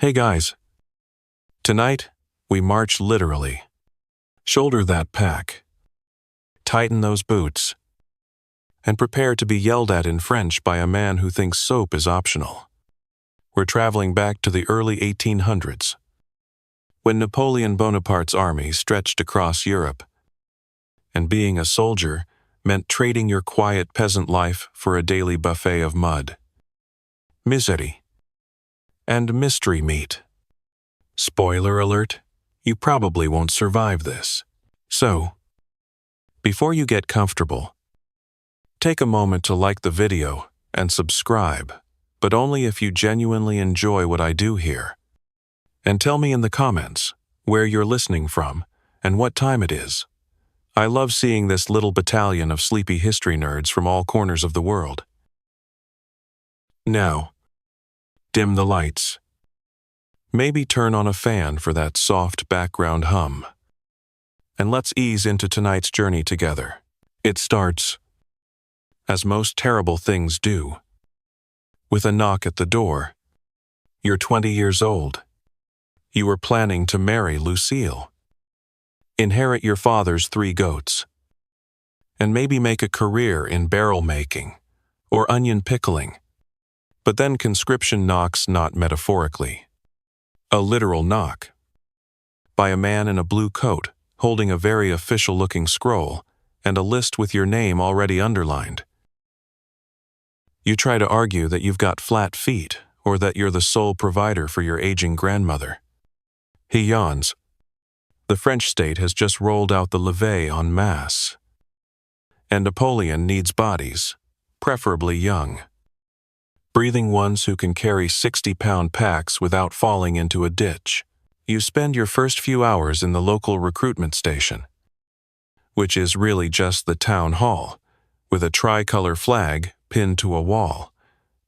Hey guys, tonight we march literally. Shoulder that pack, tighten those boots, and prepare to be yelled at in French by a man who thinks soap is optional. We're traveling back to the early 1800s, when Napoleon Bonaparte's army stretched across Europe, and being a soldier meant trading your quiet peasant life for a daily buffet of mud, misery, and mystery meat. Spoiler alert, you probably won't survive this. So, before you get comfortable, take a moment to like the video and subscribe, but only if you genuinely enjoy what I do here. And tell me in the comments where you're listening from and what time it is. I love seeing this little battalion of sleepy history nerds from all corners of the world. Now, dim the lights. Maybe turn on a fan for that soft background hum. And let's ease into tonight's journey together. It starts, as most terrible things do, with a knock at the door. You're 20 years old. You were planning to marry Lucille, inherit your father's 3 goats, and maybe make a career in barrel making or onion pickling. But then conscription knocks, not metaphorically. A literal knock. By a man in a blue coat, holding a very official-looking scroll and a list with your name already underlined. You try to argue that you've got flat feet or that you're the sole provider for your aging grandmother. He yawns. The French state has just rolled out the levée en masse. And Napoleon needs bodies, preferably young. Breathing ones who can carry 60-pound packs without falling into a ditch. You spend your first few hours in the local recruitment station, which is really just the town hall, with a tricolor flag pinned to a wall,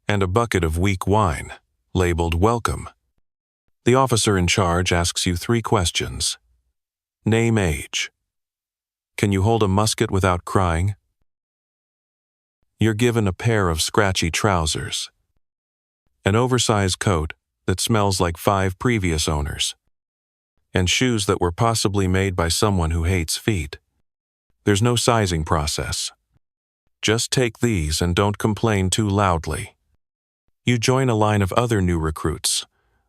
and a bucket of weak wine, labeled Welcome. The officer in charge asks you 3 questions. Name, age. Can you hold a musket without crying? You're given a pair of scratchy trousers, an oversized coat that smells like 5 previous owners, and shoes that were possibly made by someone who hates feet. There's no sizing process. Just take these and don't complain too loudly. You join a line of other new recruits,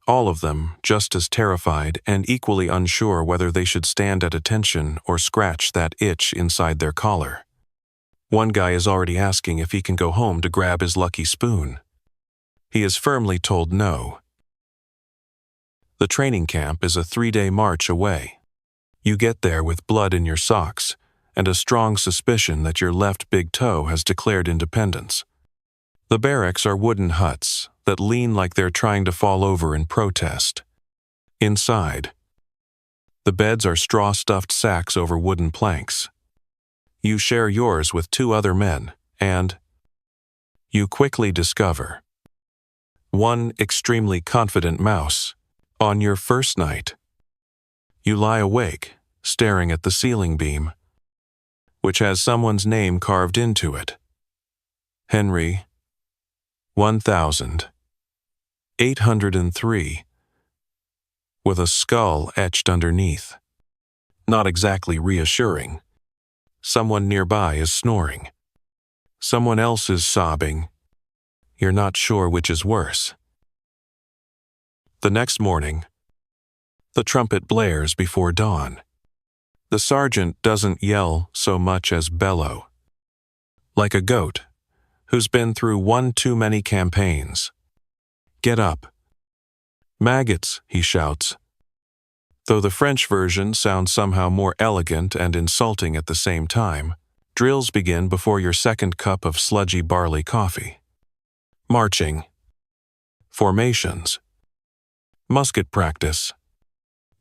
all of them just as terrified and equally unsure whether they should stand at attention or scratch that itch inside their collar. One guy is already asking if he can go home to grab his lucky spoon. He is firmly told no. The training camp is a 3-day march away. You get there with blood in your socks and a strong suspicion that your left big toe has declared independence. The barracks are wooden huts that lean like they're trying to fall over in protest. Inside, the beds are straw-stuffed sacks over wooden planks. You share yours with 2 other men, and you quickly discover one extremely confident mouse. On your first night, you lie awake, staring at the ceiling beam, which has someone's name carved into it. Henry 1803, with a skull etched underneath. Not exactly reassuring. Someone nearby is snoring. Someone else is sobbing. You're not sure which is worse. The next morning, the trumpet blares before dawn. The sergeant doesn't yell so much as bellow. Like a goat who's been through one too many campaigns. Get up. Maggots, he shouts. Though the French version sounds somehow more elegant and insulting at the same time, drills begin before your second cup of sludgy barley coffee. Marching. Formations. Musket practice.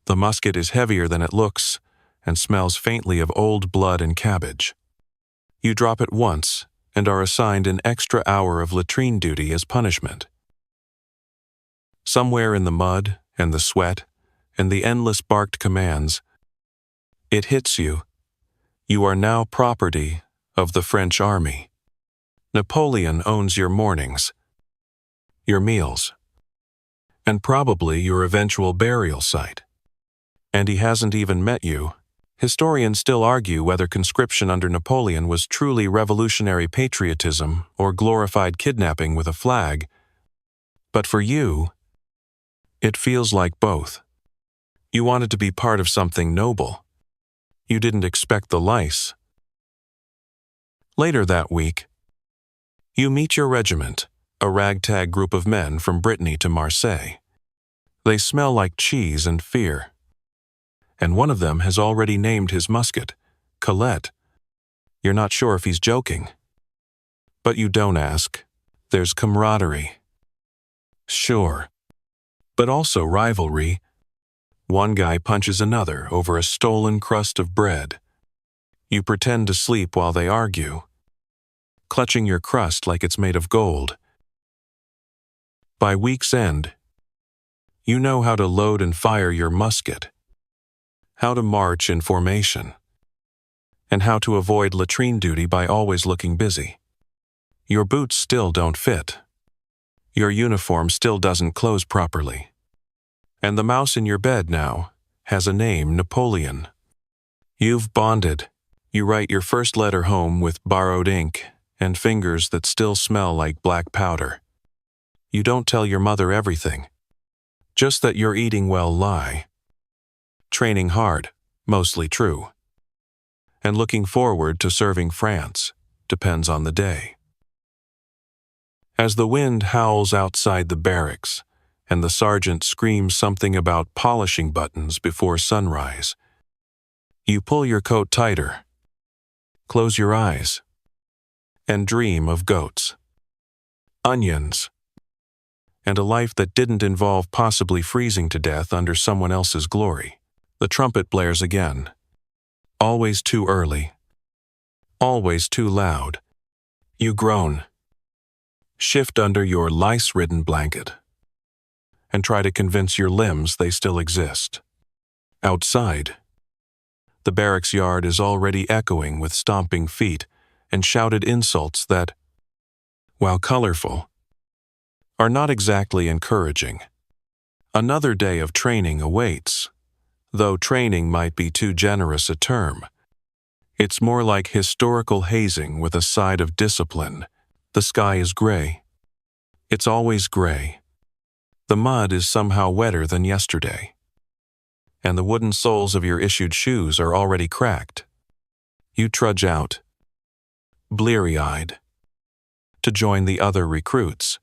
The musket is heavier than it looks and smells faintly of old blood and cabbage. You drop it once and are assigned an extra hour of latrine duty as punishment. Somewhere in the mud and the sweat and the endless barked commands, it hits you. You are now property of the French army. Napoleon owns your mornings, your meals, and probably your eventual burial site. And he hasn't even met you. Historians still argue whether conscription under Napoleon was truly revolutionary patriotism or glorified kidnapping with a flag. But for you, it feels like both. You wanted to be part of something noble. You didn't expect the lice. Later that week, you meet your regiment, a ragtag group of men from Brittany to Marseille. They smell like cheese and fear. And one of them has already named his musket, Colette. You're not sure if he's joking. But you don't ask. There's camaraderie. Sure. But also rivalry. One guy punches another over a stolen crust of bread. You pretend to sleep while they argue, clutching your crust like it's made of gold. By week's end, you know how to load and fire your musket, how to march in formation, and how to avoid latrine duty by always looking busy. Your boots still don't fit. Your uniform still doesn't close properly. And the mouse in your bed now has a name, Napoleon. You've bonded. You write your first letter home with borrowed ink and fingers that still smell like black powder. You don't tell your mother everything. Just that you're eating well lie. Training hard, mostly true. And looking forward to serving France, depends on the day. As the wind howls outside the barracks, and the sergeant screams something about polishing buttons before sunrise, you pull your coat tighter, close your eyes, and dream of goats, onions, and a life that didn't involve possibly freezing to death under someone else's glory. The trumpet blares again. Always too early. Always too loud. You groan. Shift under your lice-ridden blanket and try to convince your limbs they still exist. Outside, the barracks yard is already echoing with stomping feet and shouted insults that, while colorful, are not exactly encouraging. Another day of training awaits, though training might be too generous a term. It's more like historical hazing with a side of discipline. The sky is gray. It's always gray. The mud is somehow wetter than yesterday. And the wooden soles of your issued shoes are already cracked. You trudge out, bleary-eyed, to join the other recruits,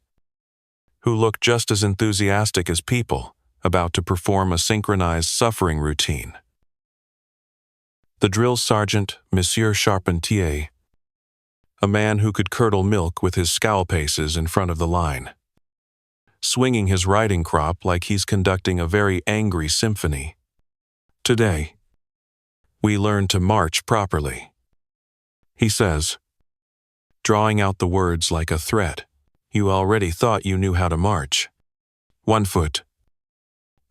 who look just as enthusiastic as people about to perform a synchronized suffering routine. The drill sergeant, Monsieur Charpentier, a man who could curdle milk with his scowl paces in front of the line, swinging his riding crop like he's conducting a very angry symphony. Today, we learn to march properly, he says, drawing out the words like a threat. You already thought you knew how to march. One foot,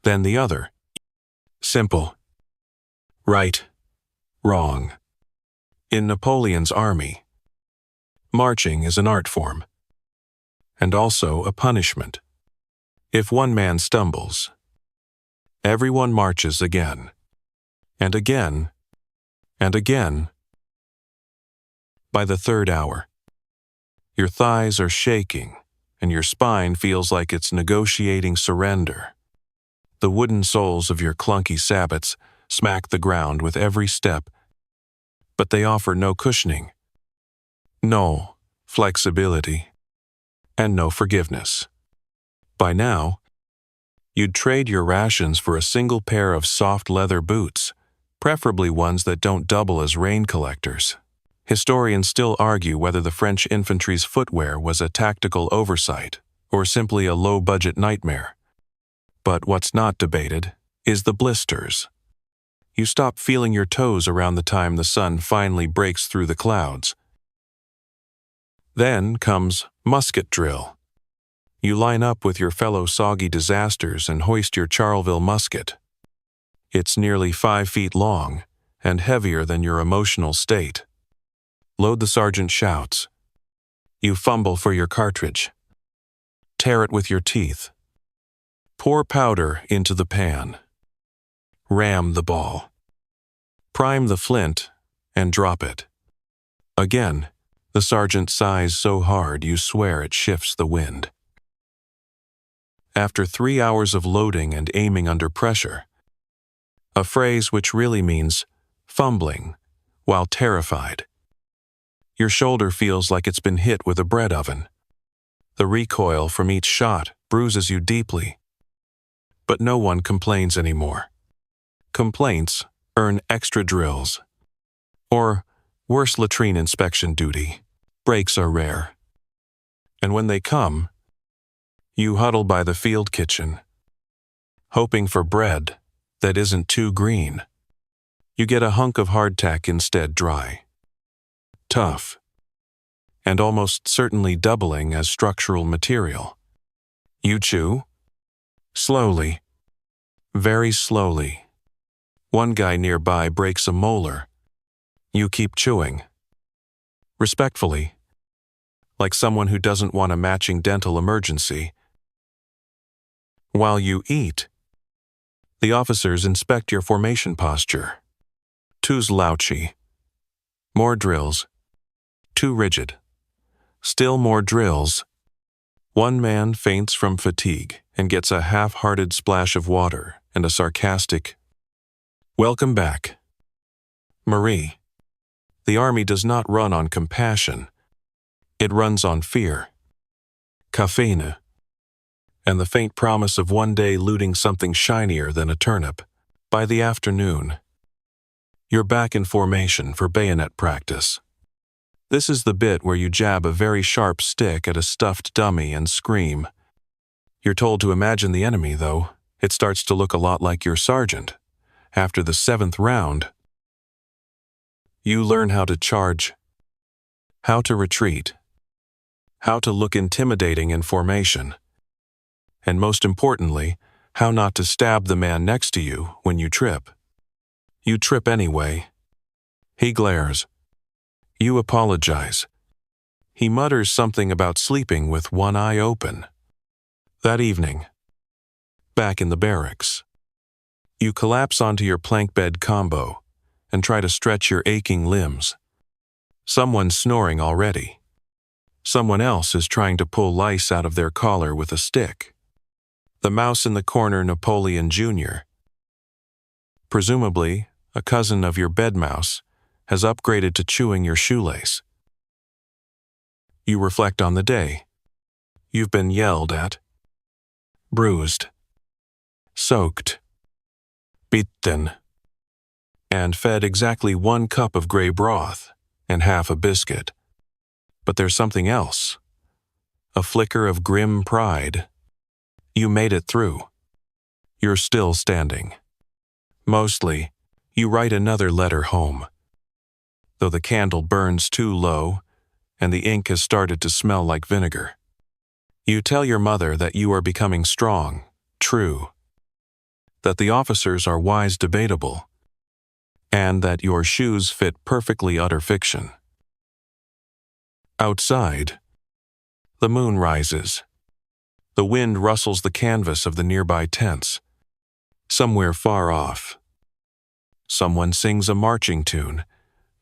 then the other. Simple. Right. Wrong. In Napoleon's army, marching is an art form, and also a punishment. If one man stumbles, everyone marches again, and again, and again. By the third hour, your thighs are shaking, and your spine feels like it's negotiating surrender. The wooden soles of your clunky sabots smack the ground with every step, but they offer no cushioning, no flexibility, and no forgiveness. By now, you'd trade your rations for a single pair of soft leather boots, preferably ones that don't double as rain collectors. Historians still argue whether the French infantry's footwear was a tactical oversight or simply a low-budget nightmare. But what's not debated is the blisters. You stop feeling your toes around the time the sun finally breaks through the clouds. Then comes musket drill. You line up with your fellow soggy disasters and hoist your Charleville musket. It's nearly 5 feet long and heavier than your emotional state. Load, the sergeant shouts. You fumble for your cartridge. Tear it with your teeth. Pour powder into the pan. Ram the ball. Prime the flint and drop it. Again, the sergeant sighs so hard you swear it shifts the wind. After 3 hours of loading and aiming under pressure, a phrase which really means fumbling while terrified, your shoulder feels like it's been hit with a bread oven. The recoil from each shot bruises you deeply. But no one complains anymore. Complaints earn extra drills. Or, worse, latrine inspection duty. Breaks are rare. And when they come, you huddle by the field kitchen, hoping for bread that isn't too green. You get a hunk of hardtack instead, dry, tough, and almost certainly doubling as structural material. You chew, slowly, very slowly. One guy nearby breaks a molar. You keep chewing, respectfully, like someone who doesn't want a matching dental emergency. While you eat, the officers inspect your formation posture. Too slouchy. More drills. Too rigid. Still more drills. One man faints from fatigue and gets a half-hearted splash of water and a sarcastic, "Welcome back." Marie, the army does not run on compassion. It runs on fear, caffeine, and the faint promise of one day looting something shinier than a turnip. By the afternoon, you're back in formation for bayonet practice. This is the bit where you jab a very sharp stick at a stuffed dummy and scream. You're told to imagine the enemy, though. It starts to look a lot like your sergeant. After the 7th round, you learn how to charge, how to retreat, how to look intimidating in formation, and most importantly, how not to stab the man next to you when you trip. You trip anyway. He glares. You apologize. He mutters something about sleeping with one eye open. That evening, back in the barracks, you collapse onto your plank bed combo and try to stretch your aching limbs. Someone's snoring already. Someone else is trying to pull lice out of their collar with a stick. The mouse in the corner, Napoleon Jr., presumably a cousin of your bed mouse, has upgraded to chewing your shoelace. You reflect on the day. You've been yelled at, bruised, soaked, beaten, and fed exactly 1 cup of gray broth and half a biscuit. But there's something else. A flicker of grim pride. You made it through. You're still standing. Mostly, you write another letter home. Though the candle burns too low and the ink has started to smell like vinegar. You tell your mother that you are becoming strong, true, that the officers are wise debatable, and that your shoes fit perfectly utter fiction. Outside, the moon rises. The wind rustles the canvas of the nearby tents. Somewhere far off, someone sings a marching tune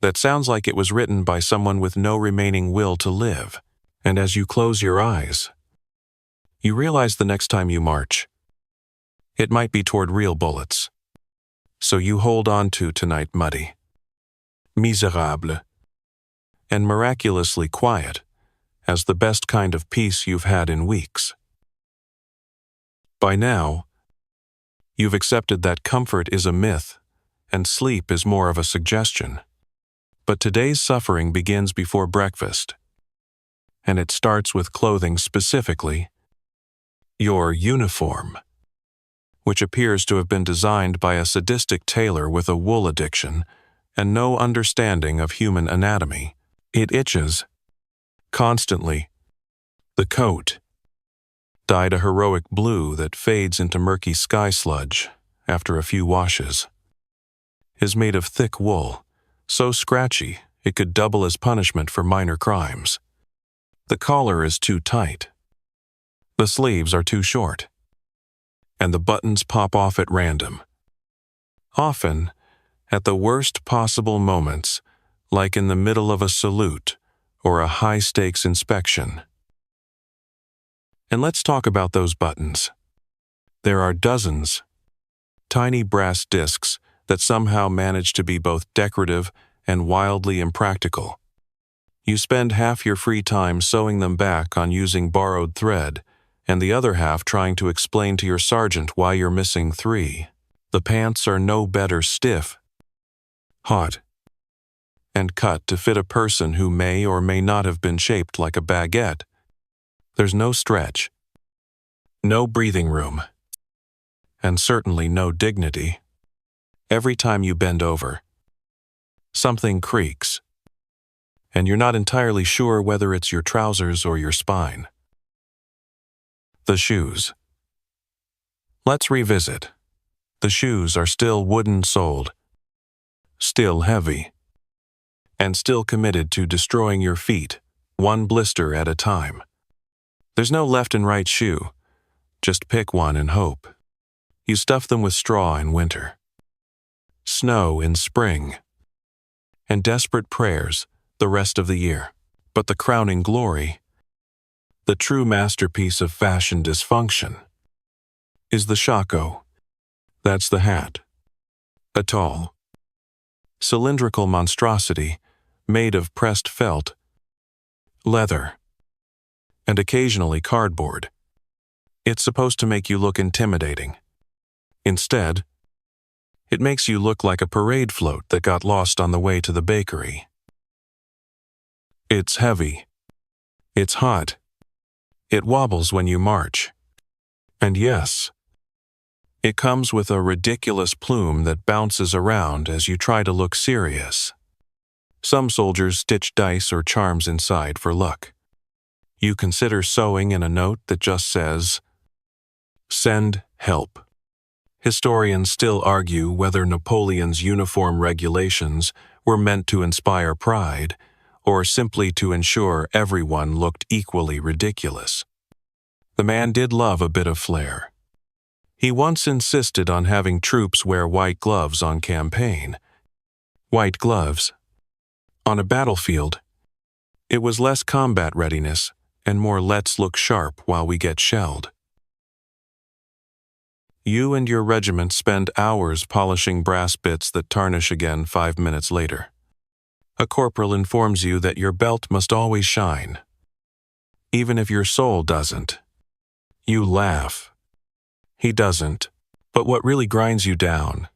that sounds like it was written by someone with no remaining will to live, and as you close your eyes, you realize the next time you march, it might be toward real bullets. So you hold on to tonight muddy, miserable, and miraculously quiet as the best kind of peace you've had in weeks. By now, you've accepted that comfort is a myth and sleep is more of a suggestion. But today's suffering begins before breakfast, and it starts with clothing, specifically your uniform, which appears to have been designed by a sadistic tailor with a wool addiction and no understanding of human anatomy. It itches constantly. The coat, dyed a heroic blue that fades into murky sky sludge after a few washes, is made of thick wool, so scratchy it could double as punishment for minor crimes. The collar is too tight. The sleeves are too short. and the buttons pop off at random. Often, at the worst possible moments, like in the middle of a salute or a high-stakes inspection. And let's talk about those buttons. There are dozens, tiny brass discs that somehow manage to be both decorative and wildly impractical. You spend half your free time sewing them back on using borrowed thread, and the other half trying to explain to your sergeant why you're missing 3. The pants are no better stiff, hot, and cut to fit a person who may or may not have been shaped like a baguette. There's no stretch, no breathing room, and certainly no dignity. Every time you bend over, something creaks, and you're not entirely sure whether it's your trousers or your spine. The shoes. Let's revisit. The shoes are still wooden-soled, still heavy, and still committed to destroying your feet, one blister at a time. There's no left and right shoe. Just pick one and hope. You stuff them with straw in winter, snow in spring, and desperate prayers the rest of the year. But the crowning glory, the true masterpiece of fashion dysfunction, is the shako. That's the hat. A tall, cylindrical monstrosity made of pressed felt, leather, and occasionally cardboard. It's supposed to make you look intimidating. Instead, it makes you look like a parade float that got lost on the way to the bakery. It's heavy. It's hot. It wobbles when you march. And yes, it comes with a ridiculous plume that bounces around as you try to look serious. Some soldiers stitch dice or charms inside for luck. You consider sewing in a note that just says, "Send help." Historians still argue whether Napoleon's uniform regulations were meant to inspire pride or simply to ensure everyone looked equally ridiculous. The man did love a bit of flair. He once insisted on having troops wear white gloves on campaign. White gloves. On a battlefield, it was less combat readiness and more let's look sharp while we get shelled. You and your regiment spend hours polishing brass bits that tarnish again 5 minutes later. A corporal informs you that your belt must always shine, even if your soul doesn't. You laugh. He doesn't. But what really grinds you down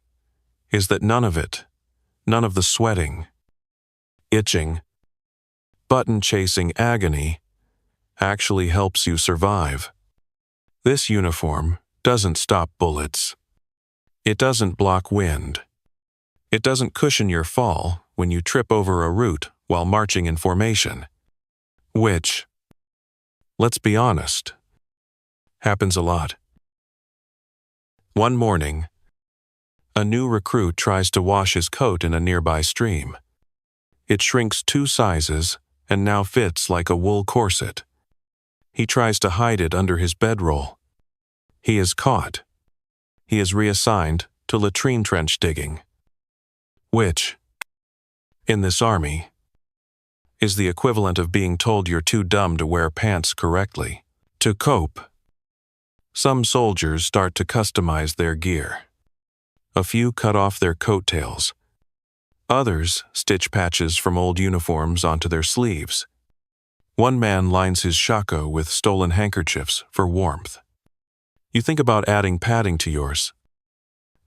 is that none of it, none of the sweating, itching, button-chasing agony actually helps you survive. This uniform doesn't stop bullets. It doesn't block wind. It doesn't cushion your fall when you trip over a root while marching in formation, which, let's be honest, happens a lot. One morning, a new recruit tries to wash his coat in a nearby stream. It shrinks 2 sizes and now fits like a wool corset. He tries to hide it under his bedroll. He is caught. He is reassigned to latrine trench digging, which, in this army, is the equivalent of being told you're too dumb to wear pants correctly. To cope, some soldiers start to customize their gear. A few cut off their coattails. Others stitch patches from old uniforms onto their sleeves. One man lines his shako with stolen handkerchiefs for warmth. You think about adding padding to yours,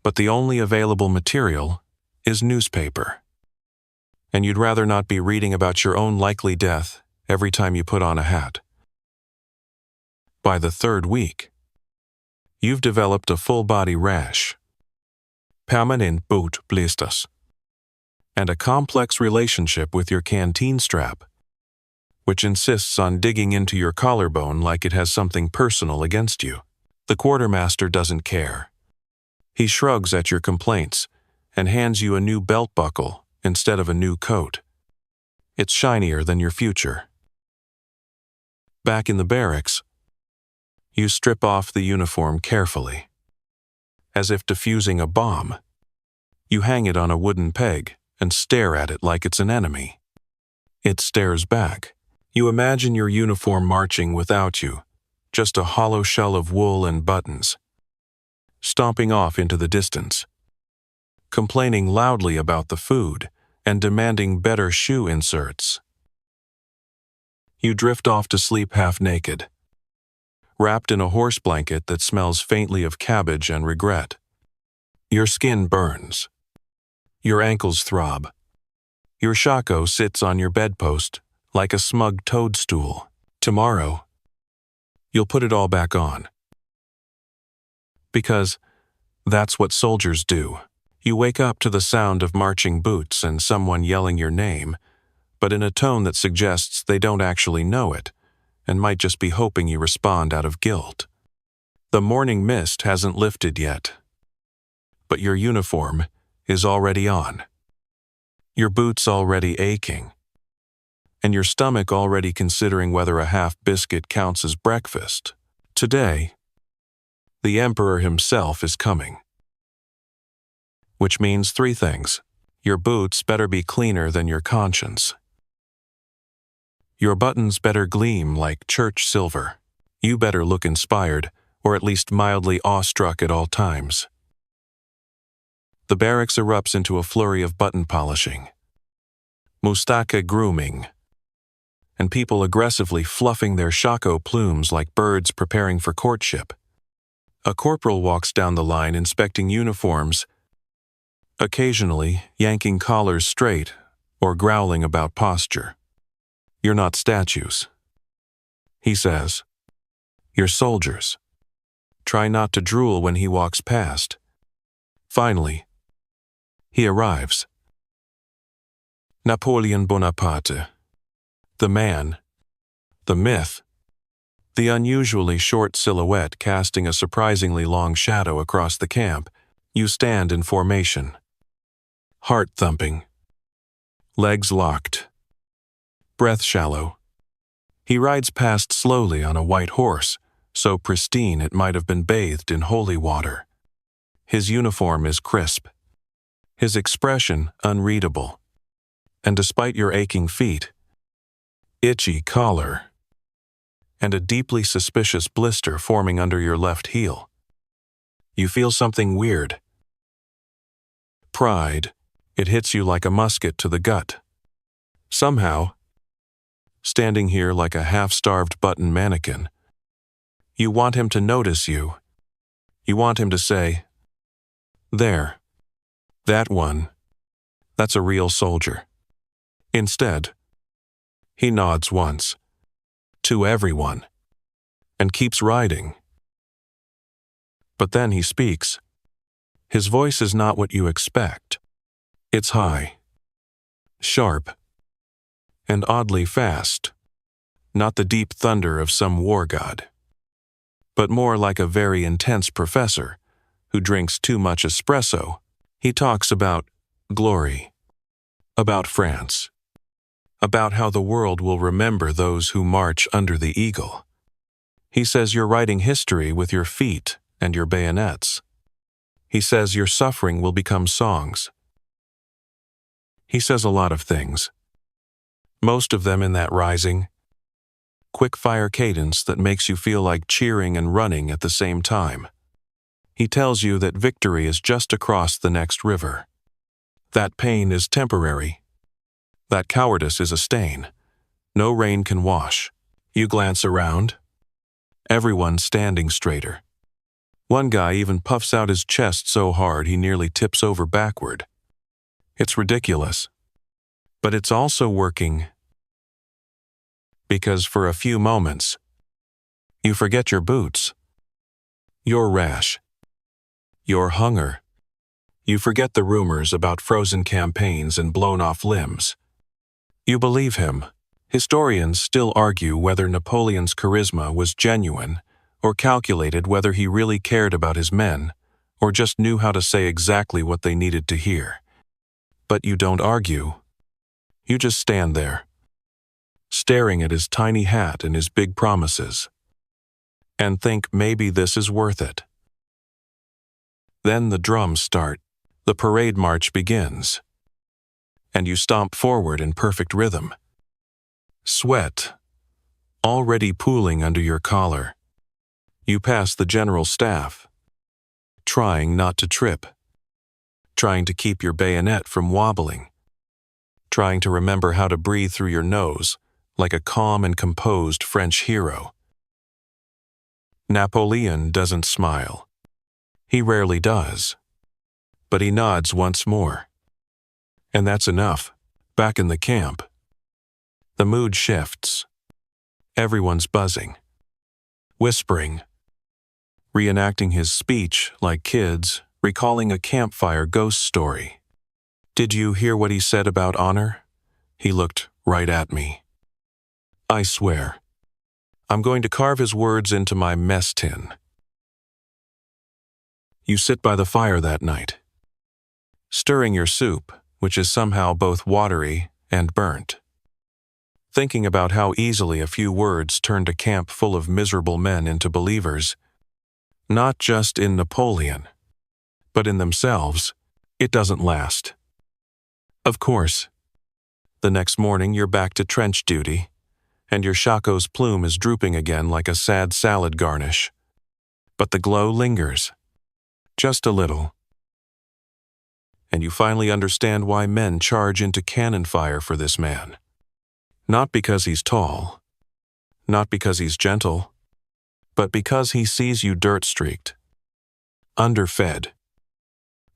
but the only available material is newspaper. And you'd rather not be reading about your own likely death every time you put on a hat. By the 3rd week, you've developed a full-body rash, permanent blisters, and a complex relationship with your canteen strap, which insists on digging into your collarbone like it has something personal against you. The quartermaster doesn't care. He shrugs at your complaints and hands you a new belt buckle instead of a new coat. It's shinier than your future. Back in the barracks, you strip off the uniform carefully. as if defusing a bomb. You hang it on a wooden peg and stare at it like it's an enemy. It stares back. You imagine your uniform marching without you, just a hollow shell of wool and buttons, stomping off into the distance, complaining loudly about the food and demanding better shoe inserts. You drift off to sleep half naked, wrapped in a horse blanket that smells faintly of cabbage and regret. Your skin burns. Your ankles throb. Your shako sits on your bedpost like a smug toadstool. Tomorrow, you'll put it all back on. Because that's what soldiers do. You wake up to the sound of marching boots and someone yelling your name, but in a tone that suggests they don't actually know it, and might just be hoping you respond out of guilt. The morning mist hasn't lifted yet, but your uniform is already on. Your boots already aching, and your stomach already considering whether a half biscuit counts as breakfast. Today, the Emperor himself is coming. Which means 3 things. Your boots better be cleaner than your conscience. Your buttons better gleam like church silver. You better look inspired, or at least mildly awestruck at all times. The barracks erupts into a flurry of button polishing, mustaka grooming, and people aggressively fluffing their shako plumes like birds preparing for courtship. A corporal walks down the line inspecting uniforms, occasionally yanking collars straight or growling about posture. You're not statues, he says. You're soldiers. Try not to drool when he walks past. Finally, he arrives. Napoleon Bonaparte. The man, the myth, the unusually short silhouette casting a surprisingly long shadow across the camp. You stand in formation. Heart thumping. Legs locked. Breath shallow. He rides past slowly on a white horse, so pristine it might have been bathed in holy water. His uniform is crisp. His expression unreadable. And despite your aching feet, itchy collar, and a deeply suspicious blister forming under your left heel, you feel something weird. Pride. It hits you like a musket to the gut. Somehow, standing here like a half-starved button mannequin, you want him to notice you. You want him to say, "There. That one. That's a real soldier." Instead, he nods once, to everyone, and keeps riding. But then he speaks. His voice is not what you expect. It's high, sharp, and oddly fast. Not the deep thunder of some war god, but more like a very intense professor who drinks too much espresso. He talks about glory, about France, about how the world will remember those who march under the eagle. He says you're writing history with your feet and your bayonets. He says your suffering will become songs. He says a lot of things, most of them in that rising, quick-fire cadence that makes you feel like cheering and running at the same time. He tells you that victory is just across the next river. That pain is temporary. That cowardice is a stain. No rain can wash. You glance around. Everyone's standing straighter. One guy even puffs out his chest so hard he nearly tips over backward. It's ridiculous. But it's also working. Because for a few moments, you forget your boots, your rash, your hunger. You forget the rumors about frozen campaigns and blown-off limbs. You believe him. Historians still argue whether Napoleon's charisma was genuine or calculated, whether he really cared about his men or just knew how to say exactly what they needed to hear. But you don't argue. You just stand there, staring at his tiny hat and his big promises, and think maybe this is worth it. Then the drums start. The parade march begins. And you stomp forward in perfect rhythm. Sweat already pooling under your collar. You pass the general staff, trying not to trip, trying to keep your bayonet from wobbling, trying to remember how to breathe through your nose like a calm and composed French hero. Napoleon doesn't smile. He rarely does. But he nods once more. And that's enough. Back in the camp, the mood shifts. Everyone's buzzing, whispering, reenacting his speech like kids, recalling a campfire ghost story. Did you hear what he said about honor? He looked right at me. I swear, I'm going to carve his words into my mess tin. You sit by the fire that night, stirring your soup, which is somehow both watery and burnt, thinking about how easily a few words turned a camp full of miserable men into believers, not just in Napoleon, but in themselves. It doesn't last. Of course, the next morning you're back to trench duty, and your shako's plume is drooping again like a sad salad garnish. But the glow lingers, just a little. And you finally understand why men charge into cannon fire for this man. Not because he's tall, not because he's gentle, but because he sees you dirt-streaked, underfed,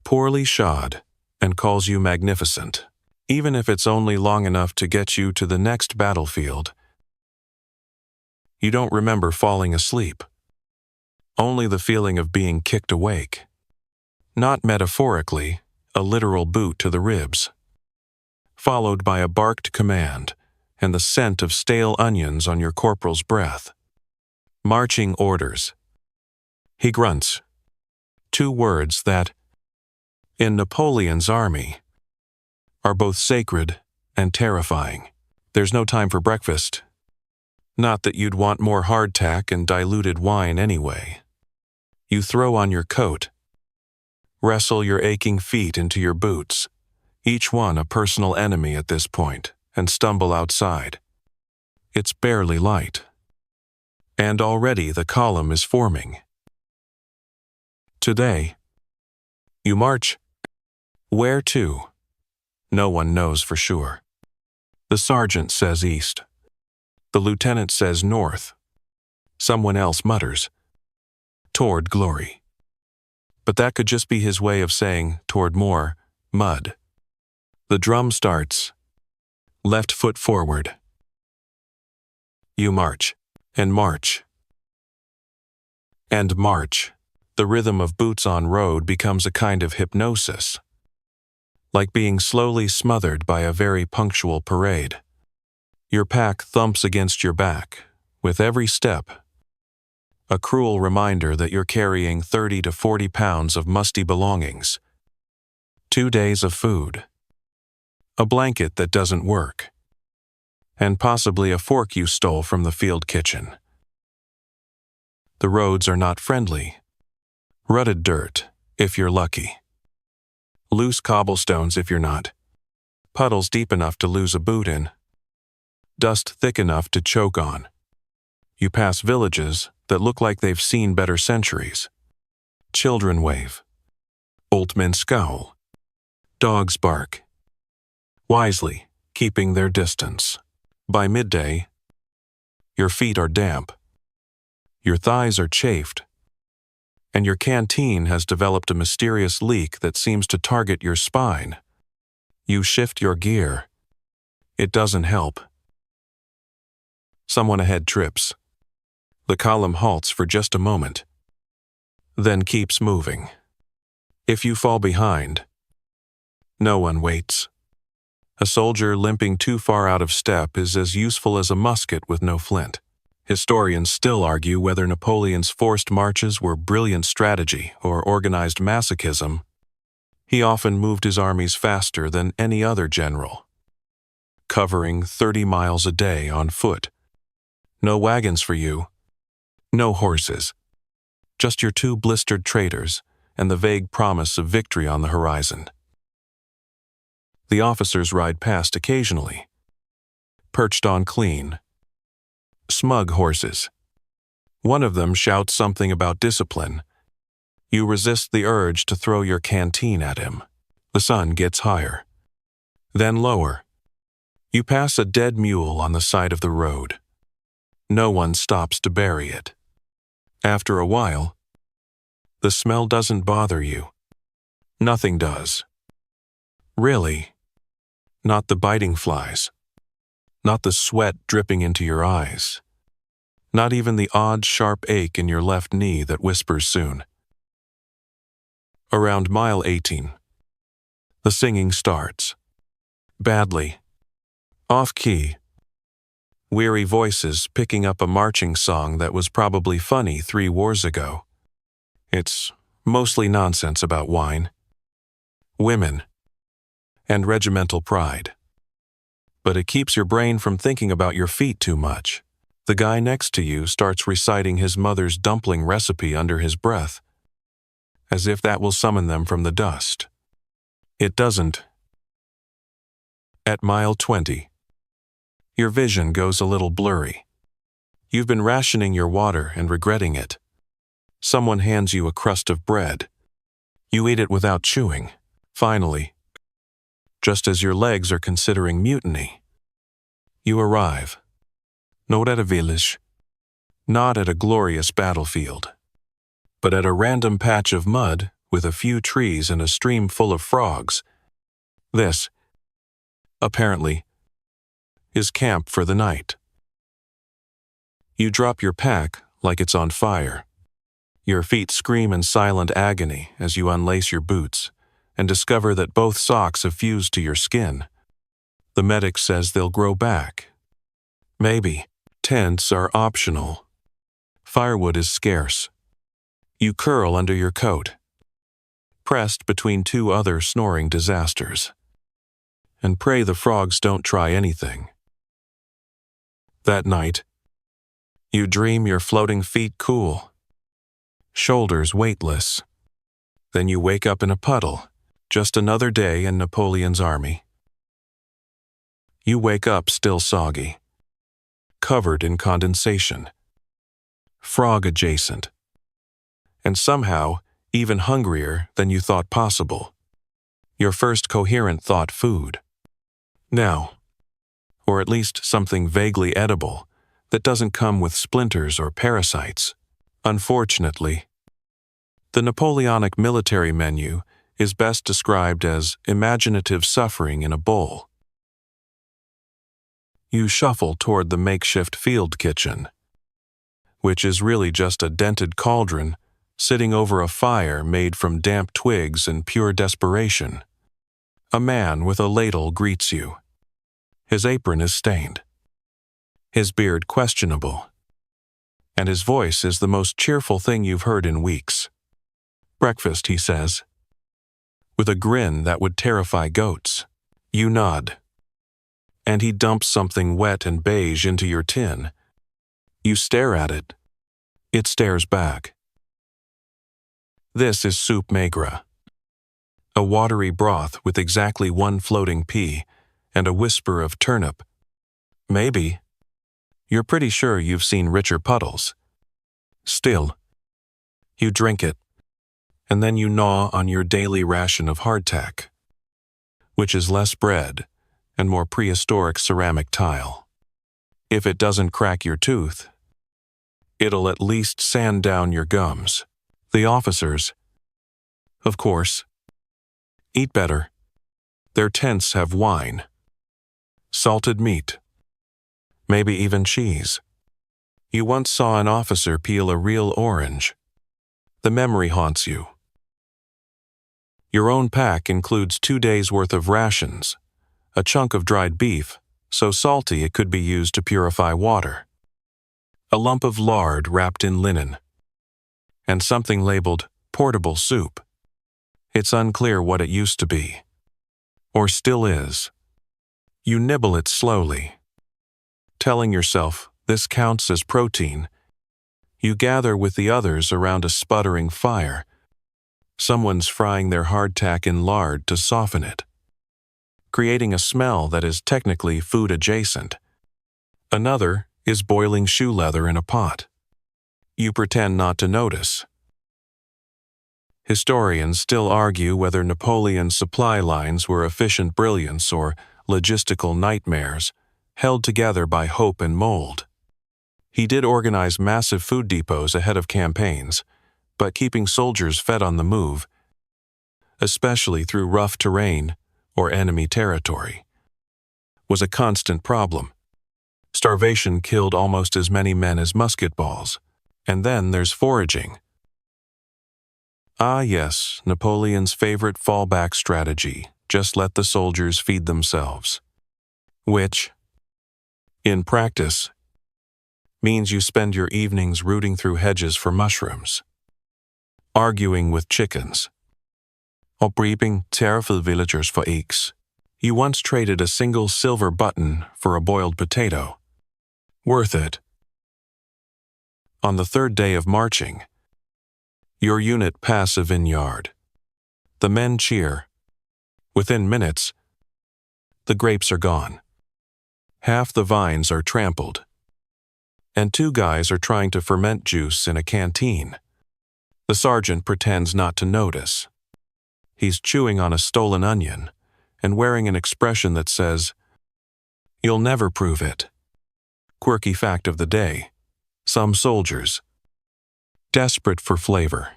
poorly shod, and calls you magnificent, even if it's only long enough to get you to the next battlefield. You don't remember falling asleep, only the feeling of being kicked awake. Not metaphorically, a literal boot to the ribs, followed by a barked command and the scent of stale onions on your corporal's breath. Marching orders. He grunts. 2 words that, in Napoleon's army, are both sacred and terrifying. There's no time for breakfast. Not that you'd want more hardtack and diluted wine anyway. You throw on your coat, wrestle your aching feet into your boots, each one a personal enemy at this point, and stumble outside. It's barely light. And already the column is forming. Today, you march. Where to? No one knows for sure. The sergeant says east. The lieutenant says north. Someone else mutters, toward glory. But that could just be his way of saying toward more mud. The drum starts. Left foot forward. You march, and march, and march. The rhythm of boots on road becomes a kind of hypnosis, like being slowly smothered by a very punctual parade. Your pack thumps against your back, with every step, a cruel reminder that you're carrying 30 to 40 pounds of musty belongings, 2 days of food, a blanket that doesn't work, and possibly a fork you stole from the field kitchen. The roads are not friendly. Rutted dirt, if you're lucky. Loose cobblestones if you're not. Puddles deep enough to lose a boot in. Dust thick enough to choke on. You pass villages that look like they've seen better centuries. Children wave. Old men scowl. Dogs bark. Wisely, keeping their distance. By midday, your feet are damp. Your thighs are chafed. And your canteen has developed a mysterious leak that seems to target your spine. You shift your gear. It doesn't help. Someone ahead trips. The column halts for just a moment, then keeps moving. If you fall behind, no one waits. A soldier limping too far out of step is as useful as a musket with no flint. Historians still argue whether Napoleon's forced marches were brilliant strategy or organized masochism. He often moved his armies faster than any other general, covering 30 miles a day on foot. No wagons for you, no horses, just your 2 blistered traitors and the vague promise of victory on the horizon. The officers ride past occasionally, perched on clean, smug horses. One of them shouts something about discipline. You resist the urge to throw your canteen at him. The sun gets higher, then lower. You pass a dead mule on the side of the road. No one stops to bury it. After a while, the smell doesn't bother you. Nothing does. Really. Not the biting flies. Not the sweat dripping into your eyes. Not even the odd sharp ache in your left knee that whispers soon. Around mile 18, the singing starts. Badly. Off-key. Weary voices picking up a marching song that was probably funny 3 wars ago. It's mostly nonsense about wine, women, and regimental pride. But it keeps your brain from thinking about your feet too much. The guy next to you starts reciting his mother's dumpling recipe under his breath, as if that will summon them from the dust. It doesn't. At mile 20, your vision goes a little blurry. You've been rationing your water and regretting it. Someone hands you a crust of bread. You eat it without chewing. Finally, just as your legs are considering mutiny, you arrive. Not at a village, not at a glorious battlefield, but at a random patch of mud with a few trees and a stream full of frogs. This, apparently, is camp for the night. You drop your pack like it's on fire. Your feet scream in silent agony as you unlace your boots and discover that both socks have fused to your skin. The medic says they'll grow back. Maybe. Tents are optional. Firewood is scarce. You curl under your coat, pressed between 2 other snoring disasters, and pray the frogs don't try anything. That night, you dream your floating feet cool, shoulders weightless. Then you wake up in a puddle, just another day in Napoleon's army. You wake up still soggy, covered in condensation, frog adjacent, and somehow even hungrier than you thought possible. Your first coherent thought food. Now, or at least something vaguely edible that doesn't come with splinters or parasites. Unfortunately, the Napoleonic military menu is best described as imaginative suffering in a bowl. You shuffle toward the makeshift field kitchen, which is really just a dented cauldron sitting over a fire made from damp twigs and pure desperation. A man with a ladle greets you. His apron is stained, his beard questionable, and his voice is the most cheerful thing you've heard in weeks. Breakfast, he says, with a grin that would terrify goats. You nod, and he dumps something wet and beige into your tin. You stare at it. It stares back. This is soup maigre, a watery broth with exactly 1 floating pea and a whisper of turnip. Maybe. You're pretty sure you've seen richer puddles. Still, you drink it, and then you gnaw on your daily ration of hardtack, which is less bread and more prehistoric ceramic tile. If it doesn't crack your tooth, it'll at least sand down your gums. The officers, of course, eat better. Their tents have wine, salted meat, maybe even cheese. You once saw an officer peel a real orange. The memory haunts you. Your own pack includes 2 days' worth of rations, a chunk of dried beef, so salty it could be used to purify water, a lump of lard wrapped in linen, and something labeled portable soup. It's unclear what it used to be, or still is. You nibble it slowly, telling yourself this counts as protein. You gather with the others around a sputtering fire, Someone's frying their hardtack in lard to soften it, creating a smell that is technically food adjacent. Another is boiling shoe leather in a pot. You pretend not to notice. Historians still argue whether Napoleon's supply lines were efficient brilliance or logistical nightmares, held together by hope and mold. He did organize massive food depots ahead of campaigns, but keeping soldiers fed on the move, especially through rough terrain or enemy territory, was a constant problem. Starvation killed almost as many men as musket balls. And then there's foraging. Ah yes, Napoleon's favorite fallback strategy, just let the soldiers feed themselves. Which, in practice, means you spend your evenings rooting through hedges for mushrooms, arguing with chickens, or bribing terrible villagers for eggs. You once traded a single silver button for a boiled potato. Worth it. On the third day of marching, your unit pass a vineyard. The men cheer. Within minutes, the grapes are gone. Half the vines are trampled. And 2 guys are trying to ferment juice in a canteen. The sergeant pretends not to notice. He's chewing on a stolen onion and wearing an expression that says, "You'll never prove it." Quirky fact of the day. Some soldiers, desperate for flavor,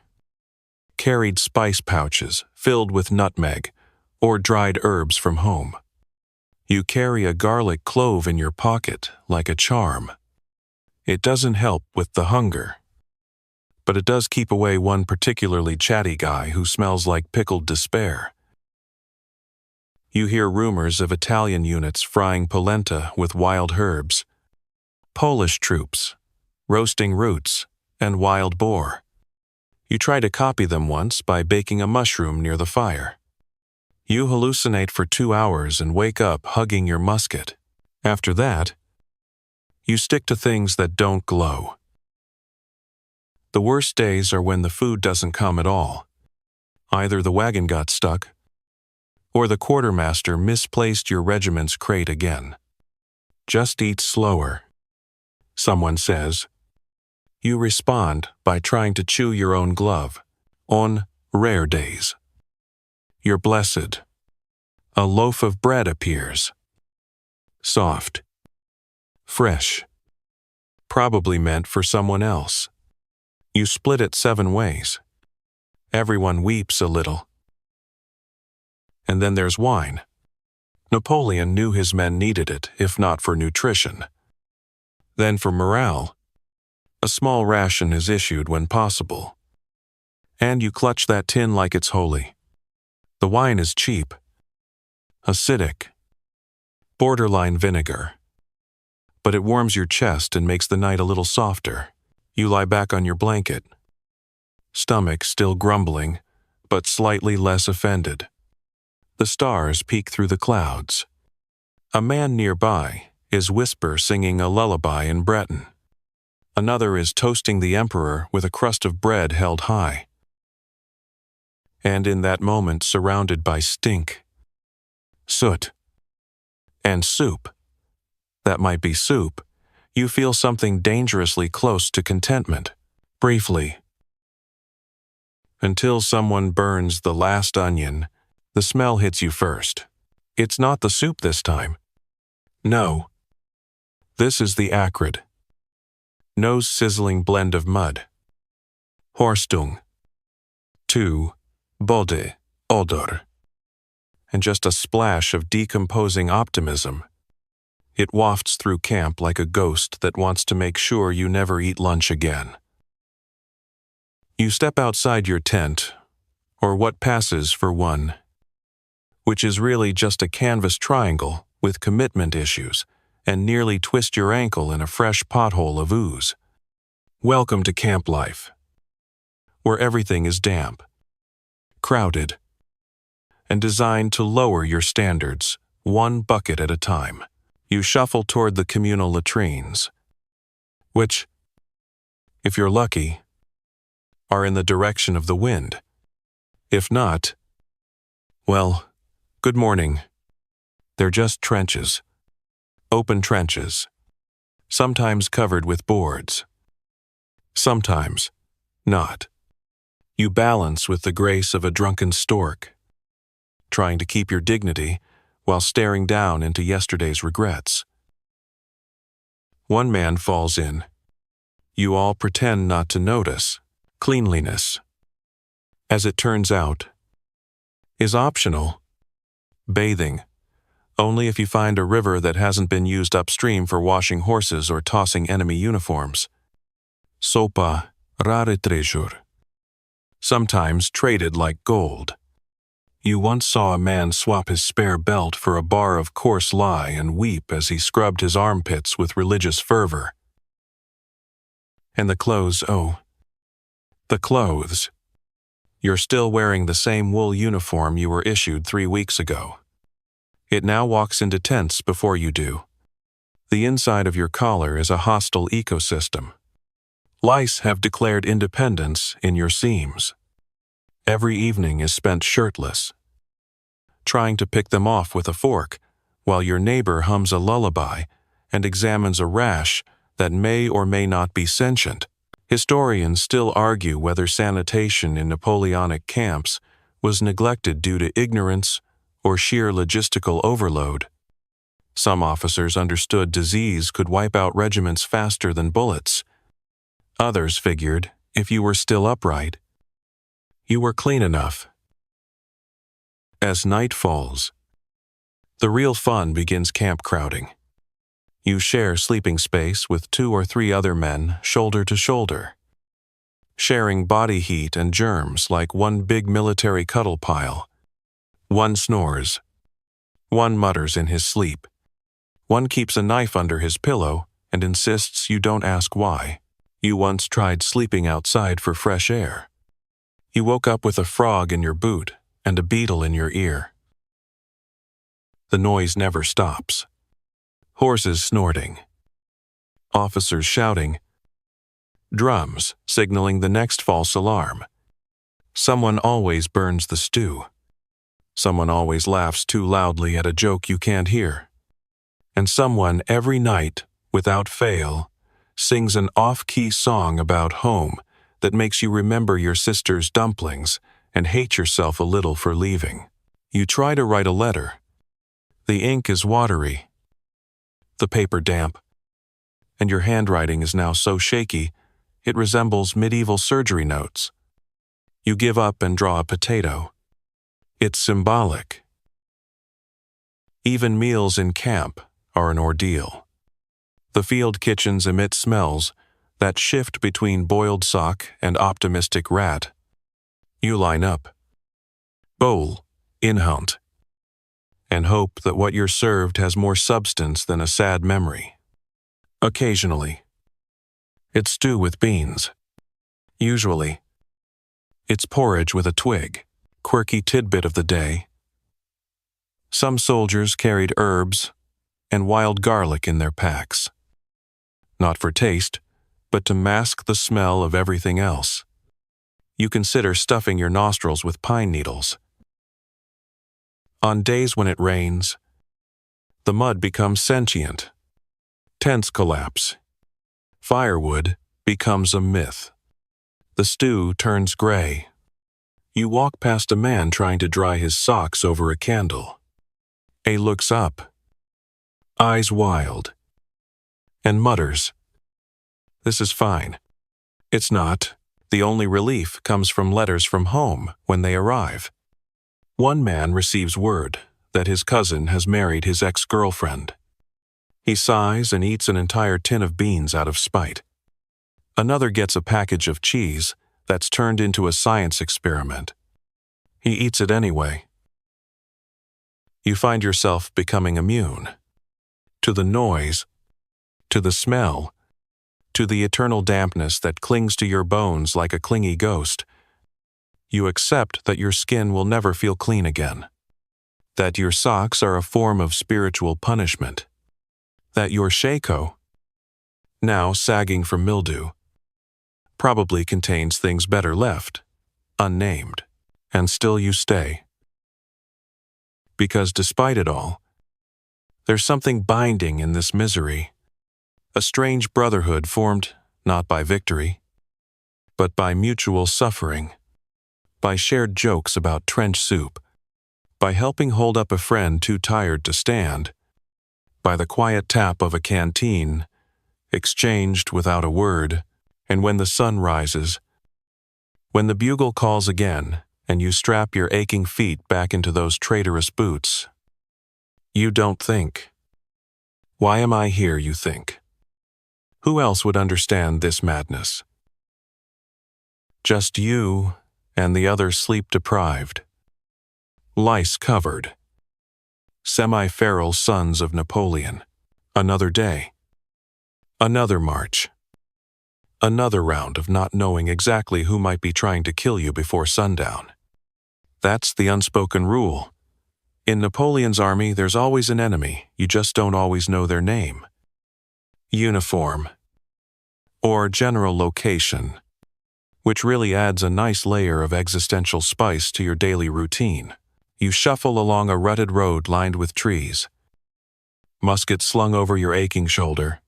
carried spice pouches filled with nutmeg or dried herbs from home. You carry a garlic clove in your pocket like a charm. It doesn't help with the hunger, but it does keep away one particularly chatty guy who smells like pickled despair. You hear rumors of Italian units frying polenta with wild herbs, Polish troops roasting roots and wild boar. You try to copy them once by baking a mushroom near the fire. You hallucinate for 2 hours and wake up hugging your musket. After that, you stick to things that don't glow. The worst days are when the food doesn't come at all. Either the wagon got stuck, or the quartermaster misplaced your regiment's crate again. Just eat slower, someone says. You respond by trying to chew your own glove. On rare days, you're blessed. A loaf of bread appears. Soft. Fresh. Probably meant for someone else. You split it 7 ways. Everyone weeps a little. And then there's wine. Napoleon knew his men needed it, if not for nutrition. Then for morale, a small ration is issued when possible. And you clutch that tin like it's holy. The wine is cheap, acidic, borderline vinegar. But it warms your chest and makes the night a little softer. You lie back on your blanket, stomach still grumbling, but slightly less offended. The stars peek through the clouds. A man nearby is whisper singing a lullaby in Breton. Another is toasting the emperor with a crust of bread held high. And in that moment, surrounded by stink, soot, and soup, that might be soup, you feel something dangerously close to contentment, briefly. Until someone burns the last onion, the smell hits you first. It's not the soup this time. No. This is the acrid, nose-sizzling blend of mud. Horstung. 2. Bode, odor. And just a splash of decomposing optimism. It wafts through camp like a ghost that wants to make sure you never eat lunch again. You step outside your tent, or what passes for one, which is really just a canvas triangle with commitment issues, and nearly twist your ankle in a fresh pothole of ooze. Welcome to camp life, where everything is damp, crowded, and designed to lower your standards, one bucket at a time. You shuffle toward the communal latrines, which, if you're lucky, are in the direction of the wind. If not, well, good morning. They're just trenches. Open trenches. Sometimes covered with boards. Sometimes not. You balance with the grace of a drunken stork, trying to keep your dignity while staring down into yesterday's regrets. One man falls in. You all pretend not to notice. Cleanliness, as it turns out, is optional. Bathing, only if you find a river that hasn't been used upstream for washing horses or tossing enemy uniforms. Sopa, rare treasure. Sometimes traded like gold. You once saw a man swap his spare belt for a bar of coarse lye and weep as he scrubbed his armpits with religious fervor. And the clothes, oh, the clothes. You're still wearing the same wool uniform you were issued 3 weeks ago. It now walks into tents before you do. The inside of your collar is a hostile ecosystem. Lice have declared independence in your seams. Every evening is spent shirtless, trying to pick them off with a fork, while your neighbor hums a lullaby and examines a rash that may or may not be sentient. Historians still argue whether sanitation in Napoleonic camps was neglected due to ignorance or sheer logistical overload. Some officers understood disease could wipe out regiments faster than bullets. Others figured, if you were still upright, you were clean enough. As night falls, the real fun begins camp crowding. You share sleeping space with 2 or 3 other men, shoulder to shoulder, sharing body heat and germs like one big military cuddle pile. One snores. One mutters in his sleep. One keeps a knife under his pillow and insists you don't ask why. You once tried sleeping outside for fresh air. You woke up with a frog in your boot and a beetle in your ear. The noise never stops. Horses snorting. Officers shouting. Drums signaling the next false alarm. Someone always burns the stew. Someone always laughs too loudly at a joke you can't hear. And someone every night, without fail, sings an off-key song about home that makes you remember your sister's dumplings and hate yourself a little for leaving. You try to write a letter. The ink is watery, the paper damp, and your handwriting is now so shaky it resembles medieval surgery notes. You give up and draw a potato. It's symbolic. Even meals in camp are an ordeal. The field kitchens emit smells that shift between boiled sock and optimistic rat. You line up, bowl, in hunt, and hope that what you're served has more substance than a sad memory. Occasionally, it's stew with beans. Usually, it's porridge with a twig, quirky tidbit of the day. Some soldiers carried herbs and wild garlic in their packs. Not for taste, but to mask the smell of everything else. You consider stuffing your nostrils with pine needles. On days when it rains, the mud becomes sentient. Tents collapse. Firewood becomes a myth. The stew turns gray. You walk past a man trying to dry his socks over a candle. A looks up, eyes wild, and mutters, "This is fine." It's not. The only relief comes from letters from home when they arrive. One man receives word that his cousin has married his ex-girlfriend. He sighs and eats an entire tin of beans out of spite. Another gets a package of cheese that's turned into a science experiment. He eats it anyway. You find yourself becoming immune to the noise, to the smell, to the eternal dampness that clings to your bones like a clingy ghost. You accept that your skin will never feel clean again, that your socks are a form of spiritual punishment, that your shako, now sagging from mildew, probably contains things better left unnamed. and still you stay. Because despite it all, there's something binding in this misery, a strange brotherhood formed not by victory, but by mutual suffering, by shared jokes about trench soup, by helping hold up a friend too tired to stand, by the quiet tap of a canteen, exchanged without a word, and when the sun rises, when the bugle calls again, and you strap your aching feet back into those traitorous boots, you don't think. Why am I here, you think? Who else would understand this madness? Just you and the other sleep-deprived, lice-covered, semi-feral sons of Napoleon. Another day. Another march. Another round of not knowing exactly who might be trying to kill you before sundown. That's the unspoken rule. In Napoleon's army, there's always an enemy, you just don't always know their name. Uniform. Or general location, which really adds a nice layer of existential spice to your daily routine. You shuffle along a rutted road lined with trees, musket slung over your aching shoulder.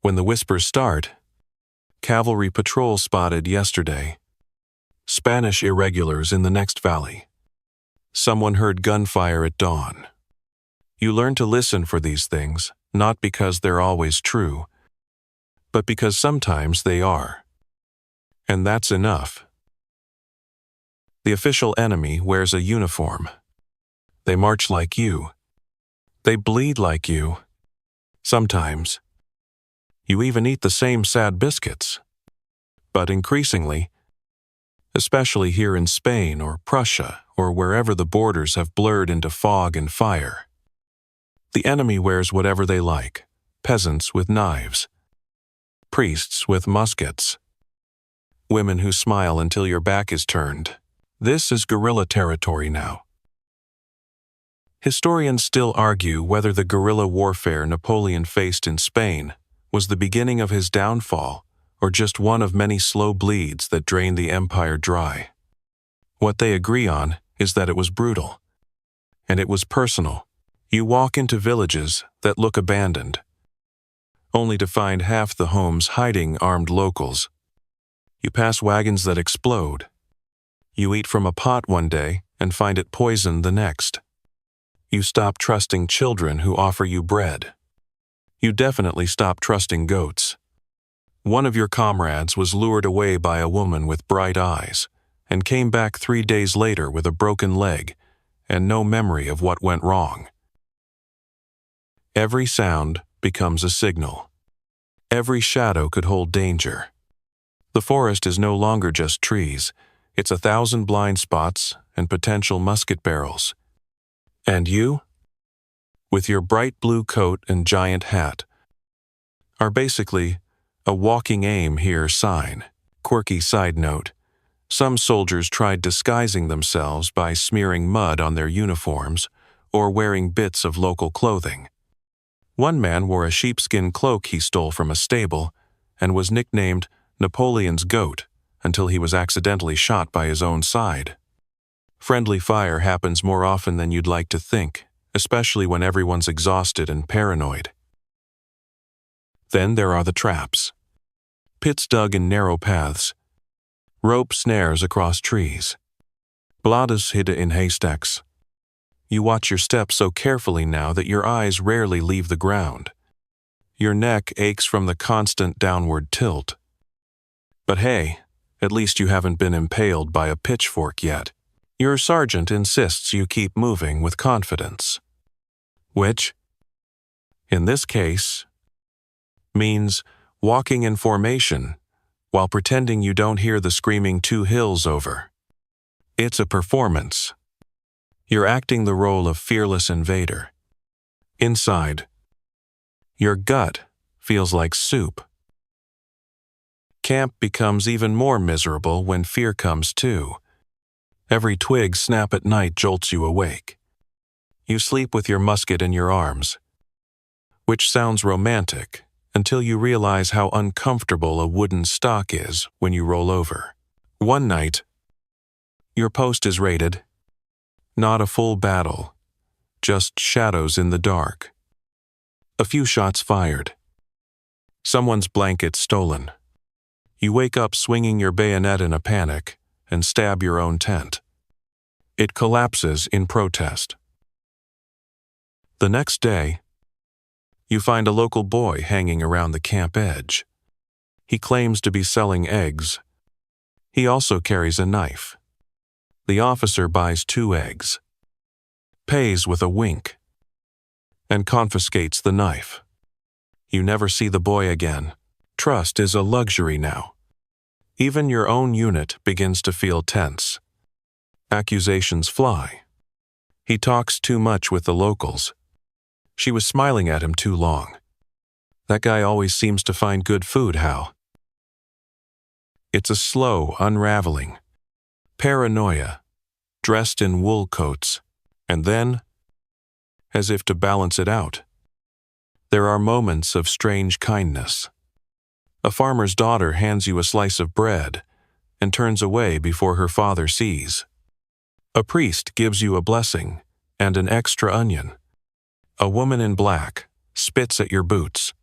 When the whispers start, cavalry patrol spotted yesterday, Spanish irregulars in the next valley. Someone heard gunfire at dawn. You learn to listen for these things, not because they're always true, but because sometimes they are. And that's enough. The official enemy wears a uniform. They march like you. They bleed like you. Sometimes, you even eat the same sad biscuits. But increasingly, especially here in Spain or Prussia or wherever the borders have blurred into fog and fire, the enemy wears whatever they like, peasants with knives, priests with muskets, women who smile until your back is turned. This is guerrilla territory now. Historians still argue whether the guerrilla warfare Napoleon faced in Spain was the beginning of his downfall or just one of many slow bleeds that drained the empire dry. What they agree on is that it was brutal. And it was personal. You walk into villages that look abandoned, only to find half the homes hiding armed locals. You pass wagons that explode. You eat from a pot one day and find it poisoned the next. You stop trusting children who offer you bread. You definitely stop trusting goats. One of your comrades was lured away by a woman with bright eyes and came back 3 days later with a broken leg and no memory of what went wrong. Every sound becomes a signal. Every shadow could hold danger. The forest is no longer just trees. It's 1,000 blind spots and potential musket barrels. And you, with your bright blue coat and giant hat, are basically a walking aim here sign. Quirky side note, some soldiers tried disguising themselves by smearing mud on their uniforms or wearing bits of local clothing. One man wore a sheepskin cloak he stole from a stable and was nicknamed Napoleon's goat until he was accidentally shot by his own side. Friendly fire happens more often than you'd like to think, especially when everyone's exhausted and paranoid. Then there are the traps. Pits dug in narrow paths, rope snares across trees, bladders hidden in haystacks. You watch your steps so carefully now that your eyes rarely leave the ground. Your neck aches from the constant downward tilt. But hey, at least you haven't been impaled by a pitchfork yet. Your sergeant insists you keep moving with confidence, which, in this case, means walking in formation while pretending you don't hear the screaming 2 hills over. It's a performance. You're acting the role of fearless invader. Inside, your gut feels like soup. Camp becomes even more miserable when fear comes too. Every twig snap at night jolts you awake. You sleep with your musket in your arms, which sounds romantic until you realize how uncomfortable a wooden stock is when you roll over. One night, Your post is raided. Not a full battle, just shadows in the dark. A few shots fired. Someone's blanket stolen. You wake up swinging your bayonet in a panic and stab your own tent. It collapses in protest. The next day, you find a local boy hanging around the camp edge. He claims to be selling eggs. He also carries a knife. The officer buys 2 eggs, pays with a wink, and confiscates the knife. You never see the boy again. Trust is a luxury now. Even your own unit begins to feel tense. Accusations fly. He talks too much with the locals. She was smiling at him too long. That guy always seems to find good food, how? It's a slow unraveling. Paranoia, dressed in wool coats, and then, as if to balance it out, there are moments of strange kindness. A farmer's daughter hands you a slice of bread and turns away before her father sees. A priest gives you a blessing and an extra onion. A woman in black spits at your boots,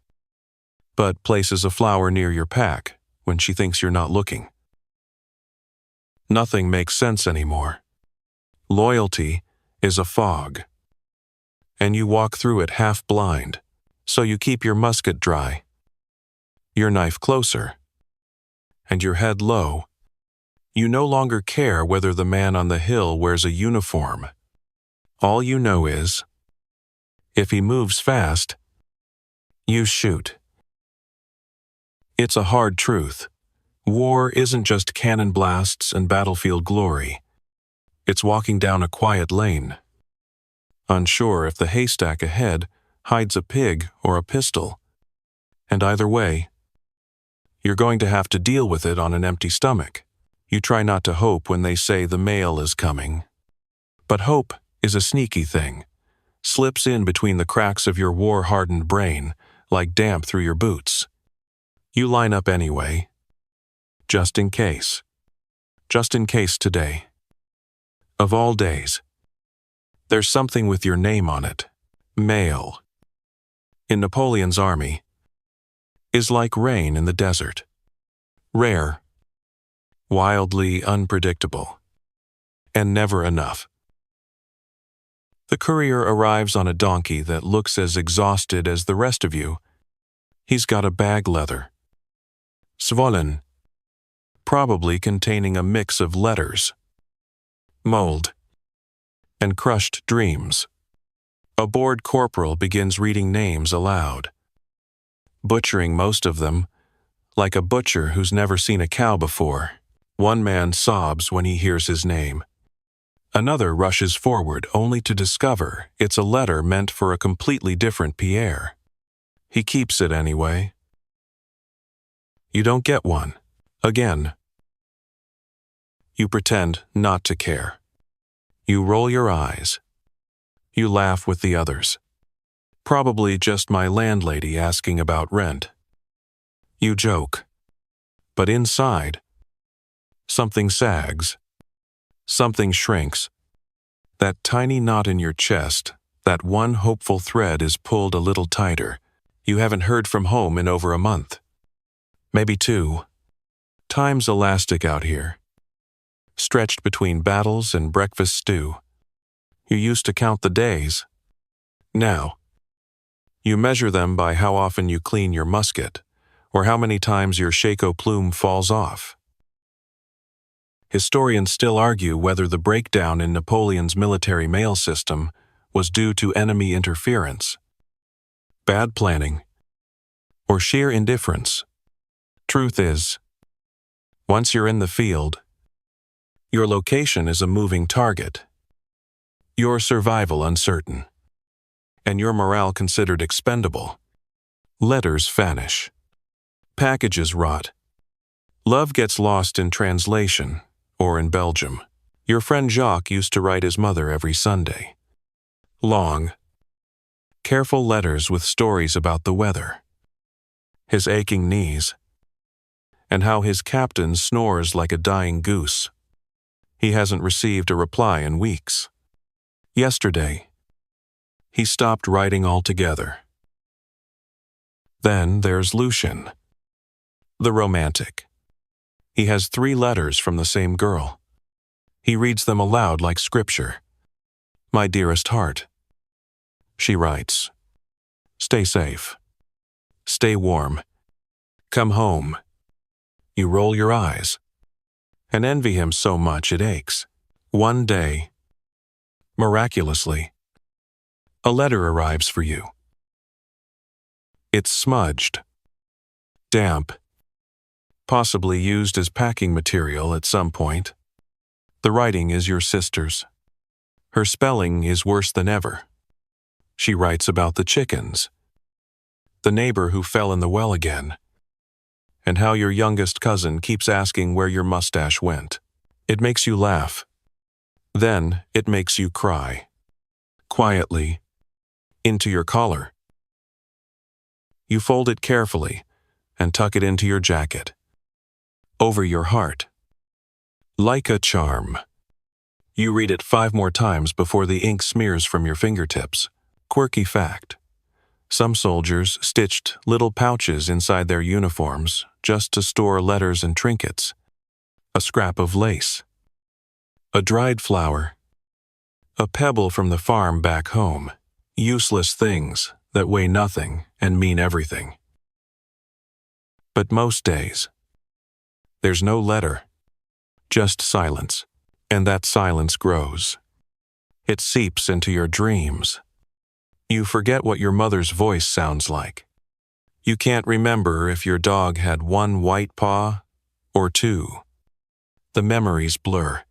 but places a flower near your pack when she thinks you're not looking. Nothing makes sense anymore. Loyalty is a fog, and you walk through it half blind, so you keep your musket dry, your knife closer, and your head low. You no longer care whether the man on the hill wears a uniform. All you know is, if he moves fast, you shoot. It's a hard truth. War isn't just cannon blasts and battlefield glory. It's walking down a quiet lane, unsure if the haystack ahead hides a pig or a pistol. And either way, you're going to have to deal with it on an empty stomach. You try not to hope when they say the mail is coming. But hope is a sneaky thing. Slips in between the cracks of your war-hardened brain like damp through your boots. You line up anyway. Just in case. Just in case today. Of all days. There's something with your name on it. Mail. In Napoleon's army. Is like rain in the desert. Rare. Wildly unpredictable. And never enough. The courier arrives on a donkey that looks as exhausted as the rest of you. He's got a bag leather. Swollen. Probably containing a mix of letters, mold, and crushed dreams. A bored corporal begins reading names aloud, butchering most of them, like a butcher who's never seen a cow before. One man sobs when he hears his name. Another rushes forward only to discover it's a letter meant for a completely different Pierre. He keeps it anyway. You don't get one. Again. You pretend not to care. You roll your eyes. You laugh with the others. Probably just my landlady asking about rent. You joke. But inside, something sags. Something shrinks. That tiny knot in your chest, that one hopeful thread is pulled a little tighter. You haven't heard from home in over a month. Maybe 2. Time's elastic out here. Stretched between battles and breakfast stew. You used to count the days. Now, you measure them by how often you clean your musket, or how many times your shako plume falls off. Historians still argue whether the breakdown in Napoleon's military mail system was due to enemy interference, bad planning, or sheer indifference. Truth is, once you're in the field, your location is a moving target, your survival uncertain, and your morale considered expendable. Letters vanish. Packages rot. Love gets lost in translation, or in Belgium. Your friend Jacques used to write his mother every Sunday. Long, careful letters with stories about the weather, his aching knees, and how his captain snores like a dying goose. He hasn't received a reply in weeks. Yesterday, he stopped writing altogether. Then there's Lucian, the romantic. He has 3 letters from the same girl. He reads them aloud like scripture. My dearest heart. She writes, stay safe. Stay warm. Come home. You roll your eyes and envy him so much it aches. One day, miraculously, a letter arrives for you. It's smudged, damp, possibly used as packing material at some point. The writing is your sister's. Her spelling is worse than ever. She writes about the chickens, the neighbor who fell in the well again, and how your youngest cousin keeps asking where your mustache went. It makes you laugh. Then it makes you cry. Quietly, into your collar. You fold it carefully and tuck it into your jacket. Over your heart. Like a charm. You read it 5 more times before the ink smears from your fingertips. Quirky fact. Some soldiers stitched little pouches inside their uniforms just to store letters and trinkets. A scrap of lace. A dried flower. A pebble from the farm back home. Useless things that weigh nothing and mean everything. But most days, there's no letter, just silence, and that silence grows. It seeps into your dreams. You forget what your mother's voice sounds like. You can't remember if your dog had 1 white paw or 2. The memories blur,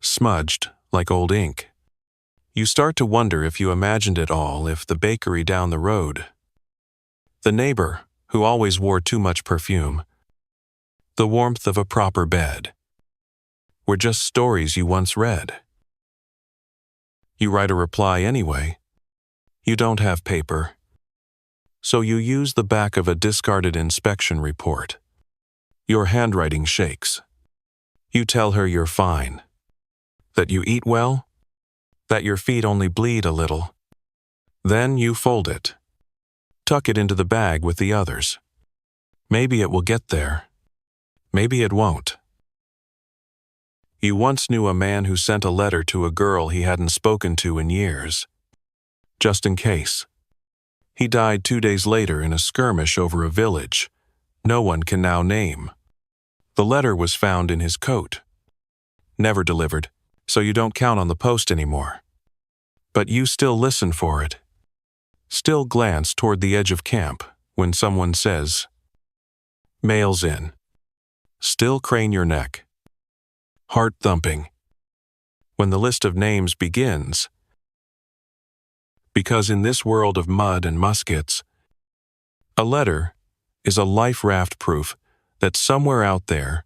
smudged like old ink. You start to wonder if you imagined it all, if the bakery down the road, the neighbor who always wore too much perfume, the warmth of a proper bed, were just stories you once read. You write a reply anyway. You don't have paper, so you use the back of a discarded inspection report. Your handwriting shakes. You tell her you're fine, that you eat well, that your feet only bleed a little. Then you fold it, tuck it into the bag with the others. Maybe it will get there. Maybe it won't. You once knew a man who sent a letter to a girl he hadn't spoken to in years. Just in case. He died 2 days later in a skirmish over a village no one can now name. The letter was found in his coat. Never delivered, so you don't count on the post anymore. But you still listen for it. Still glance toward the edge of camp when someone says, "Mail's in." Still crane your neck. Heart thumping. When the list of names begins. Because in this world of mud and muskets, a letter is a life raft proof that somewhere out there,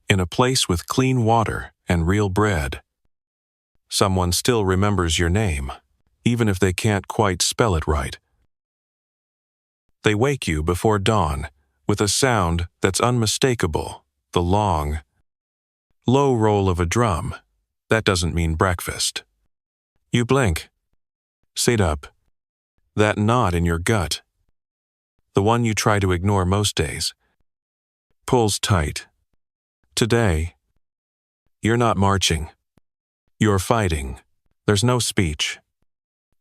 in a place with clean water and real bread, someone still remembers your name, even if they can't quite spell it right. They wake you before dawn with a sound that's unmistakable, the long, low roll of a drum. That doesn't mean breakfast. You blink. Sit up. That knot in your gut, the one you try to ignore most days, pulls tight. Today, you're not marching. You're fighting. There's no speech.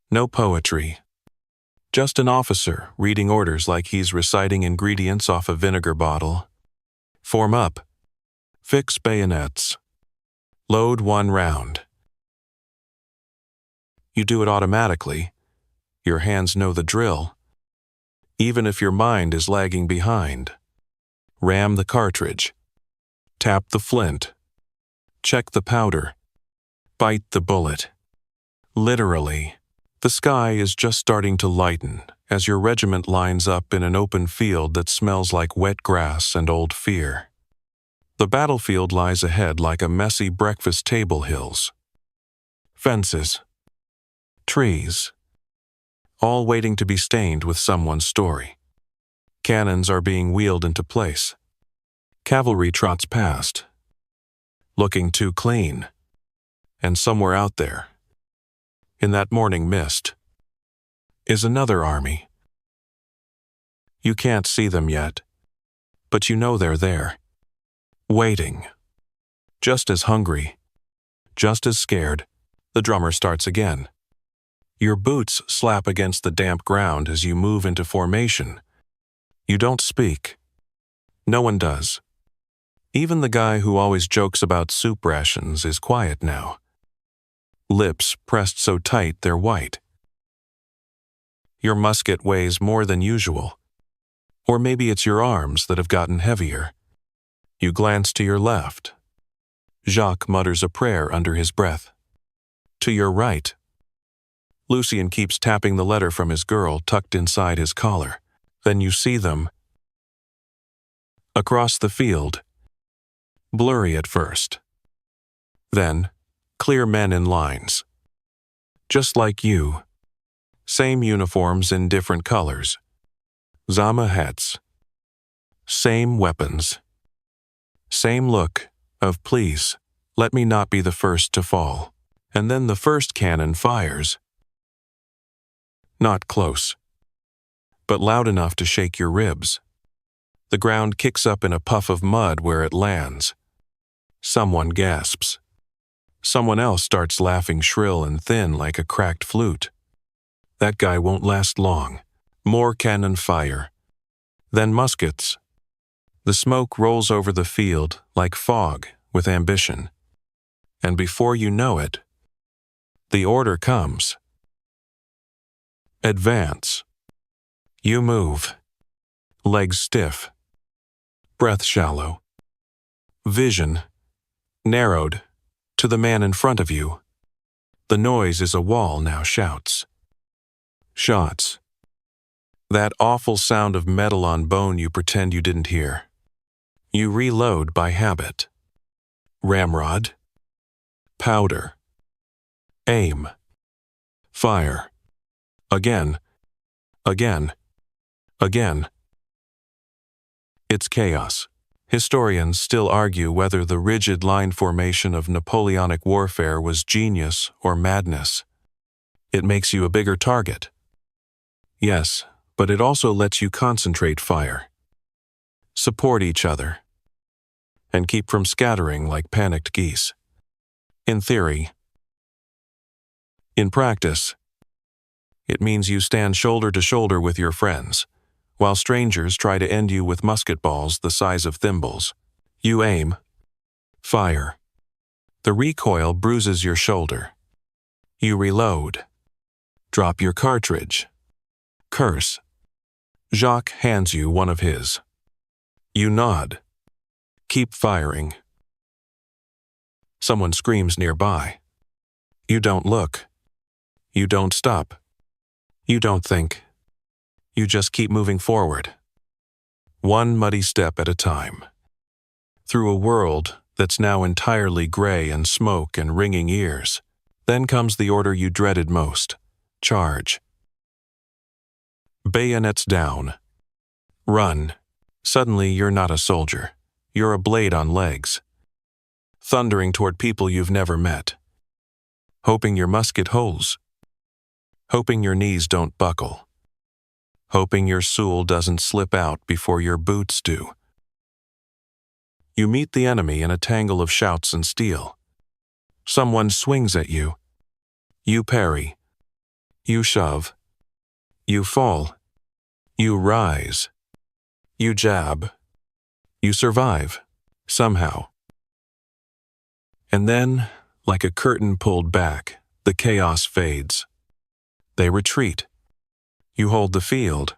No poetry. Just an officer reading orders like he's reciting ingredients off a vinegar bottle. Form up. Fix bayonets. Load 1 round. You do it automatically. Your hands know the drill. Even if your mind is lagging behind. Ram the cartridge. Tap the flint. Check the powder. Bite the bullet. Literally, the sky is just starting to lighten as your regiment lines up in an open field that smells like wet grass and old fear. The battlefield lies ahead like a messy breakfast table hills. Fences. Trees. All waiting to be stained with someone's story. Cannons are being wheeled into place. Cavalry trots past. looking too clean. And somewhere out there, in that morning mist, is another army. You can't see them yet, but you know they're there, waiting. Just as hungry, just as scared. The drummer starts again. Your boots slap against the damp ground as you move into formation. You don't speak. No one does. Even the guy who always jokes about soup rations is quiet now. Lips pressed so tight they're white. Your musket weighs more than usual. Or maybe it's your arms that have gotten heavier. You glance to your left. Jacques mutters a prayer under his breath. To your right, Lucien keeps tapping the letter from his girl tucked inside his collar. Then you see them. Across the field. Blurry at first. Then, clear men in lines. Just like you. Same uniforms in different colors. Zama hats. Same weapons. Same look of please, let me not be the first to fall. And then the first cannon fires. Not close, but loud enough to shake your ribs. The ground kicks up in a puff of mud where it lands. Someone gasps. Someone else starts laughing shrill and thin like a cracked flute. That guy won't last long. More cannon fire. Then muskets. The smoke rolls over the field like fog with ambition. And before you know it, the order comes. Advance. You move. Legs stiff. Breath shallow. Vision narrowed to the man in front of you. The noise is a wall now shouts. Shots. That awful sound of metal on bone you pretend you didn't hear. You reload by habit. Ramrod. Powder. Aim. Fire. Again. Again. Again. It's chaos. Historians still argue whether the rigid line formation of Napoleonic warfare was genius or madness. It makes you a bigger target. Yes, but it also lets you concentrate fire. Support each other. And keep from scattering like panicked geese. In theory. In practice, it means you stand shoulder to shoulder with your friends, while strangers try to end you with musket balls the size of thimbles. You aim. Fire. The recoil bruises your shoulder. You reload. Drop your cartridge. Curse. Jacques hands you one of his. You nod. Keep firing. Someone screams nearby. You don't look. You don't stop. You don't think. You just keep moving forward. One muddy step at a time. Through a world that's now entirely gray and smoke and ringing ears. Then comes the order you dreaded most. Charge. Bayonets down. Run. Suddenly you're not a soldier. You're a blade on legs. Thundering toward people you've never met. Hoping your musket holds. Hoping your knees don't buckle. Hoping your soul doesn't slip out before your boots do. You meet the enemy in a tangle of shouts and steel. Someone swings at you. You parry. You shove. You fall. You rise. You jab. You survive. Somehow. And then, like a curtain pulled back, the chaos fades. They retreat. You hold the field.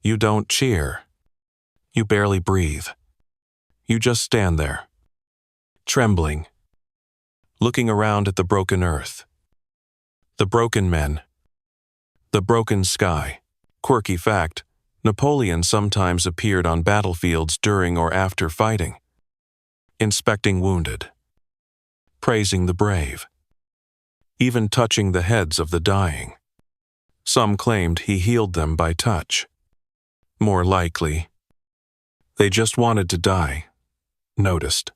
You don't cheer. You barely breathe. You just stand there, trembling, looking around at the broken earth, the broken men, the broken sky. Quirky fact, Napoleon sometimes appeared on battlefields during or after fighting, inspecting wounded, praising the brave, even touching the heads of the dying. Some claimed he healed them by touch. More likely, they just wanted to die, noticed.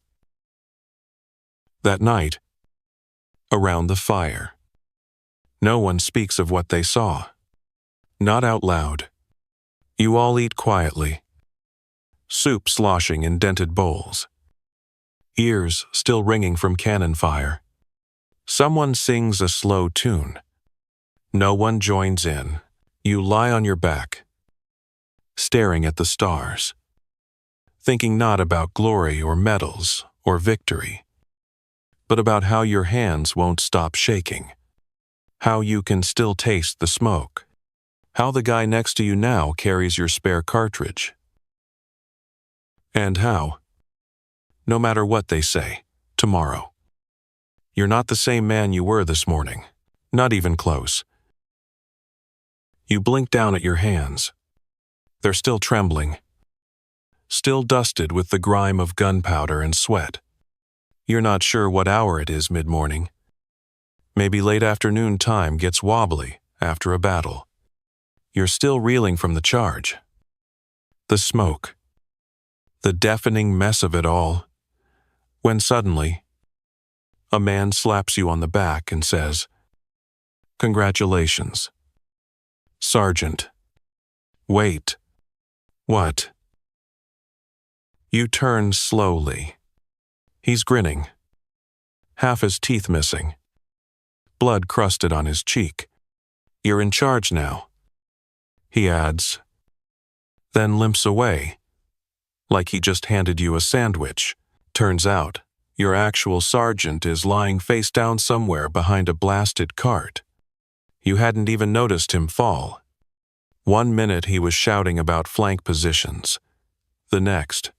That night, around the fire, no one speaks of what they saw. Not out loud. You all eat quietly. Soup sloshing in dented bowls. Ears still ringing from cannon fire. Someone sings a slow tune. No one joins in. You lie on your back, staring at the stars, thinking not about glory or medals or victory, but about how your hands won't stop shaking, how you can still taste the smoke, how the guy next to you now carries your spare cartridge, and how, no matter what they say, tomorrow, you're not the same man you were this morning, not even close. You blink down at your hands. They're still trembling, still dusted with the grime of gunpowder and sweat. You're not sure what hour it is mid-morning. Maybe late afternoon time gets wobbly after a battle. You're still reeling from the charge. The smoke. The deafening mess of it all. When suddenly, a man slaps you on the back and says, "Congratulations, Sergeant." Wait. What? You turn slowly. He's grinning, half his teeth missing, blood crusted on his cheek. You're in charge now, he adds, then limps away, like he just handed you a sandwich. Turns out, your actual sergeant is lying face down somewhere behind a blasted cart. You hadn't even noticed him fall. 1 minute he was shouting about flank positions. The next,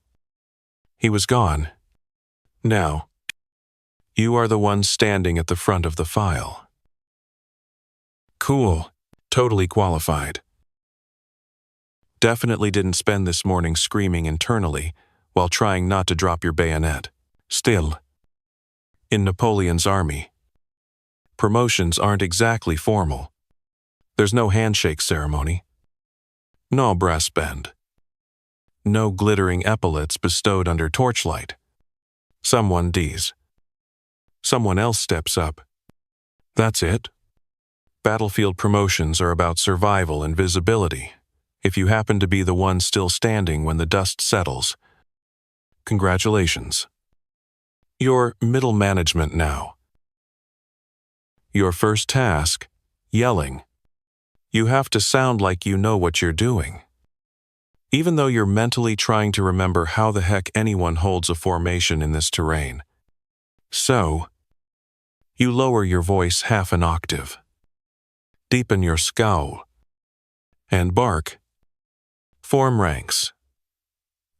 he was gone. Now, you are the one standing at the front of the file. Cool. Totally qualified. Definitely didn't spend this morning screaming internally while trying not to drop your bayonet. Still, in Napoleon's army, promotions aren't exactly formal. There's no handshake ceremony. No brass band. No glittering epaulets bestowed under torchlight. Someone D's. Someone else steps up. That's it. Battlefield promotions are about survival and visibility. If you happen to be the one still standing when the dust settles, congratulations. You're middle management now. Your first task, yelling. You have to sound like you know what you're doing, even though you're mentally trying to remember how the heck anyone holds a formation in this terrain. So, you lower your voice half an octave, deepen your scowl, and bark. Form ranks,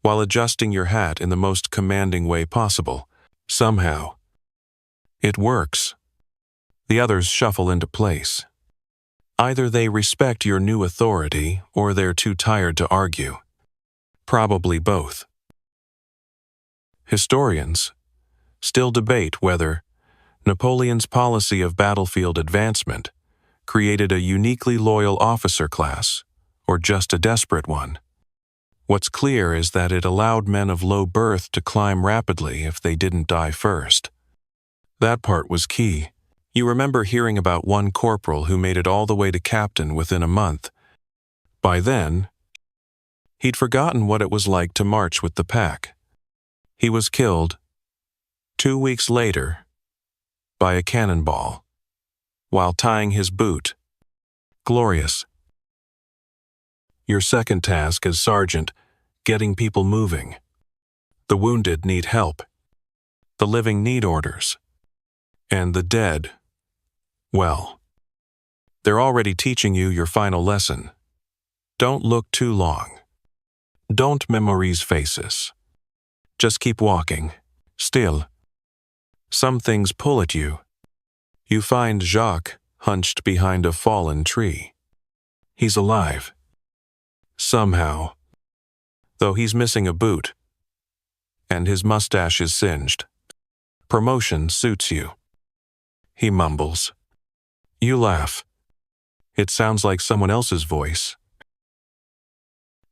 while adjusting your hat in the most commanding way possible. Somehow, it works. The others shuffle into place. Either they respect your new authority or they're too tired to argue. Probably both. Historians still debate whether Napoleon's policy of battlefield advancement created a uniquely loyal officer class or just a desperate one. What's clear is that it allowed men of low birth to climb rapidly if they didn't die first. That part was key. You remember hearing about one corporal who made it all the way to captain within a month. By then, he'd forgotten what it was like to march with the pack. He was killed 2 weeks later by a cannonball while tying his boot. Glorious. Your second task as sergeant, getting people moving. The wounded need help. The living need orders. And the dead, well, they're already teaching you your final lesson. Don't look too long. Don't memorize faces. Just keep walking. Still. Some things pull at you. You find Jacques hunched behind a fallen tree. He's alive. Somehow. Though he's missing a boot. And his mustache is singed. Promotion suits you. He mumbles. You laugh. It sounds like someone else's voice.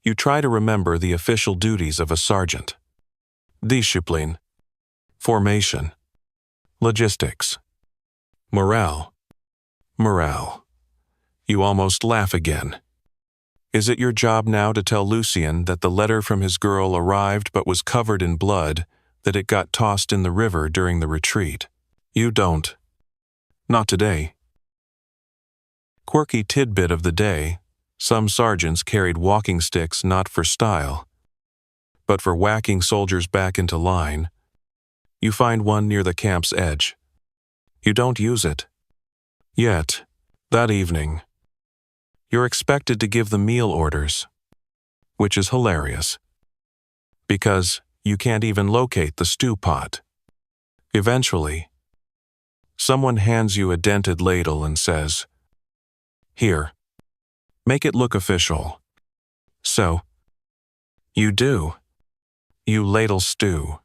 You try to remember the official duties of a sergeant. Discipline. Formation. Logistics. Morale. Morale. You almost laugh again. Is it your job now to tell Lucien that the letter from his girl arrived but was covered in blood, that it got tossed in the river during the retreat? You don't. Not today. Quirky tidbit of the day: some sergeants carried walking sticks not for style, but for whacking soldiers back into line. You find one near the camp's edge. You don't use it. Yet, that evening, you're expected to give the meal orders, which is hilarious, because you can't even locate the stew pot. Eventually, someone hands you a dented ladle and says, "Here, make it look official." So, you do. You ladle stew,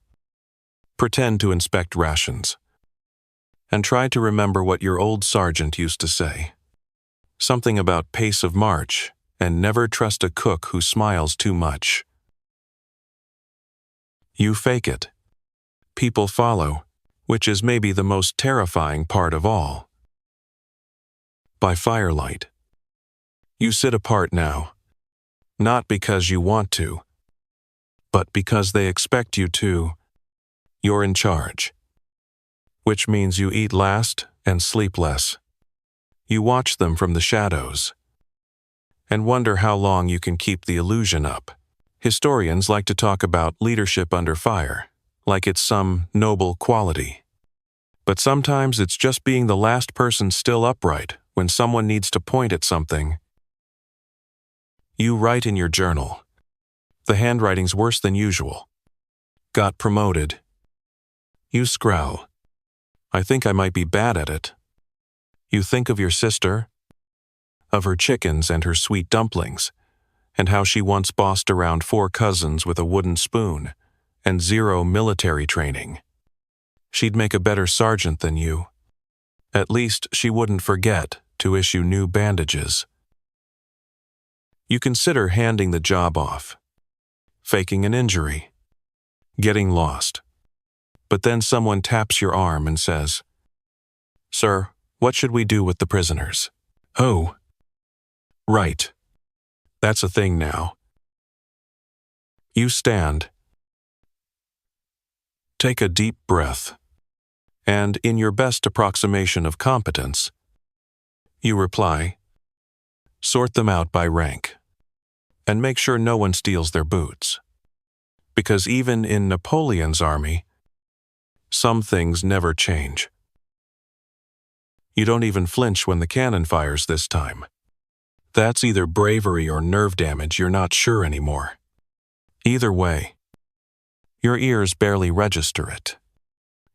pretend to inspect rations, and try to remember what your old sergeant used to say. Something about pace of march and never trust a cook who smiles too much. You fake it. People follow, which is maybe the most terrifying part of all. By firelight. You sit apart now, not because you want to, but because they expect you to. You're in charge, which means you eat last and sleep less. You watch them from the shadows and wonder how long you can keep the illusion up. Historians like to talk about leadership under fire, like it's some noble quality. But sometimes it's just being the last person still upright when someone needs to point at something. You write in your journal. The handwriting's worse than usual. Got promoted. You scrawl. I think I might be bad at it. You think of your sister, of her chickens and her sweet dumplings, and how she once bossed around 4 cousins with a wooden spoon and 0 military training. She'd make a better sergeant than you. At least she wouldn't forget to issue new bandages. You consider handing the job off, faking an injury, getting lost. But then someone taps your arm and says, "Sir, what should we do with the prisoners?" Oh, right. That's a thing now. You stand, take a deep breath, and in your best approximation of competence, you reply, "Sort them out by rank, and make sure no one steals their boots." Because even in Napoleon's army, some things never change. You don't even flinch when the cannon fires this time. That's either bravery or nerve damage, you're not sure anymore. Either way, your ears barely register it.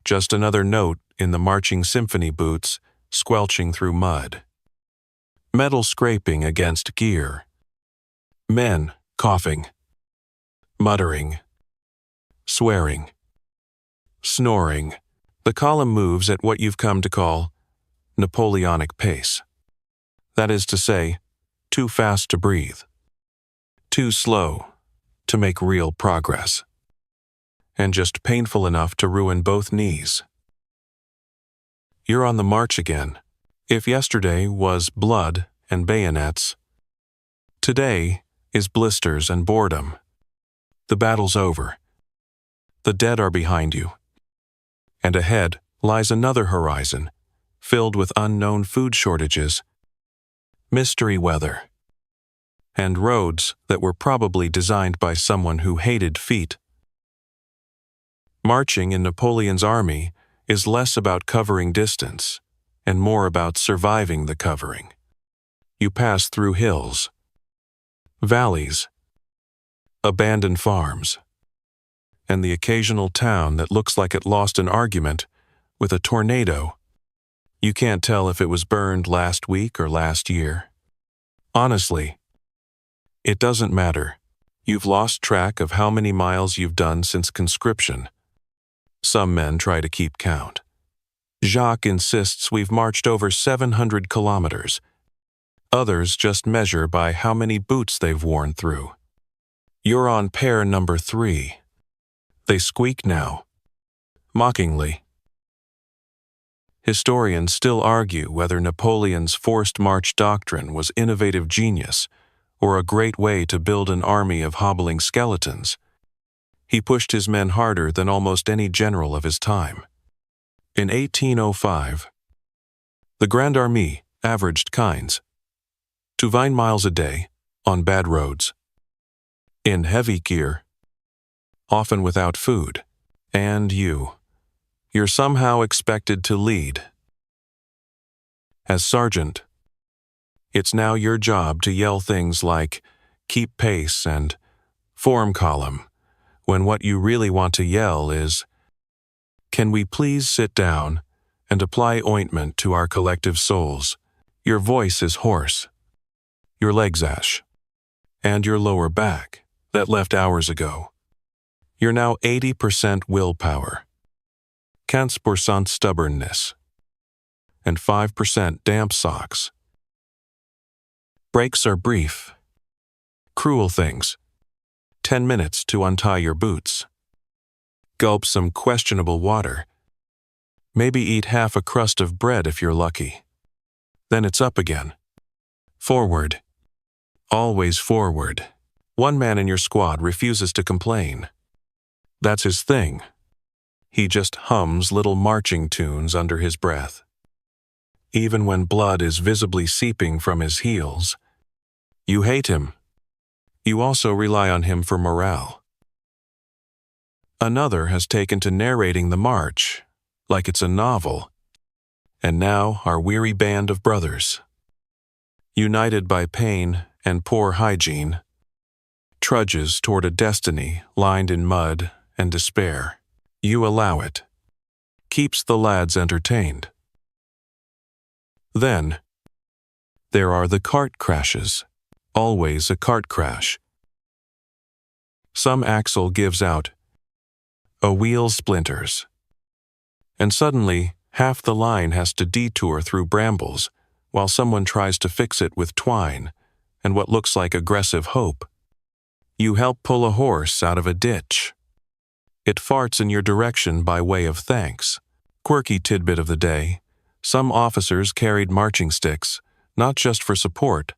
Just another note in the marching symphony boots squelching through mud. Metal scraping against gear. Men coughing, muttering, swearing, snoring. The column moves at what you've come to call Napoleonic pace. That is to say, too fast to breathe, too slow to make real progress, and just painful enough to ruin both knees. You're on the march again. If yesterday was blood and bayonets, today is blisters and boredom. The battle's over. The dead are behind you. And ahead lies another horizon, filled with unknown food shortages, mystery weather, and roads that were probably designed by someone who hated feet. Marching in Napoleon's army is less about covering distance and more about surviving the covering. You pass through hills, valleys, abandoned farms, and the occasional town that looks like it lost an argument with a tornado. You can't tell if it was burned last week or last year. Honestly, it doesn't matter. You've lost track of how many miles you've done since conscription. Some men try to keep count. Jacques insists we've marched over 700 kilometers. Others just measure by how many boots they've worn through. You're on pair number 3. They squeak now, mockingly. Historians still argue whether Napoleon's forced march doctrine was innovative genius or a great way to build an army of hobbling skeletons. He pushed his men harder than almost any general of his time. In 1805, the Grand Armée averaged 20 miles a day on bad roads, in heavy gear, often without food, and you're somehow expected to lead. As sergeant, it's now your job to yell things like "keep pace" and "form column," when what you really want to yell is, "Can we please sit down and apply ointment to our collective souls?" Your voice is hoarse, your legs ash, and your lower back, that left hours ago. You're now 80% willpower, 15% stubbornness, and 5% damp socks. Breaks are brief, cruel things. 10 minutes to untie your boots. Gulp some questionable water. Maybe eat half a crust of bread if you're lucky. Then it's up again. Forward. Always forward. One man in your squad refuses to complain. That's his thing. He just hums little marching tunes under his breath. Even when blood is visibly seeping from his heels. You hate him. You also rely on him for morale. Another has taken to narrating the march, like it's a novel. And now our weary band of brothers, united by pain and poor hygiene, trudges toward a destiny lined in mud and despair. You allow it. Keeps the lads entertained. Then, there are the cart crashes. Always a cart crash. Some axle gives out, a wheel splinters, and suddenly half the line has to detour through brambles while someone tries to fix it with twine and what looks like aggressive hope. You help pull a horse out of a ditch. It farts in your direction by way of thanks. Quirky tidbit of the day, some officers carried marching sticks, not just for support,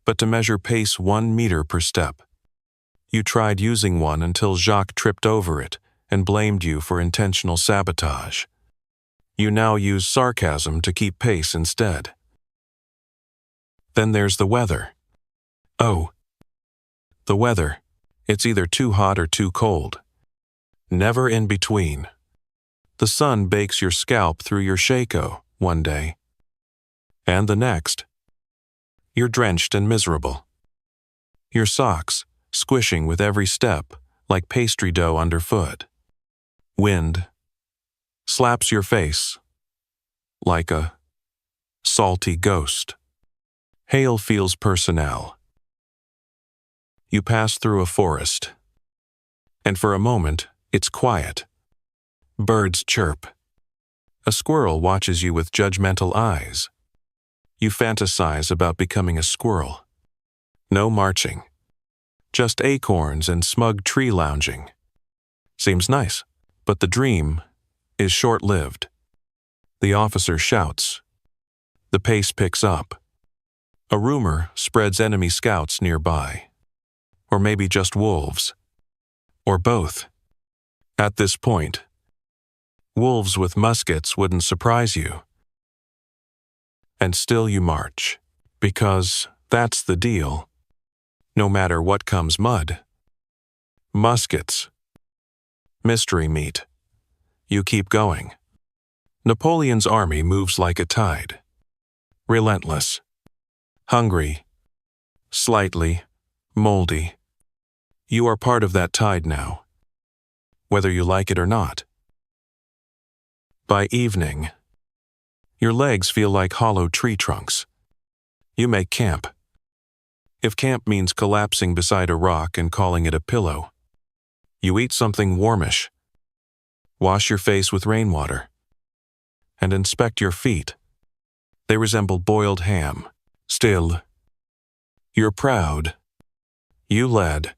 but to measure pace 1 meter per step. You tried using one until Jacques tripped over it and blamed you for intentional sabotage. You now use sarcasm to keep pace instead. Then there's the weather. Oh, the weather. It's either too hot or too cold. Never in between. The sun bakes your scalp through your shako one day, and the next, you're drenched and miserable. Your socks squishing with every step like pastry dough underfoot. Wind slaps your face like a salty ghost. Hail feels personnel. You pass through a forest, and for a moment, it's quiet. Birds chirp. A squirrel watches you with judgmental eyes. You fantasize about becoming a squirrel. No marching. Just acorns and smug tree lounging. Seems nice, but the dream is short-lived. The officer shouts. The pace picks up. A rumor spreads enemy scouts nearby. Or maybe just wolves. Or both. At this point, wolves with muskets wouldn't surprise you. And still you march, because that's the deal. No matter what comes mud. Muskets. Mystery meat. You keep going. Napoleon's army moves like a tide. Relentless. Hungry. Slightly. Moldy. You are part of that tide now, whether you like it or not. By evening, your legs feel like hollow tree trunks. You make camp. If camp means collapsing beside a rock and calling it a pillow, you eat something warmish. Wash your face with rainwater. And inspect your feet. They resemble boiled ham. Still, you're proud. You led.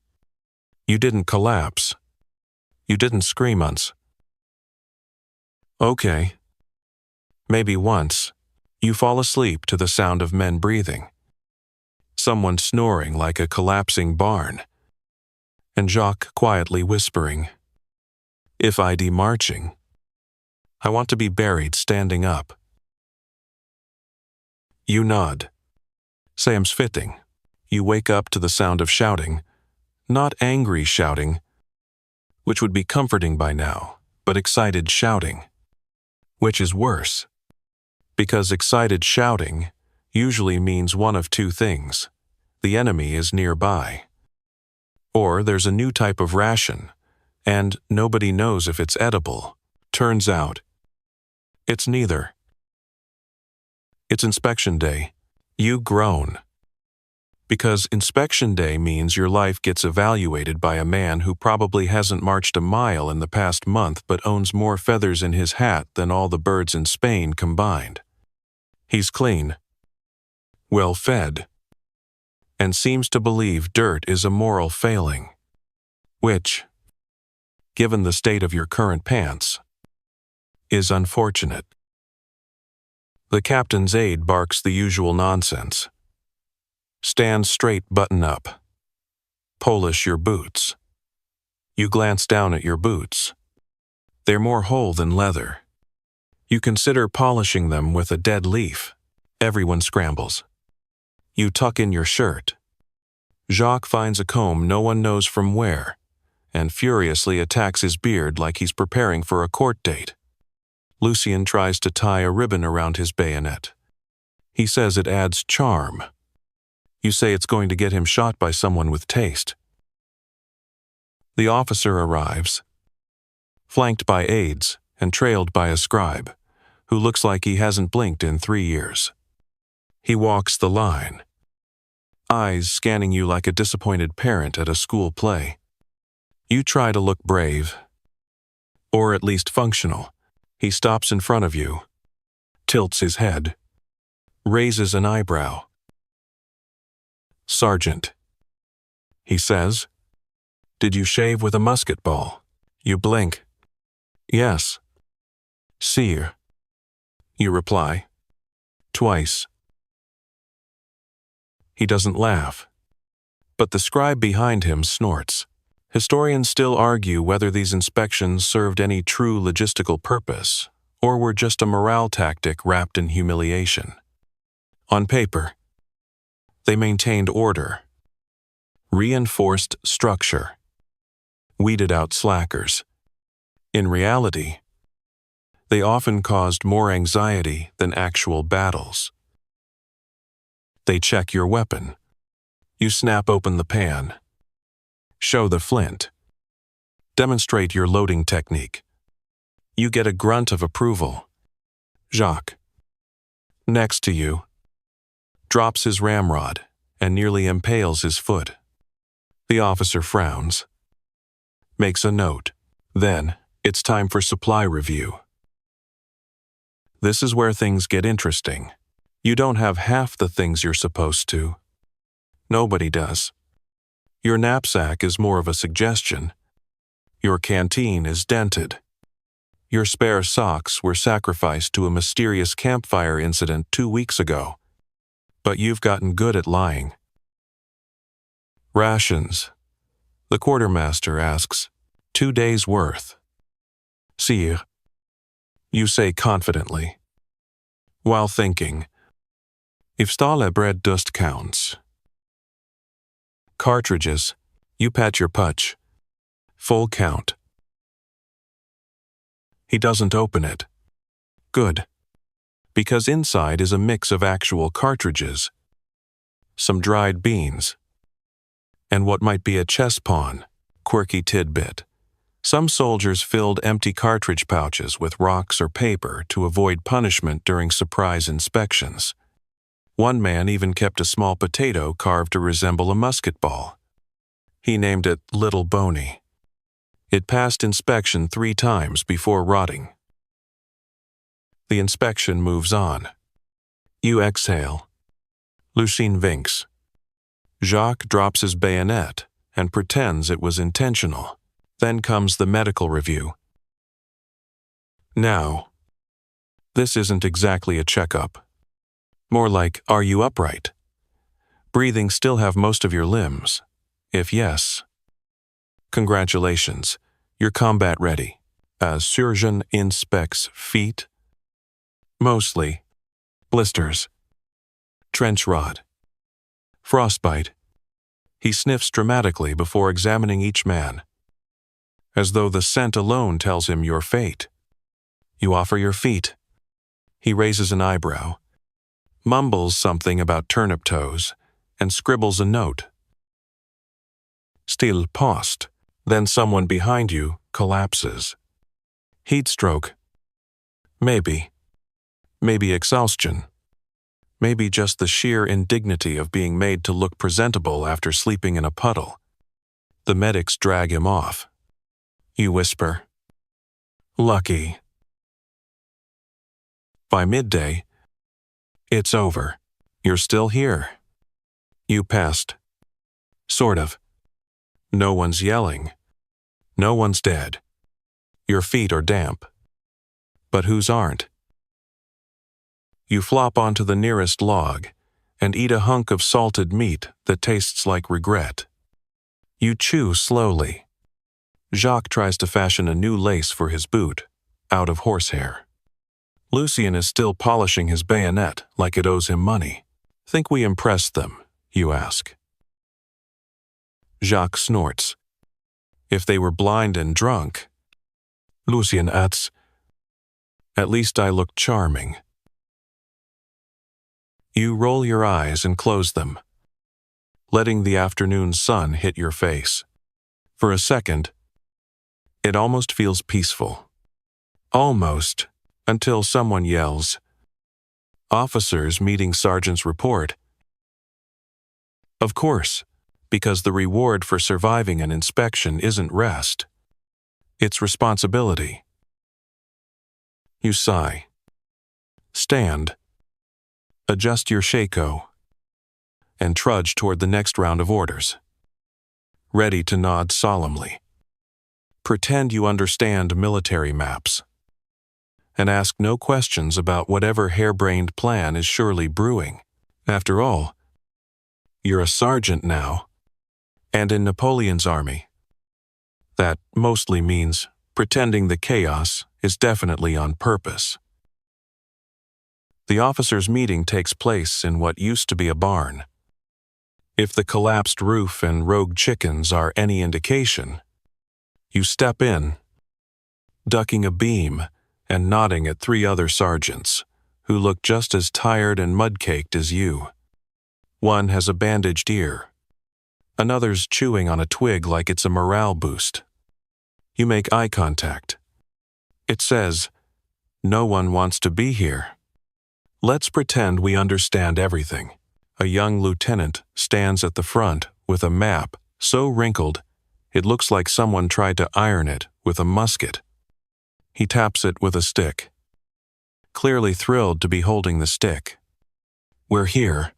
You didn't collapse. You didn't scream once. Okay. Maybe once, you fall asleep to the sound of men breathing, someone snoring like a collapsing barn, and Jacques quietly whispering, "If I be marching, I want to be buried standing up." You nod. Sam's fitting. You wake up to the sound of shouting, not angry shouting, which would be comforting by now, but excited shouting, which is worse, because excited shouting usually means one of two things: the enemy is nearby, or there's a new type of ration, and nobody knows if it's edible. Turns out, it's neither. It's inspection day. You groan. Because inspection day means your life gets evaluated by a man who probably hasn't marched a mile in the past month but owns more feathers in his hat than all the birds in Spain combined. He's clean, well-fed, and seems to believe dirt is a moral failing, which, given the state of your current pants, is unfortunate. The captain's aide barks the usual nonsense. Stand straight, button up. Polish your boots. You glance down at your boots. They're more whole than leather. You consider polishing them with a dead leaf. Everyone scrambles. You tuck in your shirt. Jacques finds a comb no one knows from where, and furiously attacks his beard like he's preparing for a court date. Lucien tries to tie a ribbon around his bayonet. He says it adds charm. You say it's going to get him shot by someone with taste. The officer arrives, flanked by aides and trailed by a scribe, who looks like he hasn't blinked in 3 years. He walks the line, eyes scanning you like a disappointed parent at a school play. You try to look brave, or at least functional. He stops in front of you, tilts his head, raises an eyebrow. "Sergeant," he says, "did you shave with a musket ball?" You blink. "Yes." "Sire," you reply. "Twice." He doesn't laugh, but the scribe behind him snorts. Historians still argue whether these inspections served any true logistical purpose, or were just a morale tactic wrapped in humiliation. On paper, they maintained order, reinforced structure, weeded out slackers. In reality, they often caused more anxiety than actual battles. They check your weapon. You snap open the pan. Show the flint. Demonstrate your loading technique. You get a grunt of approval. Jacques, next to you, drops his ramrod and nearly impales his foot. The officer frowns, makes a note. Then, it's time for supply review. This is where things get interesting. You don't have half the things you're supposed to. Nobody does. Your knapsack is more of a suggestion. Your canteen is dented. Your spare socks were sacrificed to a mysterious campfire incident 2 weeks ago. But you've gotten good at lying. Rations. The quartermaster asks, 2 days' worth. Sire, you say confidently, while thinking, if stale bread dust counts. Cartridges, you pat your putch. Full count. He doesn't open it. Good. Because inside is a mix of actual cartridges, some dried beans, and what might be a chess pawn, quirky tidbit. Some soldiers filled empty cartridge pouches with rocks or paper to avoid punishment during surprise inspections. One man even kept a small potato carved to resemble a musket ball. He named it Little Boney. It passed inspection 3 times before rotting. The inspection moves on. You exhale. Lucien winks. Jacques drops his bayonet and pretends it was intentional. Then comes the medical review. Now, This isn't exactly a checkup. More like, are you upright? Breathing still have most of your limbs? If yes, congratulations, you're combat ready. A surgeon inspects feet. Mostly blisters, trench rod, frostbite. He sniffs dramatically before examining each man, as though the scent alone tells him your fate. You offer your feet. He raises an eyebrow, mumbles something about turnip toes, and scribbles a note. Still post. Then someone behind you collapses. Heat stroke. Maybe. Maybe exhaustion. Maybe just the sheer indignity of being made to look presentable after sleeping in a puddle. The medics drag him off. You whisper, "Lucky." By midday, it's over. You're still here. You passed. Sort of. No one's yelling. No one's dead. Your feet are damp. But whose aren't? You flop onto the nearest log and eat a hunk of salted meat that tastes like regret. You chew slowly. Jacques tries to fashion a new lace for his boot, out of horsehair. Lucien is still polishing his bayonet like it owes him money. Think we impressed them, you ask. Jacques snorts. If they were blind and drunk, Lucien adds, at least I look charming. You roll your eyes and close them, letting the afternoon sun hit your face. For a second, it almost feels peaceful. Almost, until someone yells, "Officers meeting sergeant's report." Of course, because the reward for surviving an inspection isn't rest. It's responsibility. You sigh. Stand. Adjust your shako. And trudge toward the next round of orders. Ready to nod solemnly. Pretend you understand military maps. And ask no questions about whatever harebrained plan is surely brewing. After all, you're a sergeant now, and in Napoleon's army. That mostly means pretending the chaos is definitely on purpose. The officers' meeting takes place in what used to be a barn. If the collapsed roof and rogue chickens are any indication, you step in, ducking a beam and nodding at 3 other sergeants, who look just as tired and mud-caked as you. One has a bandaged ear. Another's chewing on a twig like it's a morale boost. You make eye contact. It says, "No one wants to be here." Let's pretend we understand everything. A young lieutenant stands at the front with a map so wrinkled it looks like someone tried to iron it with a musket. He taps it with a stick, clearly thrilled to be holding the stick. "We're here,"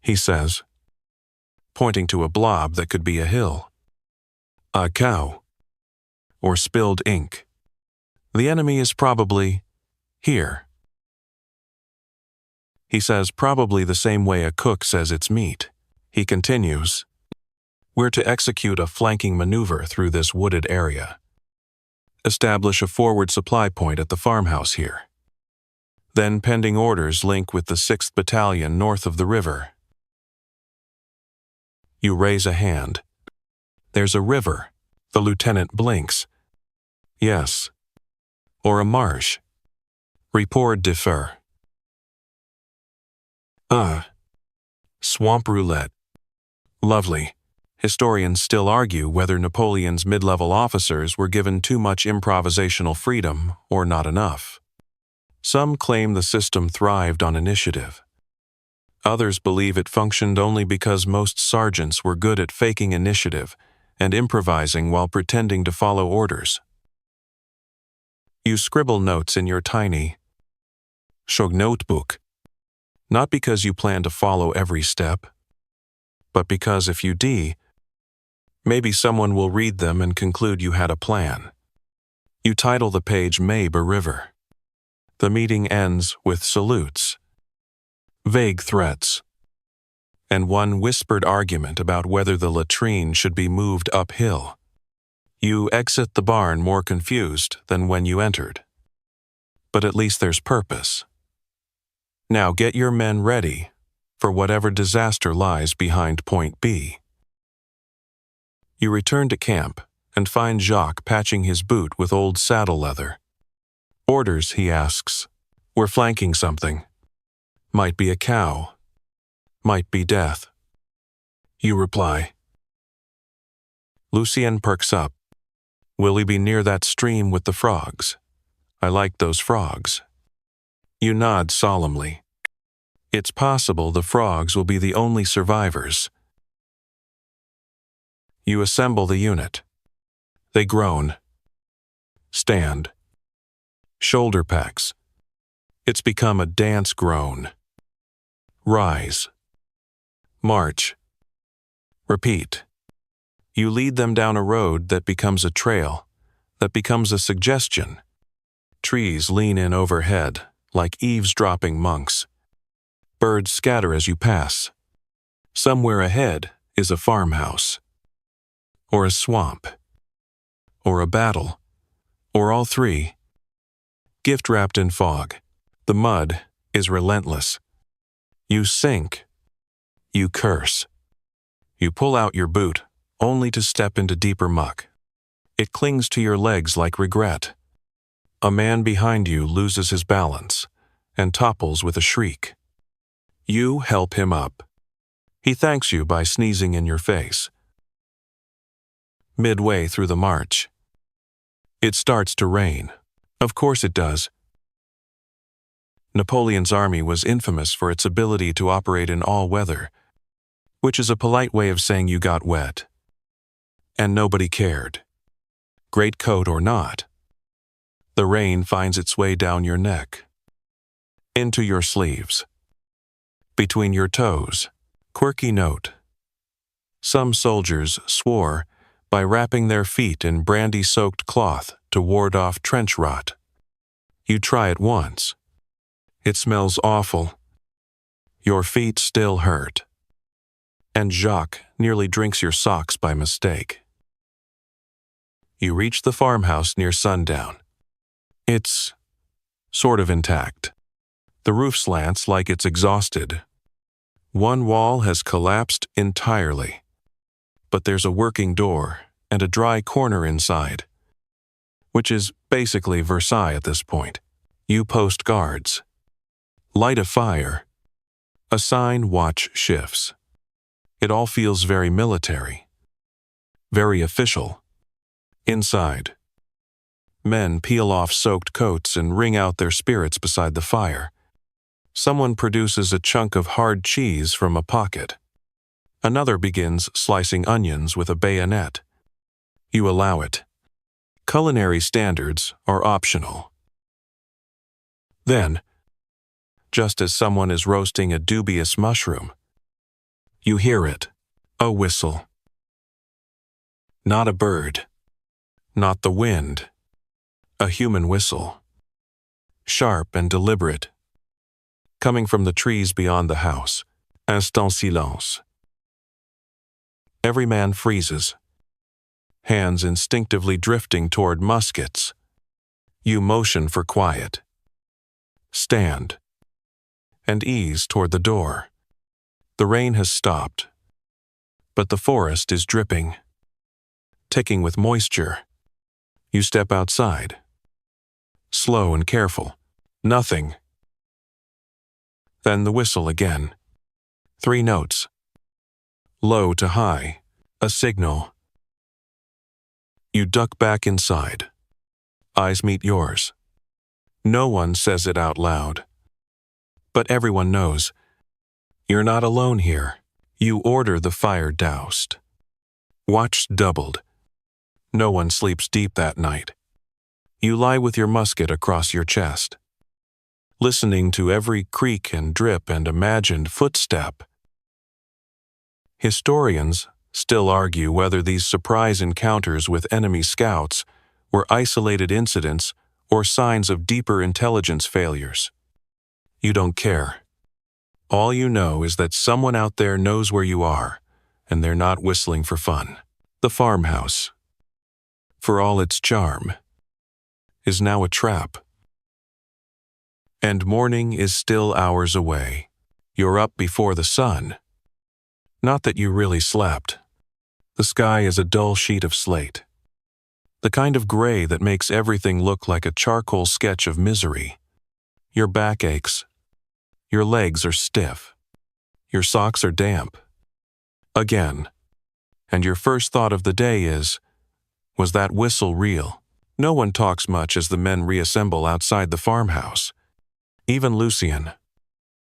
he says, pointing to a blob that could be a hill, a cow, or spilled ink. The enemy is probably here. He says probably the same way a cook says it's meat. He continues, "We're to execute a flanking maneuver through this wooded area. Establish a forward supply point at the farmhouse here. Then pending orders link with the 6th Battalion north of the river." You raise a hand. "There's a river." The lieutenant blinks. "Yes. Or a marsh. Report defer." Swamp roulette. Lovely. Historians still argue whether Napoleon's mid-level officers were given too much improvisational freedom or not enough. Some claim the system thrived on initiative. Others believe it functioned only because most sergeants were good at faking initiative and improvising while pretending to follow orders. You scribble notes in your tiny notebook. Not because you plan to follow every step, but because if you do, maybe someone will read them and conclude you had a plan. You title the page Mabe River. The meeting ends with salutes, vague threats, and one whispered argument about whether the latrine should be moved uphill. You exit the barn more confused than when you entered. But at least there's purpose. Now get your men ready for whatever disaster lies behind point B. You return to camp and find Jacques patching his boot with old saddle leather. Orders, he asks. We're flanking something. Might be a cow. Might be death. You reply. Lucien perks up. Will we be near that stream with the frogs? I like those frogs. You nod solemnly. It's possible the frogs will be the only survivors. You assemble the unit. They groan. Stand. Shoulder packs. It's become a dance groan. Rise. March. Repeat. You lead them down a road that becomes a trail, that becomes a suggestion. Trees lean in overhead, like eavesdropping monks. Birds scatter as you pass. Somewhere ahead is a farmhouse, or a swamp, or a battle, or all three. Gift wrapped in fog, the mud is relentless. You sink. You curse. You pull out your boot, only to step into deeper muck. It clings to your legs like regret. A man behind you loses his balance and topples with a shriek. You help him up. He thanks you by sneezing in your face. Midway through the march, it starts to rain. Of course it does. Napoleon's army was infamous for its ability to operate in all weather, which is a polite way of saying you got wet. And nobody cared. Greatcoat or not. The rain finds its way down your neck, into your sleeves, between your toes. Quirky note. Some soldiers swore by wrapping their feet in brandy-soaked cloth to ward off trench rot. You try it once. It smells awful. Your feet still hurt. And Jacques nearly drinks your socks by mistake. You reach the farmhouse near sundown. It's sort of intact. The roof slants like it's exhausted. One wall has collapsed entirely. But there's a working door and a dry corner inside, which is basically Versailles at this point. You post guards. Light a fire. Assign watch shifts. It all feels very military. Very official. Inside, men peel off soaked coats and wring out their spirits beside the fire. Someone produces a chunk of hard cheese from a pocket. Another begins slicing onions with a bayonet. You allow it. Culinary standards are optional. Then, just as someone is roasting a dubious mushroom, you hear it, a whistle. Not a bird. Not the wind. A human whistle. Sharp and deliberate. Coming from the trees beyond the house. Instant silence. Every man freezes. Hands instinctively drifting toward muskets. You motion for quiet. Stand. And ease toward the door. The rain has stopped. But the forest is dripping. Ticking with moisture. You step outside. Slow and careful. Nothing. Then the whistle again. 3 notes. Low to high. A signal. You duck back inside. Eyes meet yours. No one says it out loud. But everyone knows. You're not alone here. You order the fire doused. Watch doubled. No one sleeps deep that night. You lie with your musket across your chest, listening to every creak and drip and imagined footstep. Historians still argue whether these surprise encounters with enemy scouts were isolated incidents or signs of deeper intelligence failures. You don't care. All you know is that someone out there knows where you are, and they're not whistling for fun. The farmhouse, for all its charm, is now a trap. And morning is still hours away. You're up before the sun. Not that you really slept. The sky is a dull sheet of slate. The kind of gray that makes everything look like a charcoal sketch of misery. Your back aches. Your legs are stiff. Your socks are damp. Again. And your first thought of the day is, was that whistle real? No one talks much as the men reassemble outside the farmhouse. Even Lucien,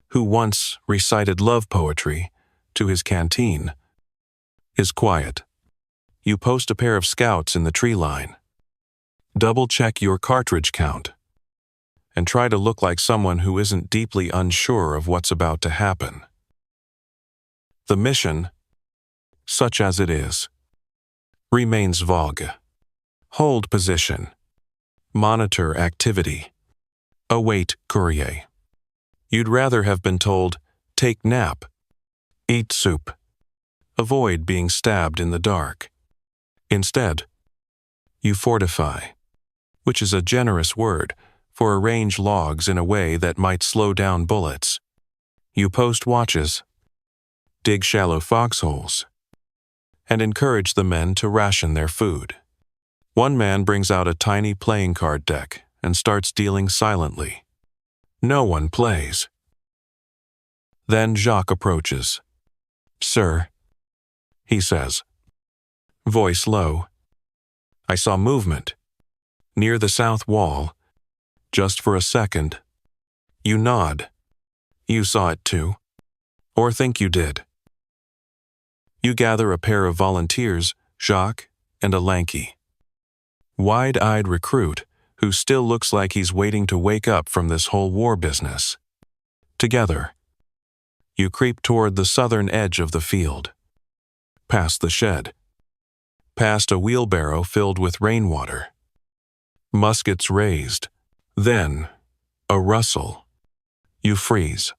who once recited love poetry to his canteen, is quiet. You post a pair of scouts in the tree line. Double-check your cartridge count. And try to look like someone who isn't deeply unsure of what's about to happen. The mission, such as it is, remains vague. Hold position. Monitor activity. Await courier. You'd rather have been told, take nap. Eat soup. Avoid being stabbed in the dark. Instead, you fortify, which is a generous word for arrange logs in a way that might slow down bullets. You post watches, dig shallow foxholes, and encourage the men to ration their food. One man brings out a tiny playing card deck and starts dealing silently. No one plays. Then Jacques approaches. "Sir," he says, voice low, "I saw movement near the south wall, just for a second." You nod. You saw it too, or think you did. You gather a pair of volunteers, Jacques and a lanky, wide-eyed recruit who still looks like he's waiting to wake up from this whole war business. Together, you creep toward the southern edge of the field, past the shed, past a wheelbarrow filled with rainwater. Muskets raised. Then, a rustle. You freeze.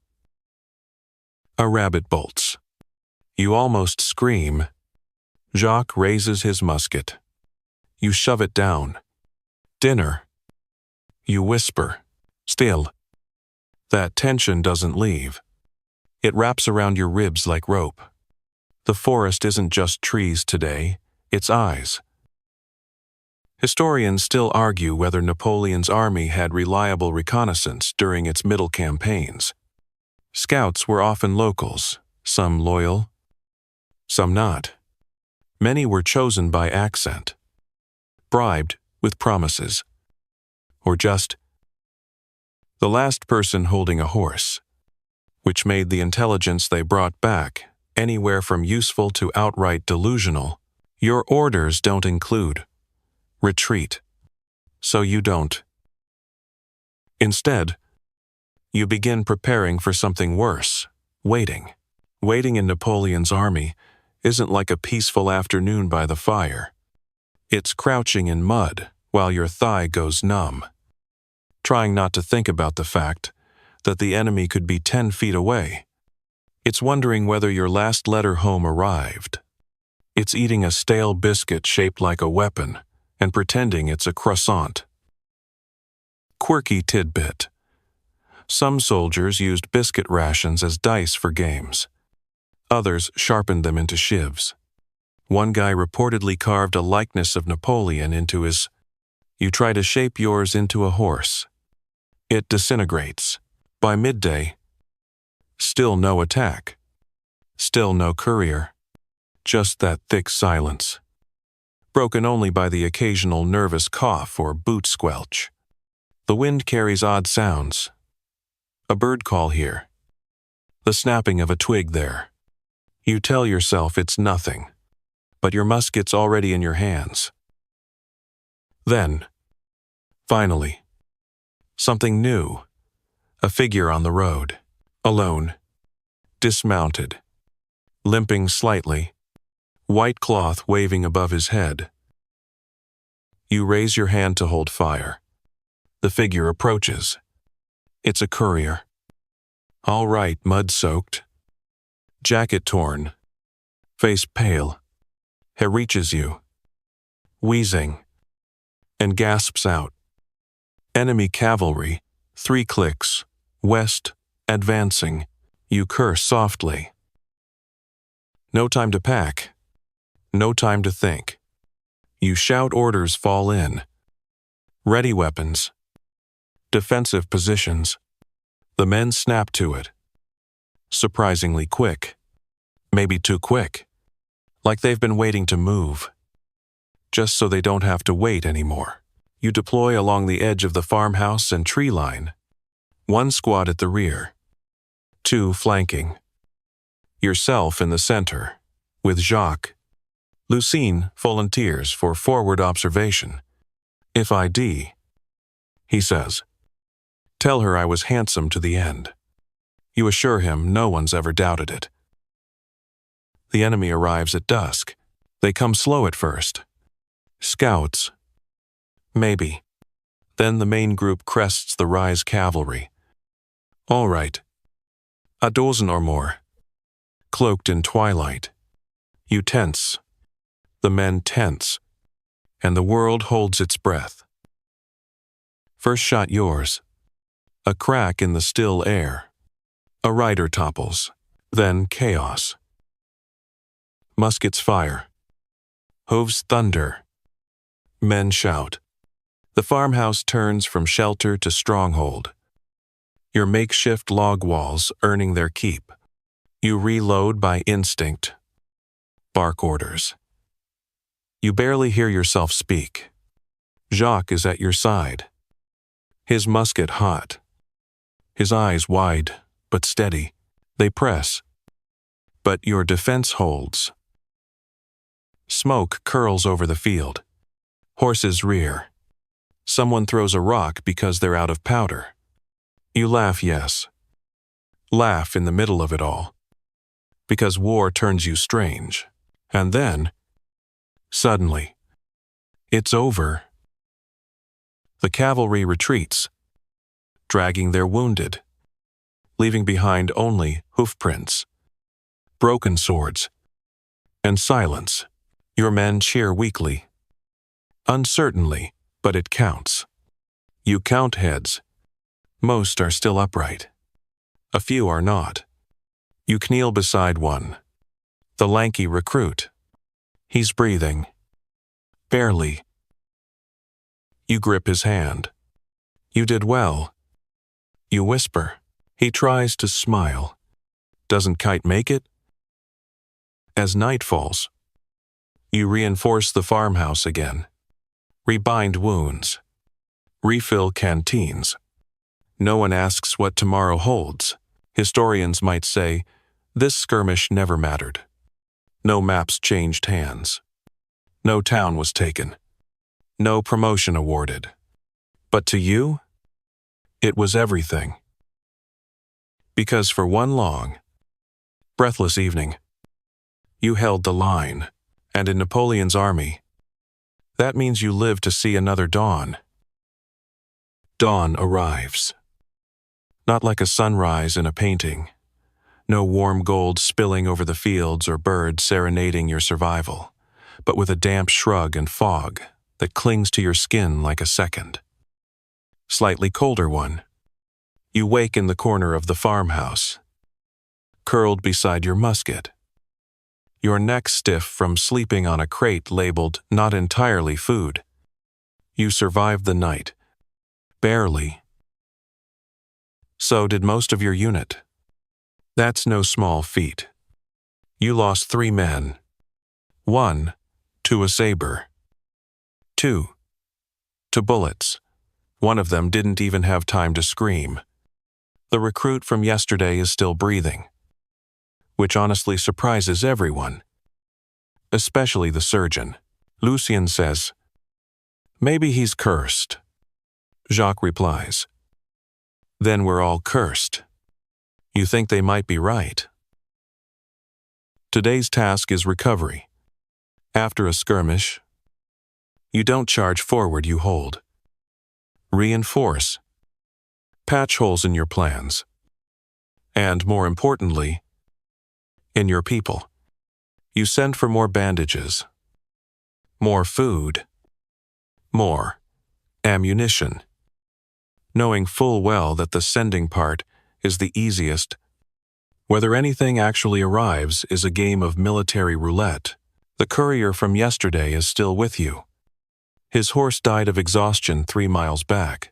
A rabbit bolts. You almost scream. Jacques raises his musket. You shove it down. "Dinner." You whisper. Still. That tension doesn't leave. It wraps around your ribs like rope. The forest isn't just trees today, it's eyes. Historians still argue whether Napoleon's army had reliable reconnaissance during its middle campaigns. Scouts were often locals, some loyal, some not. Many were chosen by accent, bribed with promises, or just the last person holding a horse, which made the intelligence they brought back anywhere from useful to outright delusional. Your orders don't include retreat, so you don't. Instead, you begin preparing for something worse, waiting. Waiting in Napoleon's army isn't like a peaceful afternoon by the fire. It's crouching in mud while your thigh goes numb, trying not to think about the fact that the enemy could be 10 feet away. It's wondering whether your last letter home arrived. It's eating a stale biscuit shaped like a weapon and pretending it's a croissant. Quirky tidbit. Some soldiers used biscuit rations as dice for games. Others sharpened them into shivs. One guy reportedly carved a likeness of Napoleon into his. You try to shape yours into a horse. It disintegrates. By midday, still no attack. Still no courier. Just that thick silence, broken only by the occasional nervous cough or boot squelch. The wind carries odd sounds. A bird call here. The snapping of a twig there. You tell yourself it's nothing, but your musket's already in your hands. Then, finally, something new. A figure on the road, alone, dismounted, limping slightly, white cloth waving above his head. You raise your hand to hold fire. The figure approaches. It's a courier. All right, mud-soaked. Jacket torn. Face pale. He reaches you, wheezing, and gasps out. Enemy cavalry, 3 clicks, west, advancing. You curse softly. No time to pack. No time to think. You shout orders fall in. Ready weapons. Defensive positions. The men snap to it. Surprisingly quick. Maybe too quick. Like they've been waiting to move. Just so they don't have to wait anymore. You deploy along the edge of the farmhouse and tree line. 1 squad at the rear. 2 flanking. Yourself in the center, with Jacques. Lucine volunteers for forward observation. If ID, he says. Tell her I was handsome to the end. You assure him no one's ever doubted it. The enemy arrives at dusk. They come slow at first. Scouts. Maybe. Then the main group crests the rise cavalry. All right. A dozen or more. Cloaked in twilight. You tense. The men tense. And the world holds its breath. First shot yours. A crack in the still air. A rider topples. Then chaos. Muskets fire. Hooves thunder. Men shout. The farmhouse turns from shelter to stronghold. Your makeshift log walls earning their keep. You reload by instinct. Bark orders. You barely hear yourself speak. Jacques is at your side. His musket hot. His eyes wide, but steady. They press. But your defense holds. Smoke curls over the field. Horses rear. Someone throws a rock because they're out of powder. You laugh, yes. Laugh in the middle of it all. Because war turns you strange. And then, suddenly, it's over. The cavalry retreats, dragging their wounded, leaving behind only hoofprints, broken swords, and silence. Your men cheer weakly. Uncertainly, but it counts. You count heads. Most are still upright. A few are not. You kneel beside one. The lanky recruit. He's breathing. Barely. You grip his hand. You did well. You whisper. He tries to smile. Doesn't quite make it? As night falls, you reinforce the farmhouse again. Rebind wounds. Refill canteens. No one asks what tomorrow holds. Historians might say, this skirmish never mattered. No maps changed hands. No town was taken. No promotion awarded. But to you, it was everything. Because for one long, breathless evening, you held the line, and in Napoleon's army, that means you live to see another dawn. Dawn arrives. Not like a sunrise in a painting. No warm gold spilling over the fields or birds serenading your survival, but with a damp shrug and fog that clings to your skin like a second. Slightly colder one. You wake in the corner of the farmhouse, curled beside your musket. Your neck stiff from sleeping on a crate labeled not entirely food. You survived the night. Barely. So did most of your unit. That's no small feat. You lost 3 men. 1 to a saber. 2 to bullets. One of them didn't even have time to scream. The recruit from yesterday is still breathing, which honestly surprises everyone, especially the surgeon. Lucien says, maybe he's cursed. Jacques replies, then we're all cursed. You think they might be right. Today's task is recovery. After a skirmish, you don't charge forward, you hold. reinforce, patch holes in your plans, and more importantly, in your people. You send for more bandages, more food, more ammunition, knowing full well that the sending part is the easiest. Whether anything actually arrives is a game of military roulette. The courier from yesterday is still with you. His horse died of exhaustion 3 miles back.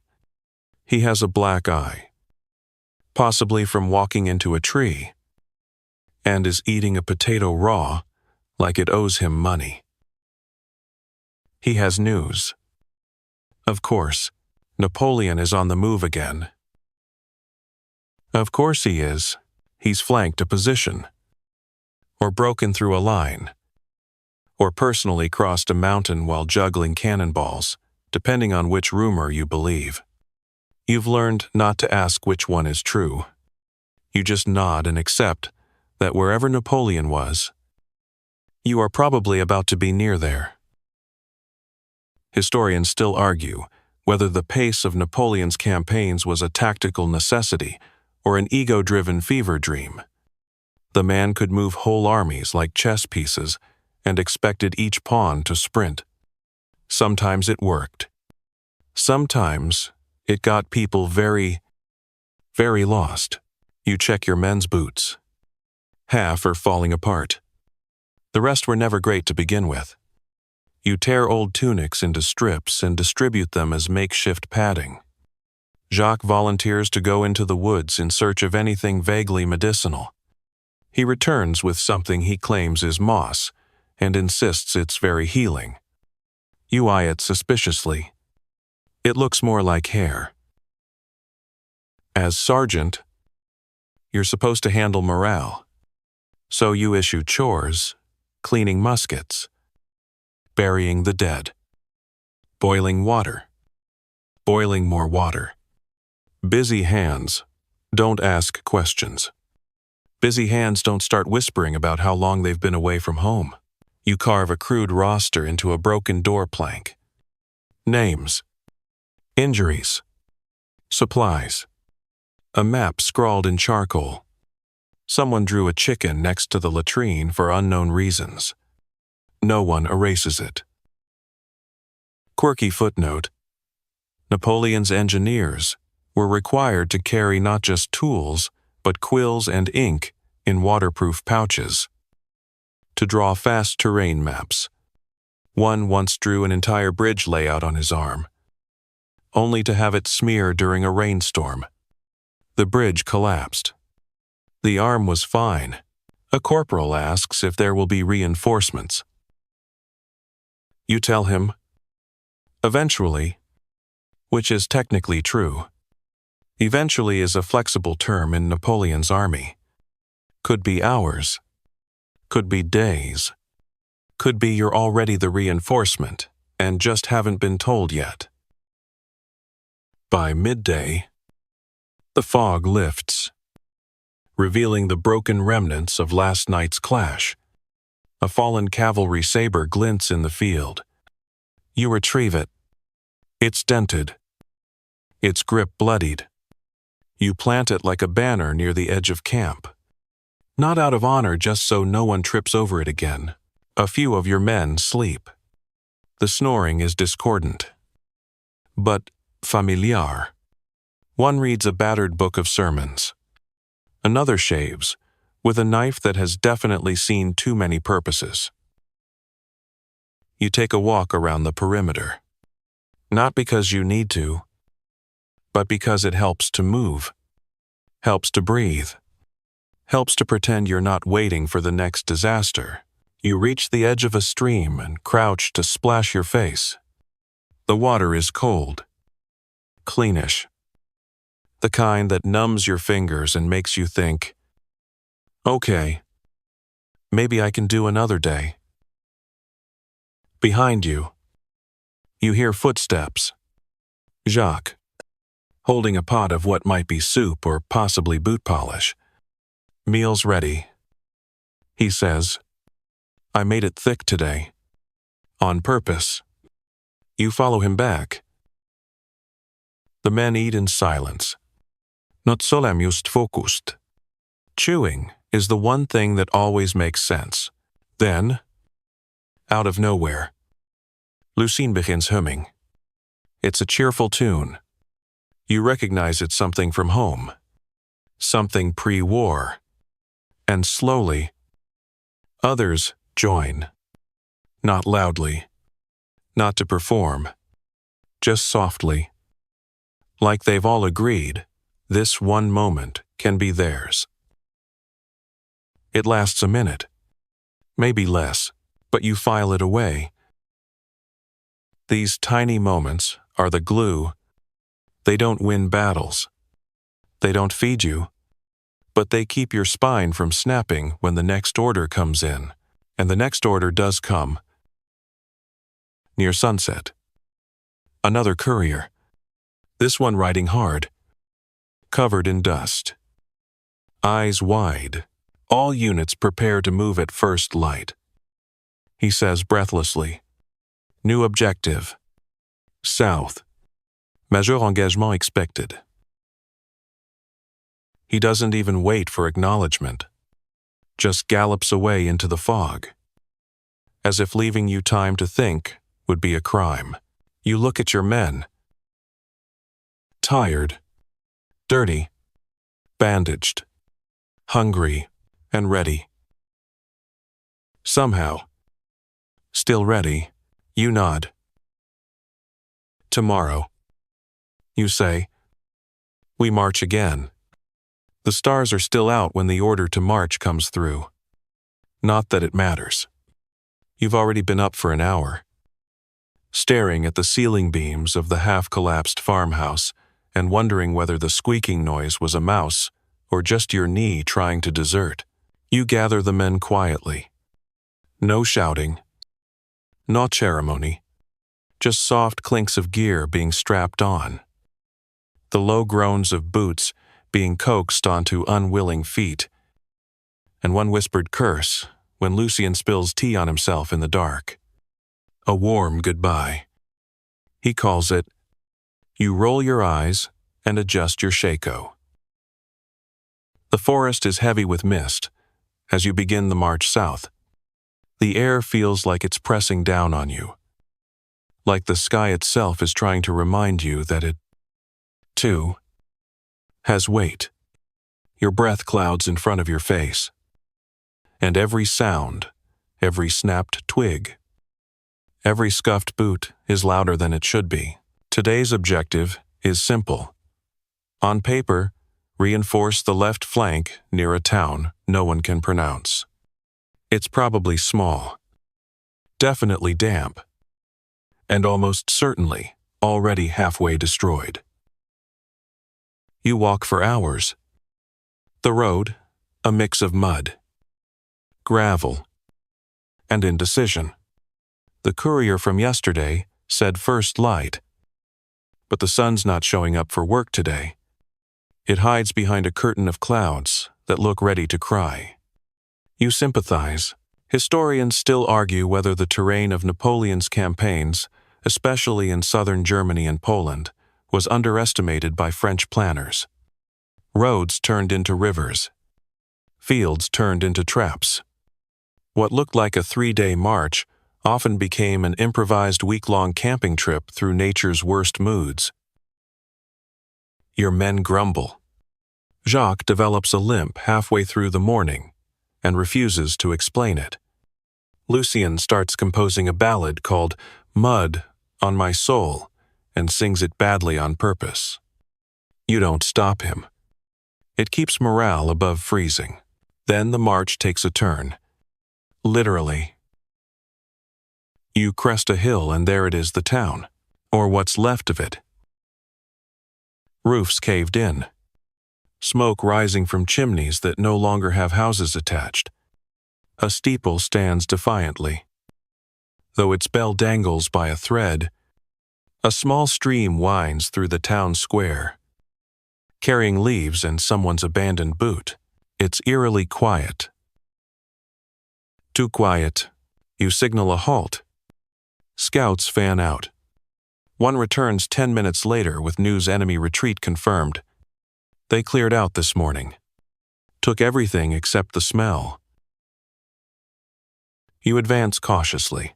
He has a black eye, possibly from walking into a tree, and is eating a potato raw like it owes him money. He has news. Of course, Napoleon is on the move again. Of course he is. He's flanked a position, or broken through a line, or personally crossed a mountain while juggling cannonballs, depending on which rumor you believe. You've learned not to ask which one is true. You just nod and accept that wherever Napoleon was, you are probably about to be near there. Historians still argue whether the pace of Napoleon's campaigns was a tactical necessity or an ego-driven fever dream. The man could move whole armies like chess pieces and expected each pawn to sprint. Sometimes it worked. Sometimes it got people very, very lost. You check your men's boots. Half are falling apart. The rest were never great to begin with. You tear old tunics into strips and distribute them as makeshift padding. Jacques volunteers to go into the woods in search of anything vaguely medicinal. He returns with something he claims is moss and insists it's very healing. You eye it suspiciously. It looks more like hair. As sergeant, you're supposed to handle morale. So you issue chores, cleaning muskets, burying the dead, boiling water, boiling more water. Busy hands don't ask questions. Busy hands don't start whispering about how long they've been away from home. You carve a crude roster into a broken door plank. Names, injuries, supplies, a map scrawled in charcoal. Someone drew a chicken next to the latrine for unknown reasons. No one erases it. Quirky footnote: Napoleon's engineers were required to carry not just tools, but quills and ink in waterproof pouches to draw fast terrain maps. One once drew an entire bridge layout on his arm, only to have it smear during a rainstorm. The bridge collapsed. The arm was fine. A corporal asks if there will be reinforcements. You tell him, eventually, which is technically true. Eventually is a flexible term in Napoleon's army. Could be hours. Could be days. Could be you're already the reinforcement and just haven't been told yet. By midday, the fog lifts, revealing the broken remnants of last night's clash. A fallen cavalry saber glints in the field. You retrieve it. It's dented. Its grip bloodied. You plant it like a banner near the edge of camp. Not out of honor, just so no one trips over it again. A few of your men sleep. The snoring is discordant, but familiar. One reads a battered book of sermons. Another shaves, with a knife that has definitely seen too many purposes. You take a walk around the perimeter. Not because you need to, but because it helps to move, helps to breathe, helps to pretend you're not waiting for the next disaster. You reach the edge of a stream and crouch to splash your face. The water is cold, cleanish, the kind that numbs your fingers and makes you think, okay, maybe I can do another day. Behind you, you hear footsteps. Jacques, holding a pot of what might be soup or possibly boot polish. Meal's ready. He says, I made it thick today. On purpose. You follow him back. The men eat in silence. Not solem just focused. Chewing is the one thing that always makes sense. Then, out of nowhere, Lucine begins humming. It's a cheerful tune. You recognize it's something from home, something pre-war, and slowly, others join. Not loudly, not to perform, just softly, like they've all agreed this one moment can be theirs. It lasts a minute, maybe less, but you file it away. These tiny moments are the glue. They don't win battles. They don't feed you, but they keep your spine from snapping when the next order comes in, and the next order does come. Near sunset. Another courier. This one riding hard, covered in dust. Eyes wide. All units prepare to move at first light. He says breathlessly, "New objective. South. Major engagement expected." He doesn't even wait for acknowledgement, just gallops away into the fog, as if leaving you time to think would be a crime. You look at your men. Tired, dirty, bandaged, hungry, and ready. Somehow, still ready, you nod. Tomorrow, you say, we march again. The stars are still out when the order to march comes through. Not that it matters. You've already been up for an hour, staring at the ceiling beams of the half-collapsed farmhouse and wondering whether the squeaking noise was a mouse or just your knee trying to desert. You gather the men quietly. No shouting, not ceremony, just soft clinks of gear being strapped on. The low groans of boots being coaxed onto unwilling feet, and one whispered curse when Lucien spills tea on himself in the dark. A warm goodbye. He calls it. You roll your eyes and adjust your shako. The forest is heavy with mist as you begin the march south. The air feels like it's pressing down on you, like the sky itself is trying to remind you that it, too, has weight. Your breath clouds in front of your face, and every sound, every snapped twig, every scuffed boot is louder than it should be. Today's objective is simple. On paper, reinforce the left flank near a town no one can pronounce. It's probably small, definitely damp, and almost certainly already halfway destroyed. You walk for hours. The road, a mix of mud, gravel, and indecision. The courier from yesterday said first light, but the sun's not showing up for work today. It hides behind a curtain of clouds that look ready to cry. You sympathize. Historians still argue whether the terrain of Napoleon's campaigns, especially in southern Germany and Poland, was underestimated by French planners. Roads turned into rivers. Fields turned into traps. What looked like a 3-day march often became an improvised week-long camping trip through nature's worst moods. Your men grumble. Jacques develops a limp halfway through the morning and refuses to explain it. Lucien starts composing a ballad called "Mud on My Soul" and sings it badly on purpose. You don't stop him. It keeps morale above freezing. Then the march takes a turn. Literally. You crest a hill and there it is, the town, or what's left of it. Roofs caved in. Smoke rising from chimneys that no longer have houses attached. A steeple stands defiantly. Though its bell dangles by a thread, a small stream winds through the town square, carrying leaves and someone's abandoned boot. It's eerily quiet. Too quiet. You signal a halt. Scouts fan out. One returns 10 minutes later with news enemy retreat confirmed. They cleared out this morning. Took everything except the smell. You advance cautiously.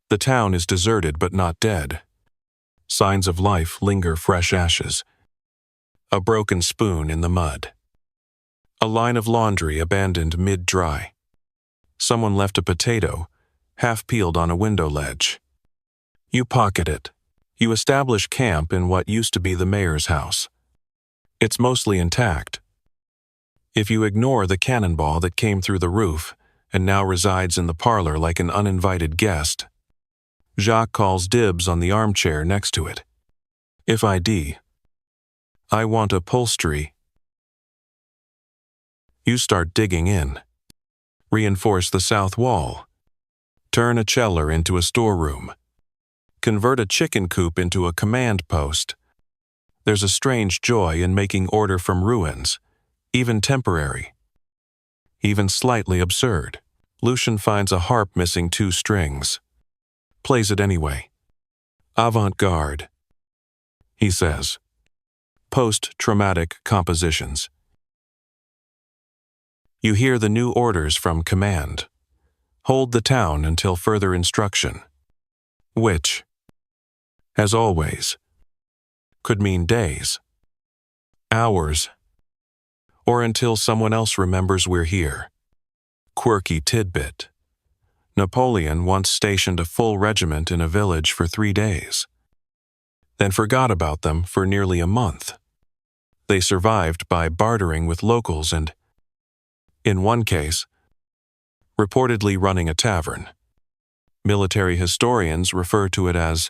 The town is deserted but not dead. Signs of life linger, fresh ashes. A broken spoon in the mud. A line of laundry abandoned mid-dry. Someone left a potato, half peeled on a window ledge. You pocket it. You establish camp in what used to be the mayor's house. It's mostly intact. If you ignore the cannonball that came through the roof and now resides in the parlor like an uninvited guest, Jacques calls dibs on the armchair next to it. If I want upholstery. You start digging in. Reinforce the south wall. Turn a cellar into a storeroom. Convert a chicken coop into a command post. There's a strange joy in making order from ruins, even temporary. Even slightly absurd. Lucian finds a harp missing 2 strings. Plays it anyway. Avant-garde, he says. Post-traumatic compositions. You hear the new orders from command. Hold the town until further instruction. Which, as always, could mean days, hours, or until someone else remembers we're here. Quirky tidbit. Napoleon once stationed a full regiment in a village for 3 days, then forgot about them for nearly a month. They survived by bartering with locals and, in one case, reportedly running a tavern. Military historians refer to it as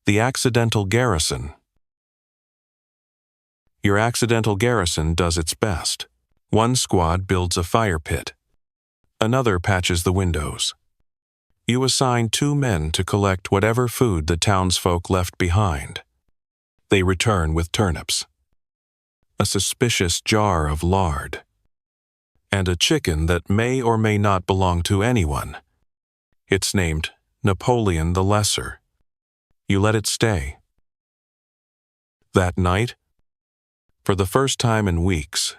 the accidental garrison. Your accidental garrison does its best. One squad builds a fire pit. Another patches the windows. You assign 2 men to collect whatever food the townsfolk left behind. They return with turnips, a suspicious jar of lard, and a chicken that may or may not belong to anyone. It's named Napoleon the Lesser. You let it stay. That night, for the first time in weeks,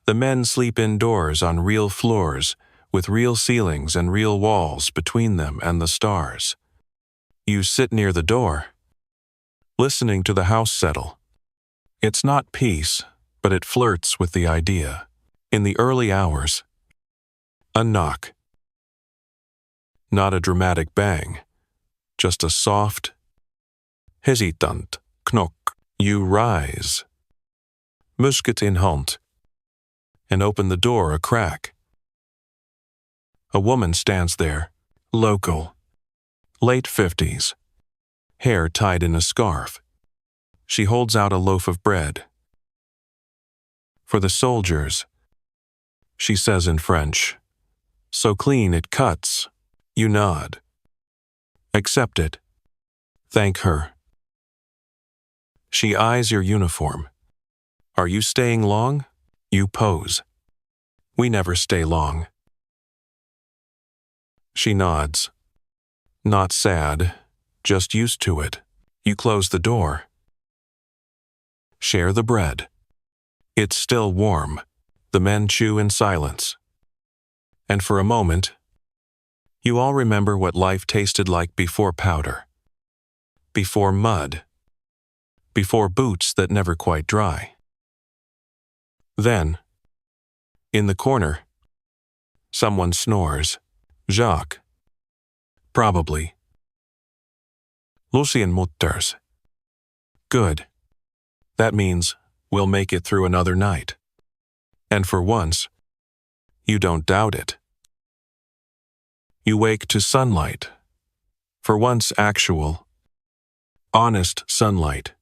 the men sleep indoors on real floors with real ceilings and real walls between them and the stars. You sit near the door, listening to the house settle. It's not peace, but it flirts with the idea. In the early hours, a knock. Not a dramatic bang, just a soft, hesitant knock. You rise, musket in hand, and open the door a crack. A woman stands there, local, late 50s, hair tied in a scarf. She holds out a loaf of bread. For the soldiers, she says in French, so clean it cuts. You nod. Accept it. Thank her. She eyes your uniform. Are you staying long? You pose. We never stay long. She nods. Not sad, just used to it. You close the door. Share the bread. It's still warm. The men chew in silence. And for a moment, you all remember what life tasted like before powder, before mud, before boots that never quite dry. Then, in the corner, someone snores. Jacques. Probably. Lucien mutters. Good. That means we'll make it through another night. And for once, you don't doubt it. You wake to sunlight. For once actual, honest sunlight.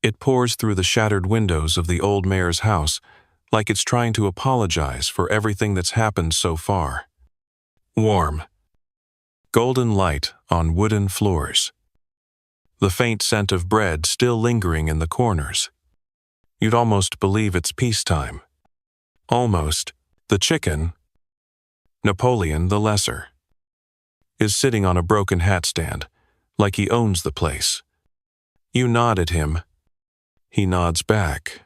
It pours through the shattered windows of the old mayor's house like it's trying to apologize for everything that's happened so far. Warm. Golden light on wooden floors. The faint scent of bread still lingering in the corners. You'd almost believe it's peacetime. Almost. The chicken, Napoleon the Lesser, is sitting on a broken hat stand, like he owns the place. You nod at him. He nods back.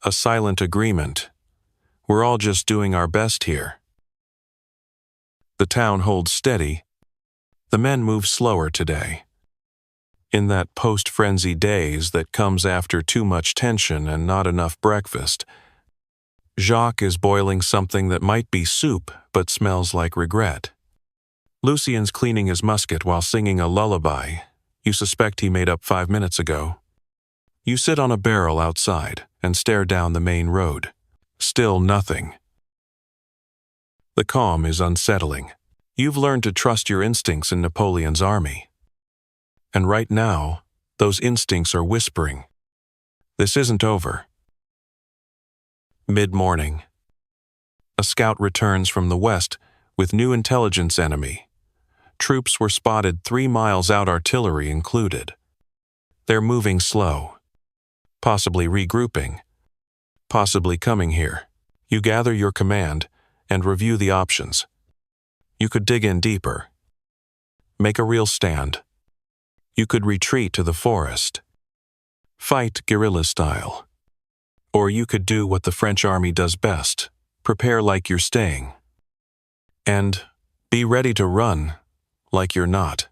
A silent agreement. We're all just doing our best here. The town holds steady. The men move slower today. In that post-frenzy daze that comes after too much tension and not enough breakfast, Jacques is boiling something that might be soup but smells like regret. Lucien's cleaning his musket while singing a lullaby you suspect he made up 5 minutes ago. You sit on a barrel outside and stare down the main road. Still nothing. The calm is unsettling. You've learned to trust your instincts in Napoleon's army. And right now, those instincts are whispering. This isn't over. Mid-morning. A scout returns from the west with new intelligence enemy. Troops were spotted 3 miles out, artillery included. They're moving slow. Possibly regrouping. Possibly coming here. You gather your command and review the options. You could dig in deeper. Make a real stand. You could retreat to the forest. Fight guerrilla style. Or you could do what the French army does best. Prepare like you're staying. And be ready to run like you're not.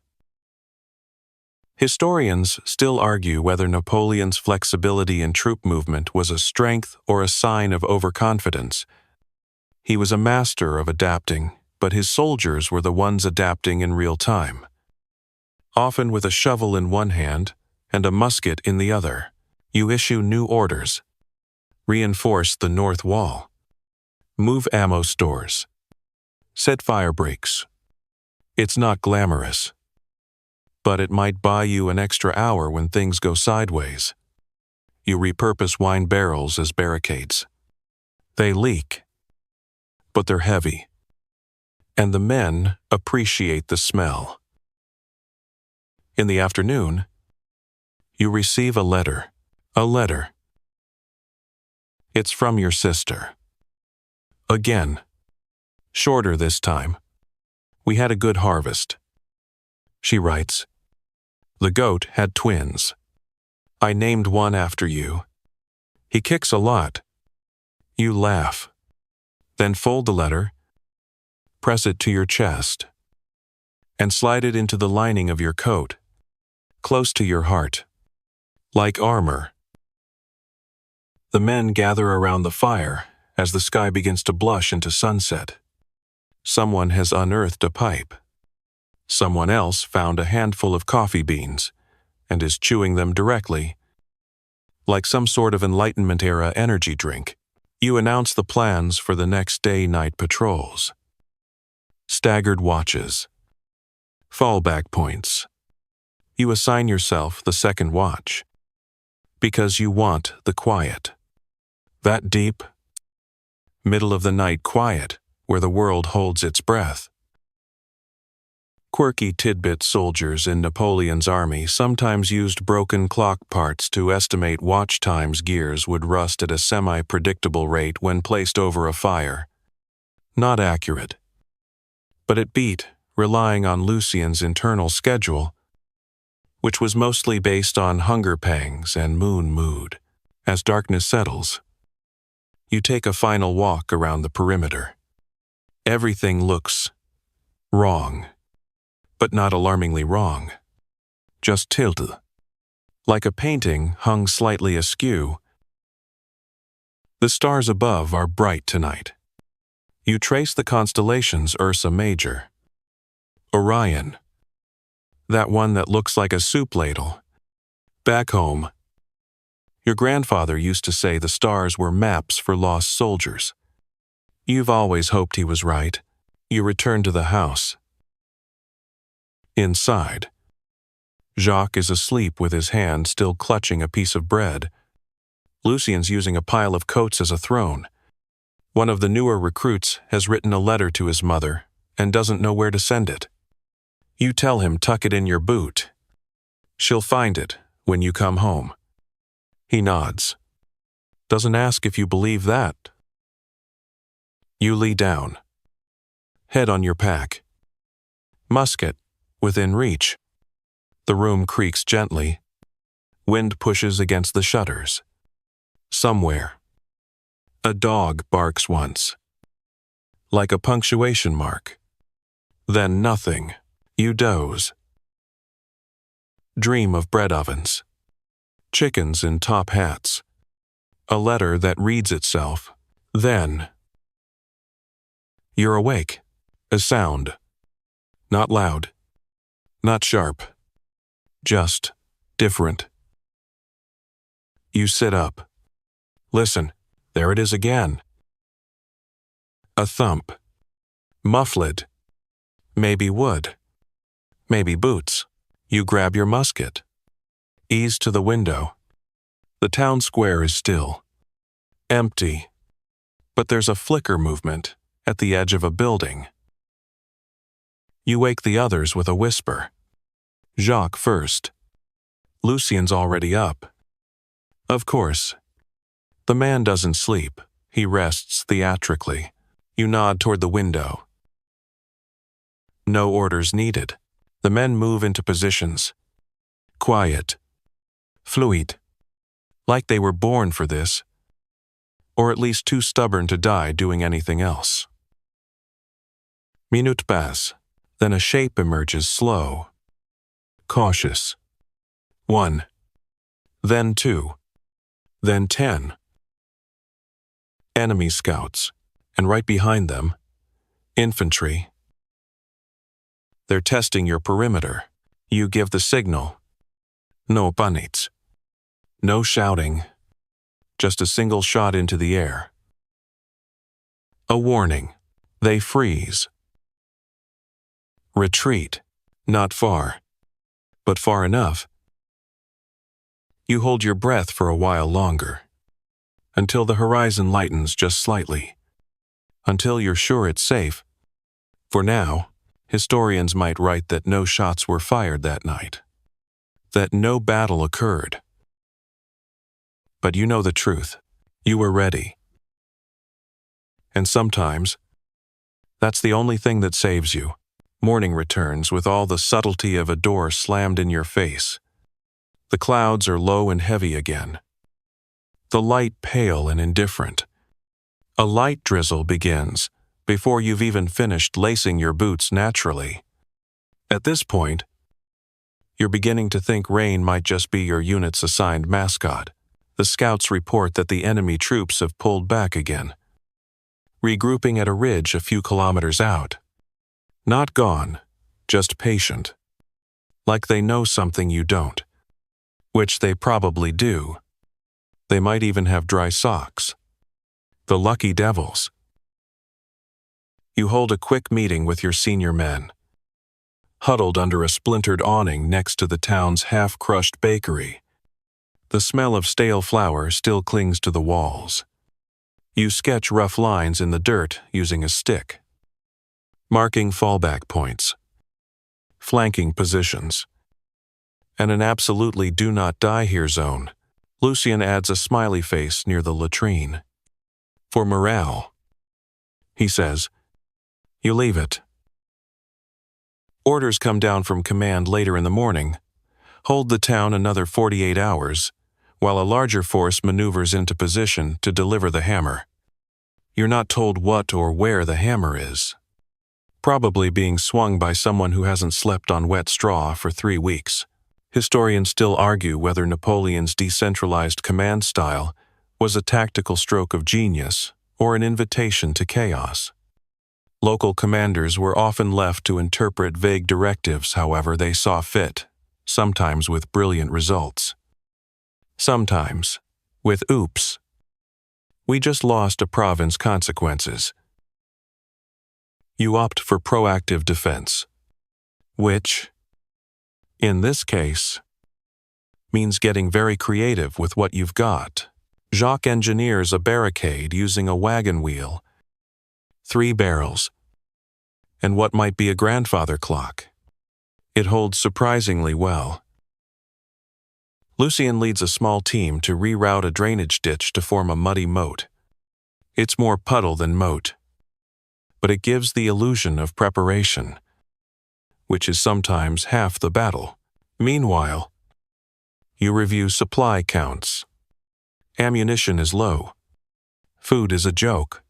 Historians still argue whether Napoleon's flexibility in troop movement was a strength or a sign of overconfidence. He was a master of adapting, but his soldiers were the ones adapting in real time. Often with a shovel in one hand and a musket in the other, you issue new orders. Reinforce the north wall. Move ammo stores. Set fire breaks. It's not glamorous, but it might buy you an extra hour when things go sideways. You repurpose wine barrels as barricades. They leak, but they're heavy, and the men appreciate the smell. In the afternoon, you receive a letter. A letter. It's from your sister. Again. Shorter this time. We had a good harvest. She writes, the goat had twins. I named one after you. He kicks a lot. You laugh. Then fold the letter, press it to your chest, and slide it into the lining of your coat, close to your heart, like armor. The men gather around the fire as the sky begins to blush into sunset. Someone has unearthed a pipe. Someone else found a handful of coffee beans and is chewing them directly, like some sort of Enlightenment-era energy drink. You announce the plans for the next day-night patrols. Staggered watches. Fallback points. You assign yourself the second watch because you want the quiet. That deep, middle-of-the-night quiet where the world holds its breath. Quirky tidbit soldiers in Napoleon's army sometimes used broken clock parts to estimate watch times. Gears would rust at a semi-predictable rate when placed over a fire. Not accurate. But it beat, relying on Lucien's internal schedule, which was mostly based on hunger pangs and moon mood. As darkness settles, you take a final walk around the perimeter. Everything looks wrong, but not alarmingly wrong. Just tilted. Like a painting hung slightly askew. The stars above are bright tonight. You trace the constellations Ursa Major. Orion. That one that looks like a soup ladle. Back home, your grandfather used to say the stars were maps for lost soldiers. You've always hoped he was right. You return to the house. Inside, Jacques is asleep with his hand still clutching a piece of bread. Lucien's using a pile of coats as a throne. One of the newer recruits has written a letter to his mother and doesn't know where to send it. You tell him tuck it in your boot. She'll find it when you come home. He nods. Doesn't ask if you believe that. You lie down. Head on your pack. Musket within reach. The room creaks gently. Wind pushes against the shutters. Somewhere, a dog barks once, like a punctuation mark. Then nothing. You doze. Dream of bread ovens, chickens in top hats, a letter that reads itself. Then you're awake. A sound. Not loud. Not sharp. Just different. You sit up. Listen, there it is again. A thump. Muffled. Maybe wood. Maybe boots. You grab your musket. Ease to the window. The town square is still. Empty. But there's a flicker movement at the edge of a building. You wake the others with a whisper. Jacques first. Lucien's already up. Of course. The man doesn't sleep. He rests theatrically. You nod toward the window. No orders needed. The men move into positions. Quiet. Fluid. Like they were born for this. Or at least too stubborn to die doing anything else. Minute pass. Then a shape emerges slow. Cautious. 1. Then 2. Then 10. Enemy scouts. And right behind them, infantry. They're testing your perimeter. You give the signal. No panics. No shouting. Just a single shot into the air. A warning. They freeze. Retreat. Not far. But far enough. You hold your breath for a while longer. Until the horizon lightens just slightly. Until you're sure it's safe. For now, historians might write that no shots were fired that night. That no battle occurred. But you know the truth. You were ready. And sometimes, that's the only thing that saves you. Morning returns with all the subtlety of a door slammed in your face. The clouds are low and heavy again. The light pale and indifferent. A light drizzle begins before you've even finished lacing your boots naturally. At this point, you're beginning to think rain might just be your unit's assigned mascot. The scouts report that the enemy troops have pulled back again, regrouping at a ridge a few kilometers out. Not gone, just patient. Like they know something you don't. Which they probably do. They might even have dry socks. The lucky devils. You hold a quick meeting with your senior men. Huddled under a splintered awning next to the town's half-crushed bakery. The smell of stale flour still clings to the walls. You sketch rough lines in the dirt using a stick. Marking fallback points. Flanking positions. And an absolutely do not die here zone. Lucien adds a smiley face near the latrine. For morale. He says, you leave it. Orders come down from command later in the morning. Hold the town another 48 hours, while a larger force maneuvers into position to deliver the hammer. You're not told what or where the hammer is. Probably being swung by someone who hasn't slept on wet straw for 3 weeks. Historians still argue whether Napoleon's decentralized command style was a tactical stroke of genius or an invitation to chaos. Local commanders were often left to interpret vague directives however they saw fit, sometimes with brilliant results. Sometimes, with oops. We just lost a province consequences. You opt for proactive defense, which, in this case, means getting very creative with what you've got. Jacques engineers a barricade using a wagon wheel, 3 barrels, and what might be a grandfather clock. It holds surprisingly well. Lucien leads a small team to reroute a drainage ditch to form a muddy moat. It's more puddle than moat, but it gives the illusion of preparation, which is sometimes half the battle. Meanwhile, you review supply counts. Ammunition is low. Food is a joke.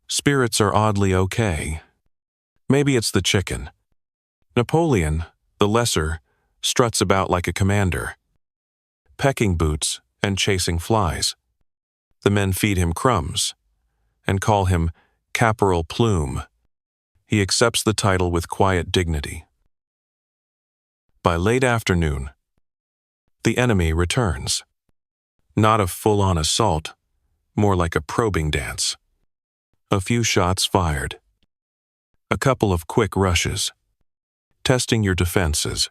Spirits are oddly okay. Maybe it's the chicken. Napoleon, the lesser, struts about like a commander, pecking boots and chasing flies. The men feed him crumbs and call him Caporal Plume. He accepts the title with quiet dignity. By late afternoon, the enemy returns. Not a full-on assault, more like a probing dance. A few shots fired. A couple of quick rushes. Testing your defenses.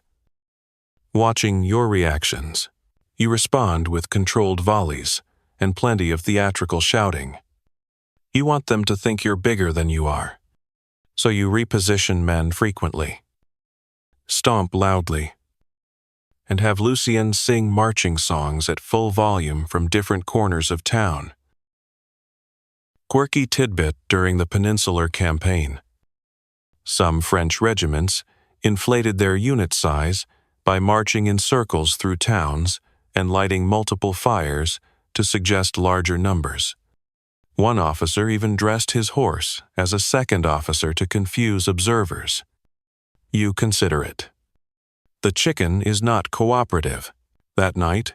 Watching your reactions. You respond with controlled volleys and plenty of theatrical shouting. You want them to think you're bigger than you are. So you reposition men frequently. Stomp loudly. And have Lucien sing marching songs at full volume from different corners of town. Quirky tidbit during the Peninsular Campaign. Some French regiments inflated their unit size by marching in circles through towns and lighting multiple fires to suggest larger numbers. One officer even dressed his horse as a second officer to confuse observers. You consider it. The chicken is not cooperative. That night,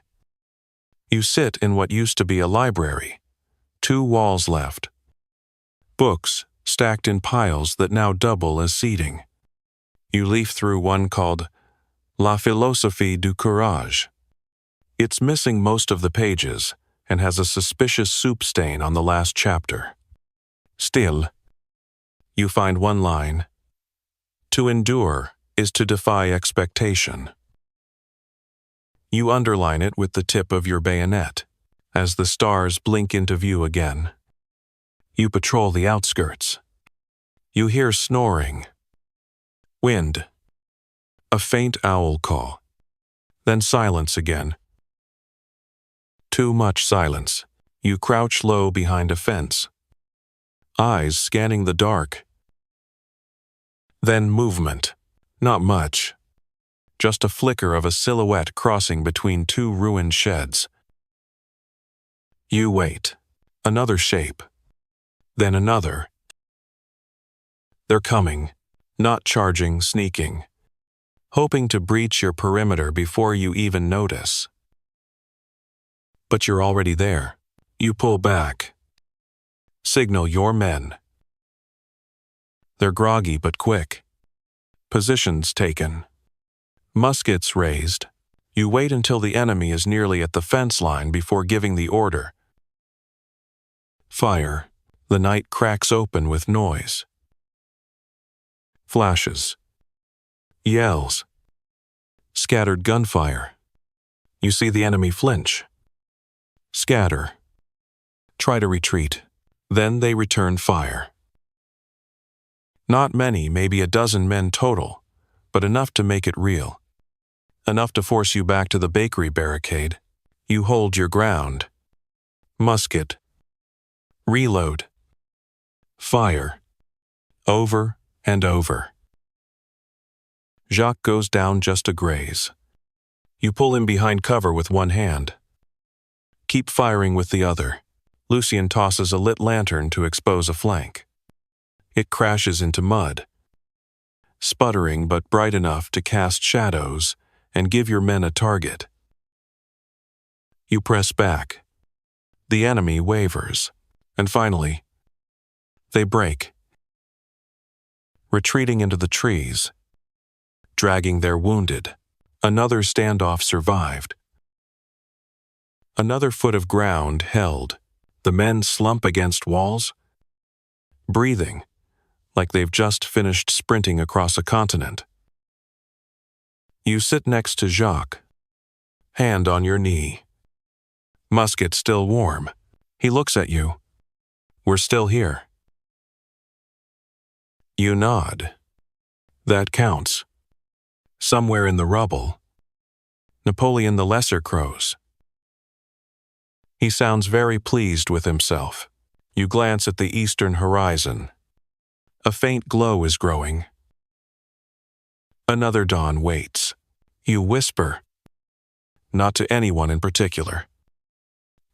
you sit in what used to be a library. 2 walls left. Books stacked in piles that now double as seating. You leaf through one called La Philosophie du Courage. It's missing most of the pages and has a suspicious soup stain on the last chapter. Still, you find one line. To endure is to defy expectation. You underline it with the tip of your bayonet as the stars blink into view again. You patrol the outskirts. You hear snoring. Wind. A faint owl call. Then silence again. Too much silence. You crouch low behind a fence. Eyes scanning the dark. Then movement. Not much. Just a flicker of a silhouette crossing between 2 ruined sheds. You wait. Another shape. Then another. They're coming. Not charging, sneaking. Hoping to breach your perimeter before you even notice. But you're already there. You pull back. Signal your men. They're groggy but quick. Positions taken. Muskets raised. You wait until the enemy is nearly at the fence line before giving the order. Fire. The night cracks open with noise. Flashes. Yells. Scattered gunfire. You see the enemy flinch. Scatter. Try to retreat. Then they return fire. Not many, maybe a dozen men total, but enough to make it real. Enough to force you back to the bakery barricade. You hold your ground. Musket. Reload. Fire. Over and over. Jacques goes down just a graze. You pull him behind cover with one hand. Keep firing with the other. Lucien tosses a lit lantern to expose a flank. It crashes into mud. Sputtering but bright enough to cast shadows and give your men a target. You press back. The enemy wavers. And finally, they break. Retreating into the trees. Dragging their wounded. Another standoff survived. Another foot of ground held. The men slump against walls, breathing, like they've just finished sprinting across a continent. You sit next to Jacques, hand on your knee. Musket still warm. He looks at you. We're still here. You nod. That counts. Somewhere in the rubble, Napoleon the Lesser crows. He sounds very pleased with himself. You glance at the eastern horizon. A faint glow is growing. Another dawn waits, You whisper, not to anyone in particular.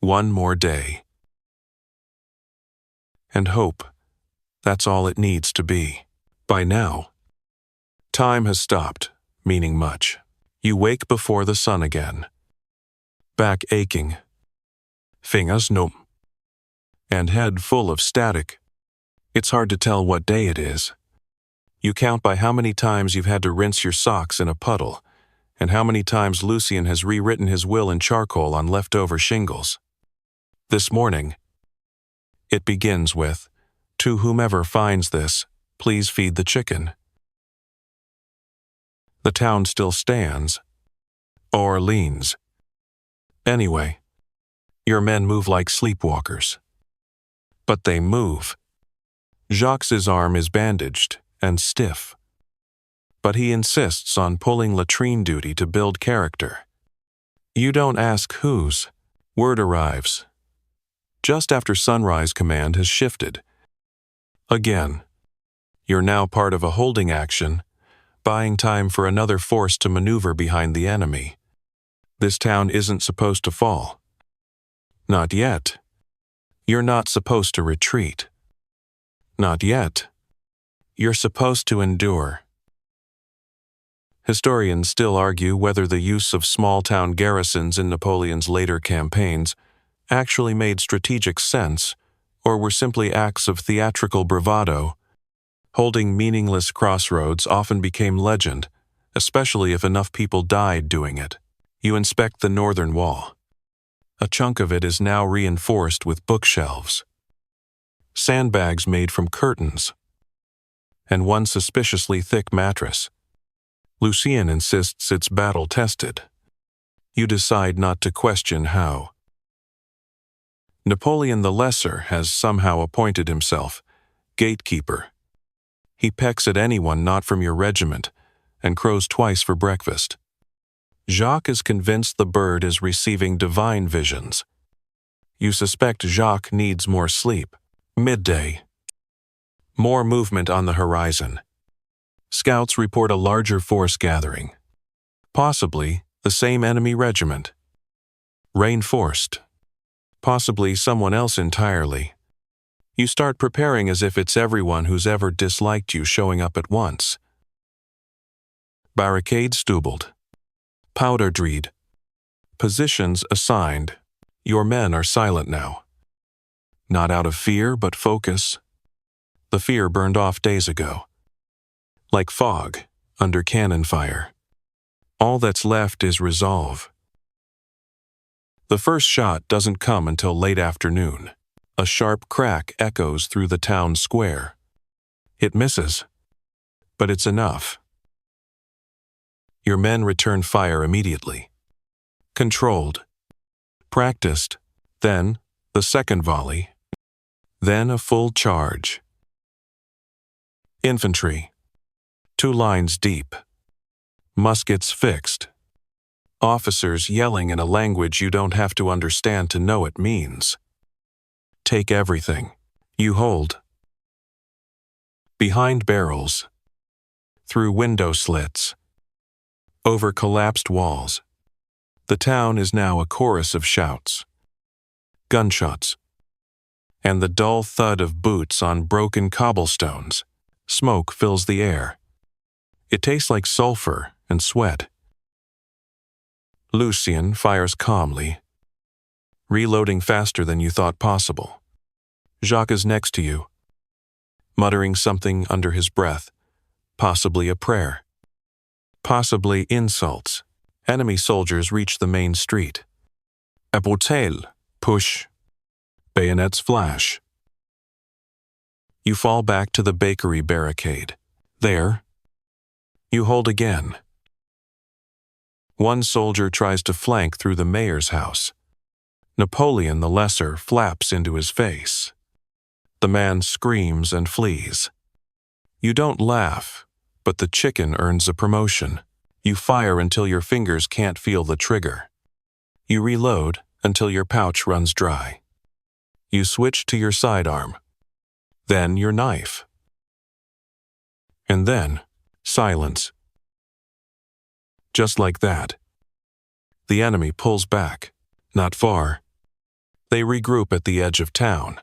One more day. And hope. That's all it needs to be. By now, time has stopped meaning much. You wake before the sun again. Back aching. Fingers numb. And head full of static. It's hard to tell what day it is. You count by how many times you've had to rinse your socks in a puddle, and how many times Lucien has rewritten his will in charcoal on leftover shingles. This morning, it begins with, "To whomever finds this, please feed the chicken." The town still stands. Or leans. Anyway, your men move like sleepwalkers. But they move. Jacques' arm is bandaged and stiff. But he insists on pulling latrine duty to build character. You don't ask whose. Word arrives. Just after sunrise, command has shifted. Again. You're now part of a holding action, buying time for another force to maneuver behind the enemy. This town isn't supposed to fall. Not yet. You're not supposed to retreat. Not yet. You're supposed to endure. Historians still argue whether the use of small-town garrisons in Napoleon's later campaigns actually made strategic sense, or were simply acts of theatrical bravado. Holding meaningless crossroads often became legend, especially if enough people died doing it. You inspect the northern wall. A chunk of it is now reinforced with bookshelves, sandbags made from curtains, and one suspiciously thick mattress. Lucien insists it's battle-tested. You decide not to question how. Napoleon the Lesser has somehow appointed himself gatekeeper. He pecks at anyone not from your regiment and crows twice for breakfast. Jacques is convinced the bird is receiving divine visions. You suspect Jacques needs more sleep. Midday. More movement on the horizon. Scouts report a larger force gathering. Possibly the same enemy regiment. Reinforced. Possibly someone else entirely. You start preparing as if it's everyone who's ever disliked you showing up at once. Barricade stubbled. Powder dreed. Positions assigned. Your men are silent now. Not out of fear, but focus. The fear burned off days ago. Like fog, under cannon fire. All that's left is resolve. The first shot doesn't come until late afternoon. A sharp crack echoes through the town square. It misses, but it's enough. Your men return fire immediately. Controlled. Practiced. Then the second volley. Then a full charge. Infantry. 2 lines deep. Muskets fixed. Officers yelling in a language you don't have to understand to know it means. Take everything. You hold. Behind barrels. Through window slits. Over collapsed walls. The town is now a chorus of shouts. Gunshots. And the dull thud of boots on broken cobblestones. Smoke fills the air. It tastes like sulfur and sweat. Lucien fires calmly, reloading faster than you thought possible. Jacques is next to you, muttering something under his breath, possibly a prayer. Possibly insults. Enemy soldiers reach the main street. Apportez, push. Bayonets flash. You fall back to the bakery barricade. There, you hold again. One soldier tries to flank through the mayor's house. Napoleon the Lesser flaps into his face. The man screams and flees. You don't laugh, but the chicken earns a promotion. You fire until your fingers can't feel the trigger. You reload until your pouch runs dry. You switch to your sidearm. Then your knife. And then, silence. Just like that. The enemy pulls back. Not far. They regroup at the edge of town,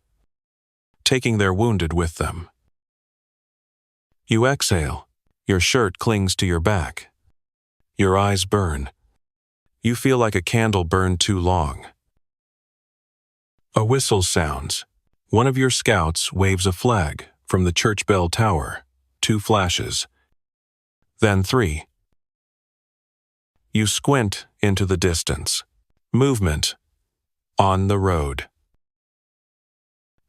taking their wounded with them. You exhale. Your shirt clings to your back. Your eyes burn. You feel like a candle burned too long. A whistle sounds. One of your scouts waves a flag from the church bell tower. 2 flashes. Then 3. You squint into the distance. Movement. On the road.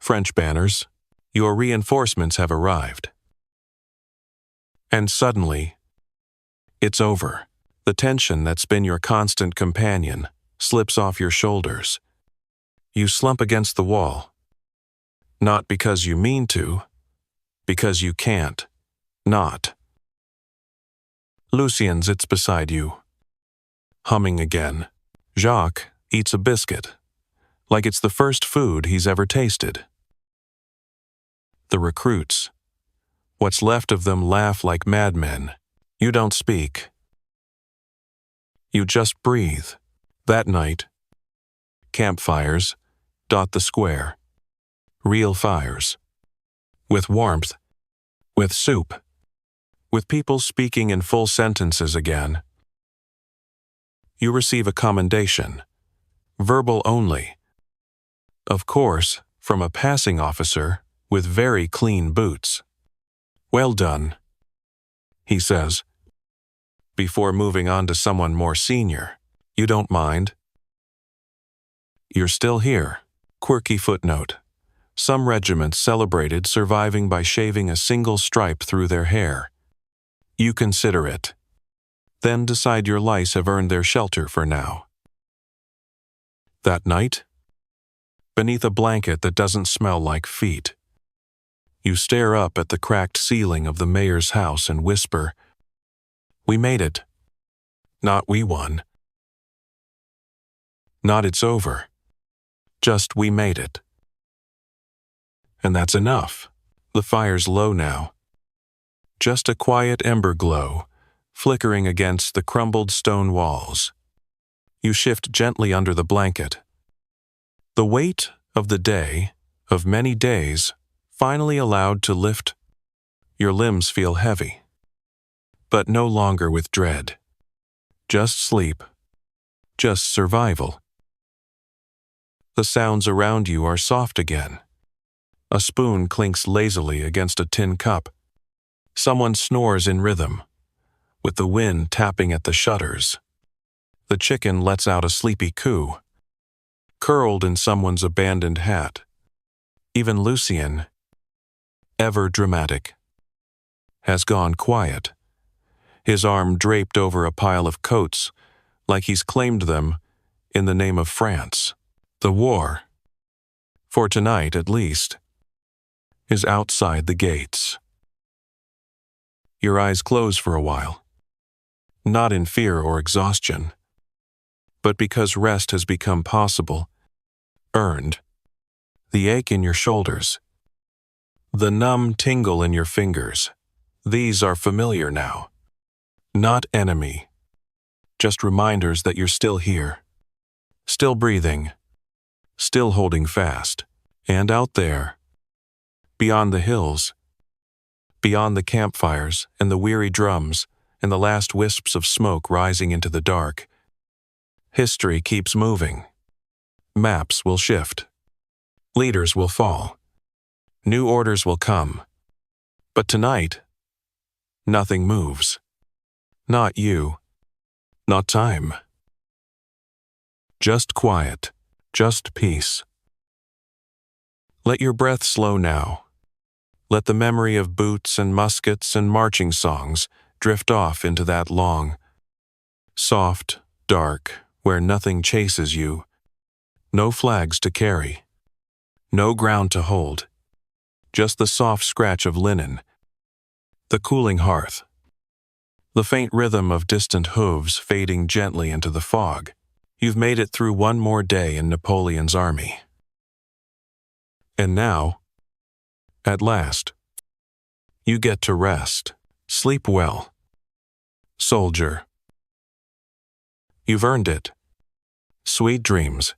French banners. Your reinforcements have arrived. And suddenly, it's over. The tension that's been your constant companion slips off your shoulders. You slump against the wall. Not because you mean to, because you can't. Not. Lucien sits beside you, humming again. Jacques eats a biscuit, like it's the first food he's ever tasted. The recruits, what's left of them, laugh like madmen. You don't speak. You just breathe. That night, campfires dot the square. Real fires. With warmth. With soup. With people speaking in full sentences again. You receive a commendation. Verbal only. Of course, from a passing officer with very clean boots. Well done, he says. Before moving on to someone more senior. You don't mind? You're still here. Quirky footnote. Some regiments celebrated surviving by shaving a single stripe through their hair. You consider it. Then decide your lice have earned their shelter for now. That night, beneath a blanket that doesn't smell like feet, you stare up at the cracked ceiling of the mayor's house and whisper, "We made it. Not we won. Not it's over. Just we made it." And that's enough. The fire's low now. Just a quiet ember glow, flickering against the crumbled stone walls. You shift gently under the blanket. The weight of the day, of many days, finally allowed to lift. Your limbs feel heavy, but no longer with dread. Just sleep. Just survival. The sounds around you are soft again. A spoon clinks lazily against a tin cup. Someone snores in rhythm, with the wind tapping at the shutters. The chicken lets out a sleepy coo, curled in someone's abandoned hat. Even Lucien, ever dramatic, has gone quiet, his arm draped over a pile of coats like he's claimed them in the name of France. The war, for tonight at least, is outside the gates. Your eyes close for a while, not in fear or exhaustion, but because rest has become possible, earned. The ache in your shoulders, the numb tingle in your fingers, these are familiar now. Not enemy, just reminders that you're still here, still breathing, still holding fast. And out there, beyond the hills, beyond the campfires and the weary drums and the last wisps of smoke rising into the dark, history keeps moving. Maps will shift. Leaders will fall. New orders will come. But tonight, nothing moves. Not you. Not time. Just quiet. Just peace. Let your breath slow now. Let the memory of boots and muskets and marching songs drift off into that long, soft, dark, where nothing chases you. No flags to carry. No ground to hold. Just the soft scratch of linen. The cooling hearth. The faint rhythm of distant hooves fading gently into the fog. You've made it through one more day in Napoleon's army. And now, at last, you get to rest. Sleep well, soldier. You've earned it. Sweet dreams.